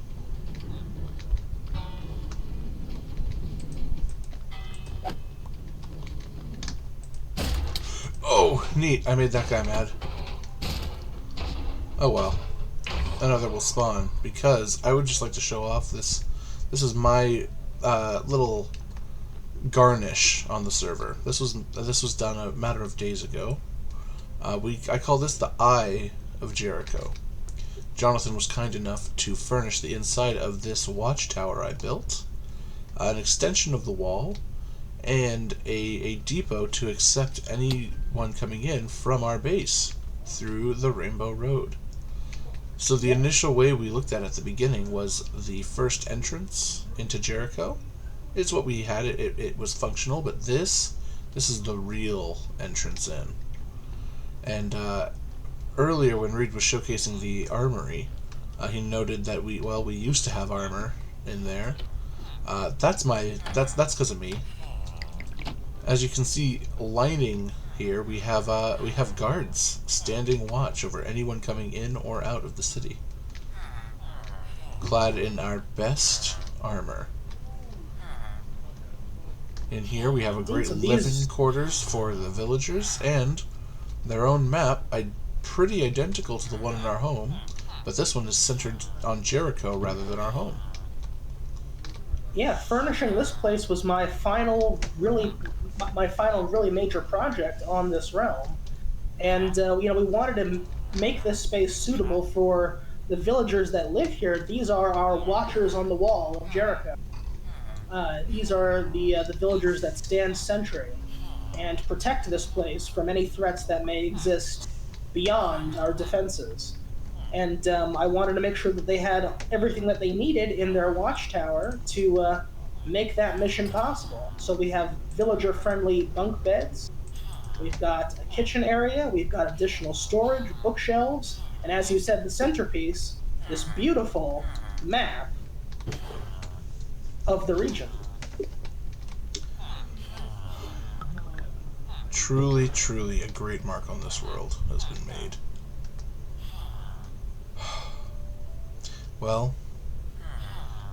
Oh, neat. I made that guy mad. Oh well. Another will spawn, because I would just like to show off this. This is my little garnish on the server. This was done a matter of days ago. I call this the Eye of Jericho. Jonathan was kind enough to furnish the inside of this watchtower I built, an extension of the wall, and a depot to accept anyone coming in from our base through the Rainbow Road. So the initial way we looked at it at the beginning was the first entrance into Jericho. It's what we had. It was functional, but this is the real entrance in. And earlier when Reed was showcasing the armory, he noted that we used to have armor in there. That's because of me. As you can see, lining here, we have guards standing watch over anyone coming in or out of the city, clad in our best armor. In here we have a great living quarters for the villagers and their own map, pretty identical to the one in our home, but this one is centered on Jericho rather than our home. Yeah, furnishing this place was my final really major project on this realm, and we wanted to make this space suitable for the villagers that live here. These are our watchers on the wall of Jericho. These are the villagers that stand sentry and protect this place from any threats that may exist beyond our defenses. And I wanted to make sure that they had everything that they needed in their watchtower to make that mission possible. So we have villager-friendly bunk beds, we've got a kitchen area, we've got additional storage, bookshelves, and as you said, the centerpiece, this beautiful map of the region. Truly, truly a great mark on this world has been made. Well,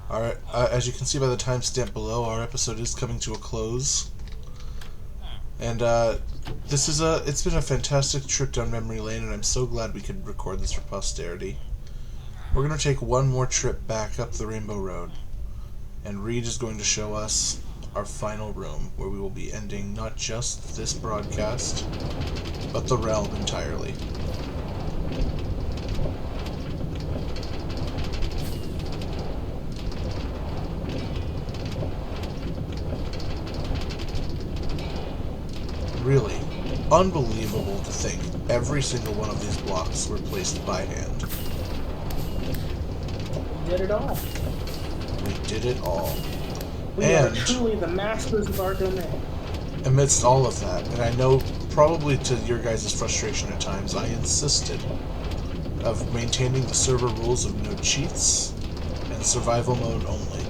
alright, as you can see by the timestamp below, our episode is coming to a close. And it's been a fantastic trip down memory lane, and I'm so glad we could record this for posterity. We're going to take one more trip back up the Rainbow Road, and Reed is going to show us our final room, where we will be ending not just this broadcast, but the realm entirely. Really, unbelievable to think every single one of these blocks were placed by hand. We did it all. We did it all. We are truly the masters of our domain. Amidst all of that, and I know probably to your guys' frustration at times, I insisted of maintaining the server rules of no cheats and survival mode only.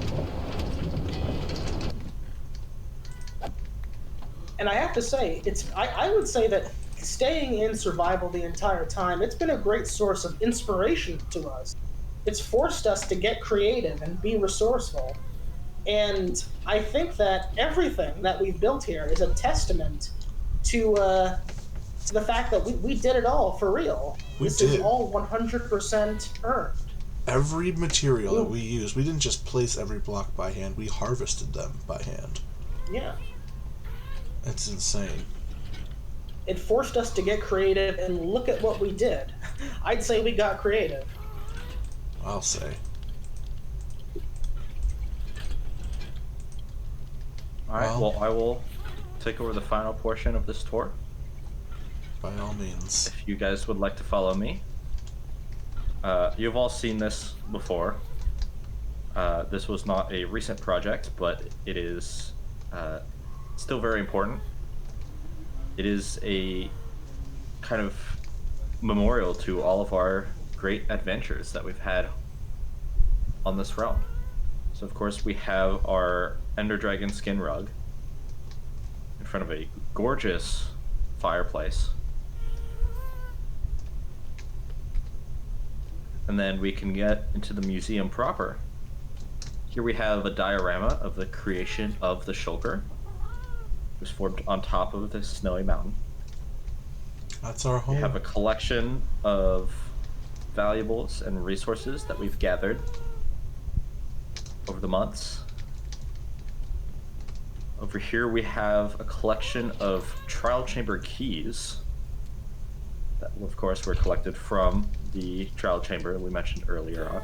And I have to say, I would say that staying in survival the entire time, it's been a great source of inspiration to us. It's forced us to get creative and be resourceful. And I think that everything that we've built here is a testament to the fact that we did it all for real. This is all 100% earned. Every material that we used, we didn't just place every block by hand, we harvested them by hand. Yeah. It's insane. It forced us to get creative, and look at what we did. I'd say we got creative. I'll say. Alright, well, I will take over the final portion of this tour. By all means. If you guys would like to follow me. You've all seen this before. This was not a recent project, but it is still very important. It is a kind of memorial to all of our great adventures that we've had on this realm. So of course we have our Ender Dragon skin rug in front of a gorgeous fireplace. And then we can get into the museum proper. Here we have a diorama of the creation of the shulker. It was formed on top of this snowy mountain. That's our home. We have a collection of valuables and resources that we've gathered over the months. Over here we have a collection of trial chamber keys that, of course, were collected from the trial chamber we mentioned earlier on.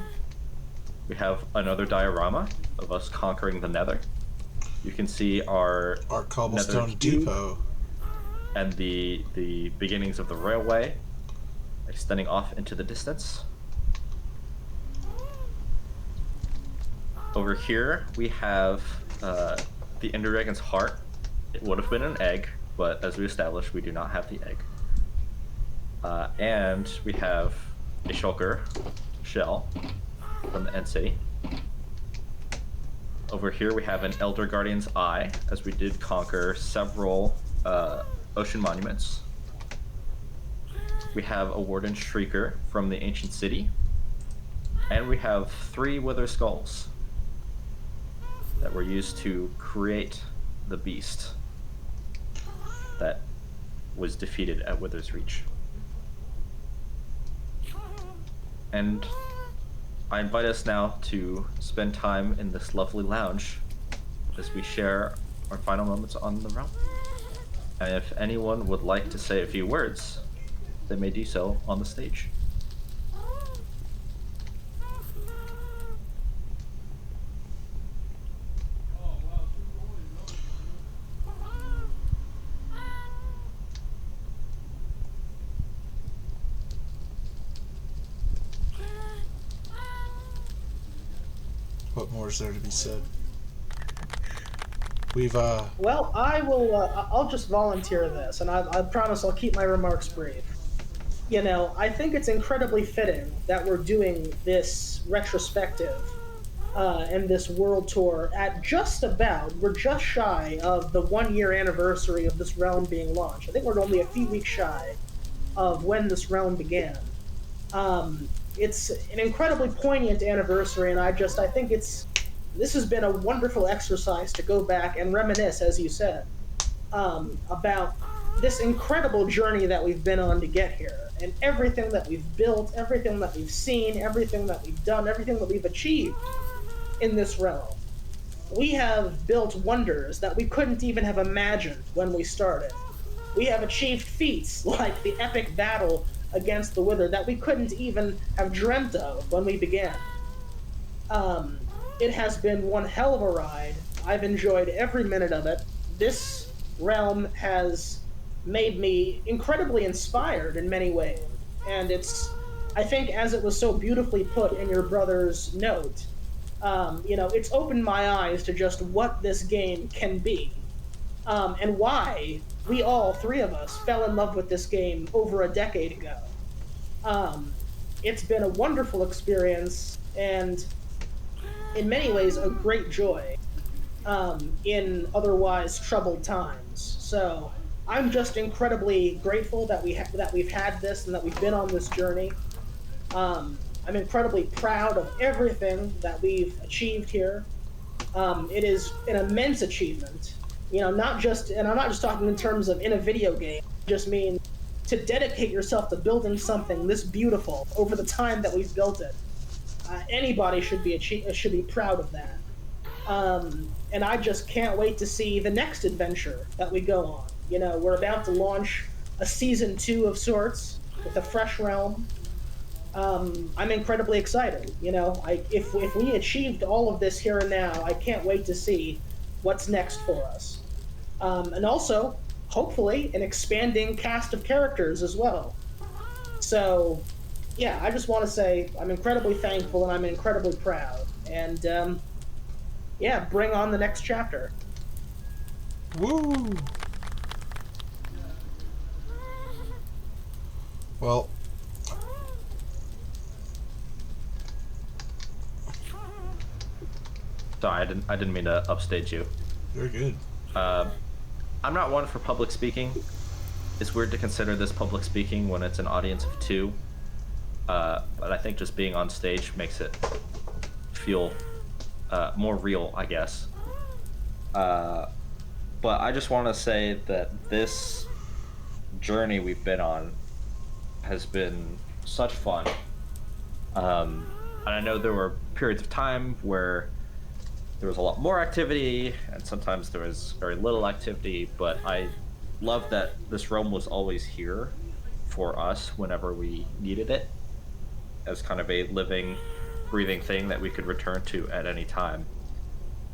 We have another diorama of us conquering the Nether. You can see our cobblestone Nether cube depot. and the beginnings of the railway extending off into the distance. Over here we have the Ender Dragon's heart. It would have been an egg, but as we established, we do not have the egg. And we have a shulker shell from the End City. Over here we have an Elder Guardian's eye, as we did conquer several ocean monuments. We have a Warden Shrieker from the Ancient City. And we have 3 Wither Skulls that were used to create the beast that was defeated at Wither's Reach. And I invite us now to spend time in this lovely lounge as we share our final moments on the realm. And if anyone would like to say a few words, they may do so on the stage. What more is there to be said? We've Well, I will. I'll just volunteer this, and I promise I'll keep my remarks brief. You know, I think it's incredibly fitting that we're doing this retrospective and this world tour at we're just shy of the 1-year anniversary of this realm being launched. I think we're only a few weeks shy of when this realm began. It's an incredibly poignant anniversary, and I think this has been a wonderful exercise to go back and reminisce, as you said, about this incredible journey that we've been on to get here, and everything that we've built, everything that we've seen, everything that we've done, everything that we've achieved in this realm. We have built wonders that we couldn't even have imagined when we started. We have achieved feats like the epic battle against the Wither that we couldn't even have dreamt of when we began. It has been one hell of a ride. I've enjoyed every minute of it. This realm has made me incredibly inspired in many ways. And I think as it was so beautifully put in your brother's note, it's opened my eyes to just what this game can be. And why we all 3 of us fell in love with this game over a decade ago. It's been a wonderful experience, and in many ways a great joy in otherwise troubled times. So I'm just incredibly grateful that we've had this and that we've been on this journey. I'm incredibly proud of everything that we've achieved here. It is an immense achievement. And I'm not just talking in terms of in a video game. I just mean to dedicate yourself to building something this beautiful over the time that we've built it. Anybody should be proud of that. And I just can't wait to see the next adventure that we go on. We're about to launch a season 2 of sorts with a fresh realm. I'm incredibly excited. You know, if we achieved all of this here and now, I can't wait to see what's next for us. And also, hopefully, an expanding cast of characters as well. So, yeah, I just want to say I'm incredibly thankful and I'm incredibly proud. And, yeah, bring on the next chapter. Woo! Well, Sorry, I didn't mean to upstage you. you're good. I'm not one for public speaking. It's weird to consider this public speaking when it's an audience of 2. But I think just being on stage makes it feel more real, I guess. But I just want to say that this journey we've been on has been such fun. And I know there were periods of time where there was a lot more activity, and sometimes there was very little activity, but I love that this realm was always here for us whenever we needed it, as kind of a living, breathing thing that we could return to at any time.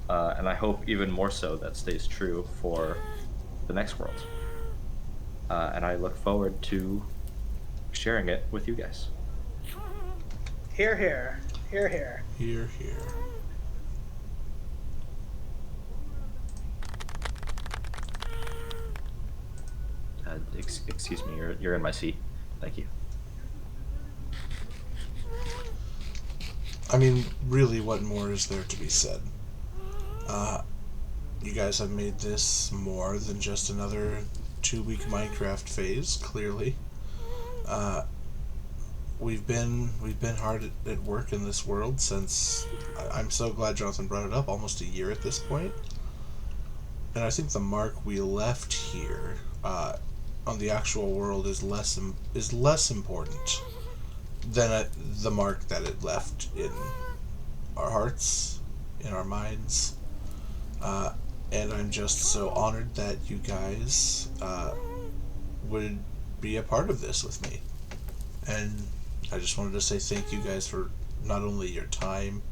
And I hope even more so that stays true for the next world. And I look forward to sharing it with you guys. Hear, hear. Hear, hear. Here, here. Excuse me, you're in my seat. Thank you. I mean, really, what more is there to be said? You guys have made this more than just another 2-week Minecraft phase, clearly. We've been hard at work in this world since, I'm so glad Jonathan brought it up, almost a year at this point. And I think the mark we left here on the actual world is less important than the mark that it left in our hearts, in our minds. And I'm just so honored that you guys would be a part of this with me. And I just wanted to say thank you guys for not only your time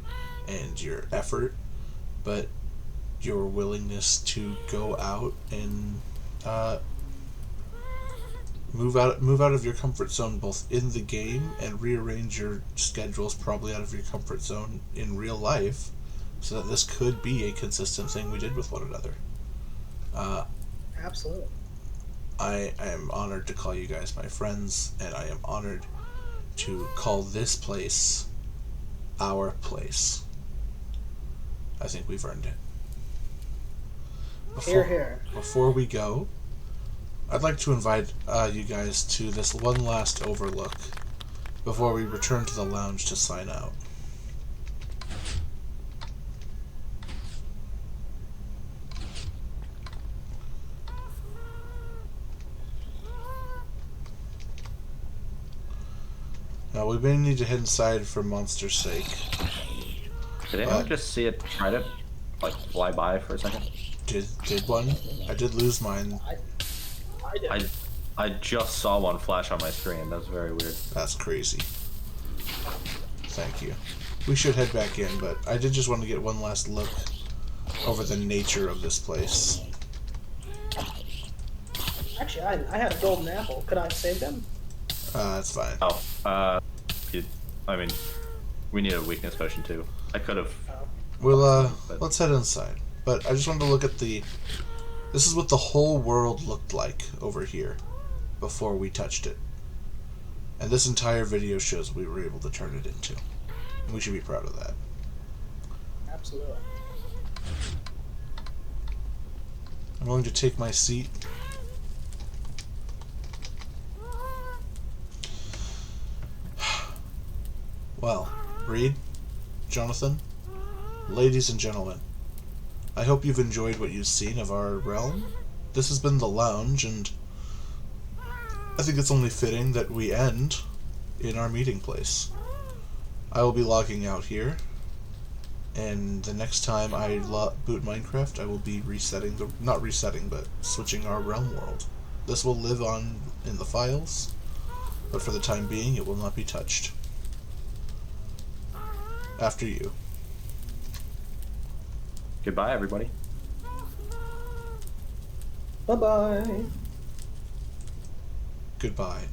and your effort, but your willingness to go out and move out of your comfort zone, both in the game and rearrange your schedules probably out of your comfort zone in real life, so that this could be a consistent thing we did with one another. Absolutely. I am honored to call you guys my friends, and I am honored to call this place our place. I think we've earned it. Hear, hear. Before we go, I'd like to invite you guys to this one last overlook before we return to the lounge to sign out. Now, we may need to head inside for monster's sake. Did anyone just see it try to like fly by for a second? Did one? I did lose mine. I did. I just saw one flash on my screen. That was very weird. That's crazy. Thank you. We should head back in, but I did just want to get one last look over the nature of this place. Actually, I had a golden apple. Could I save them? That's fine. Oh, I mean, we need a weakness potion too. I could have. We'll, let's head inside. But I just wanted to look at the... This is what the whole world looked like over here before we touched it. And this entire video shows what we were able to turn it into. And we should be proud of that. Absolutely. I'm going to take my seat. Well, Reed, Jonathan, ladies and gentlemen, I hope you've enjoyed what you've seen of our realm. This has been the lounge, and I think it's only fitting that we end in our meeting place. I will be logging out here, and the next time I boot Minecraft, I will be resetting not resetting, but switching our realm world. This will live on in the files, but for the time being, it will not be touched. After you. Goodbye, everybody. Bye-bye. Goodbye.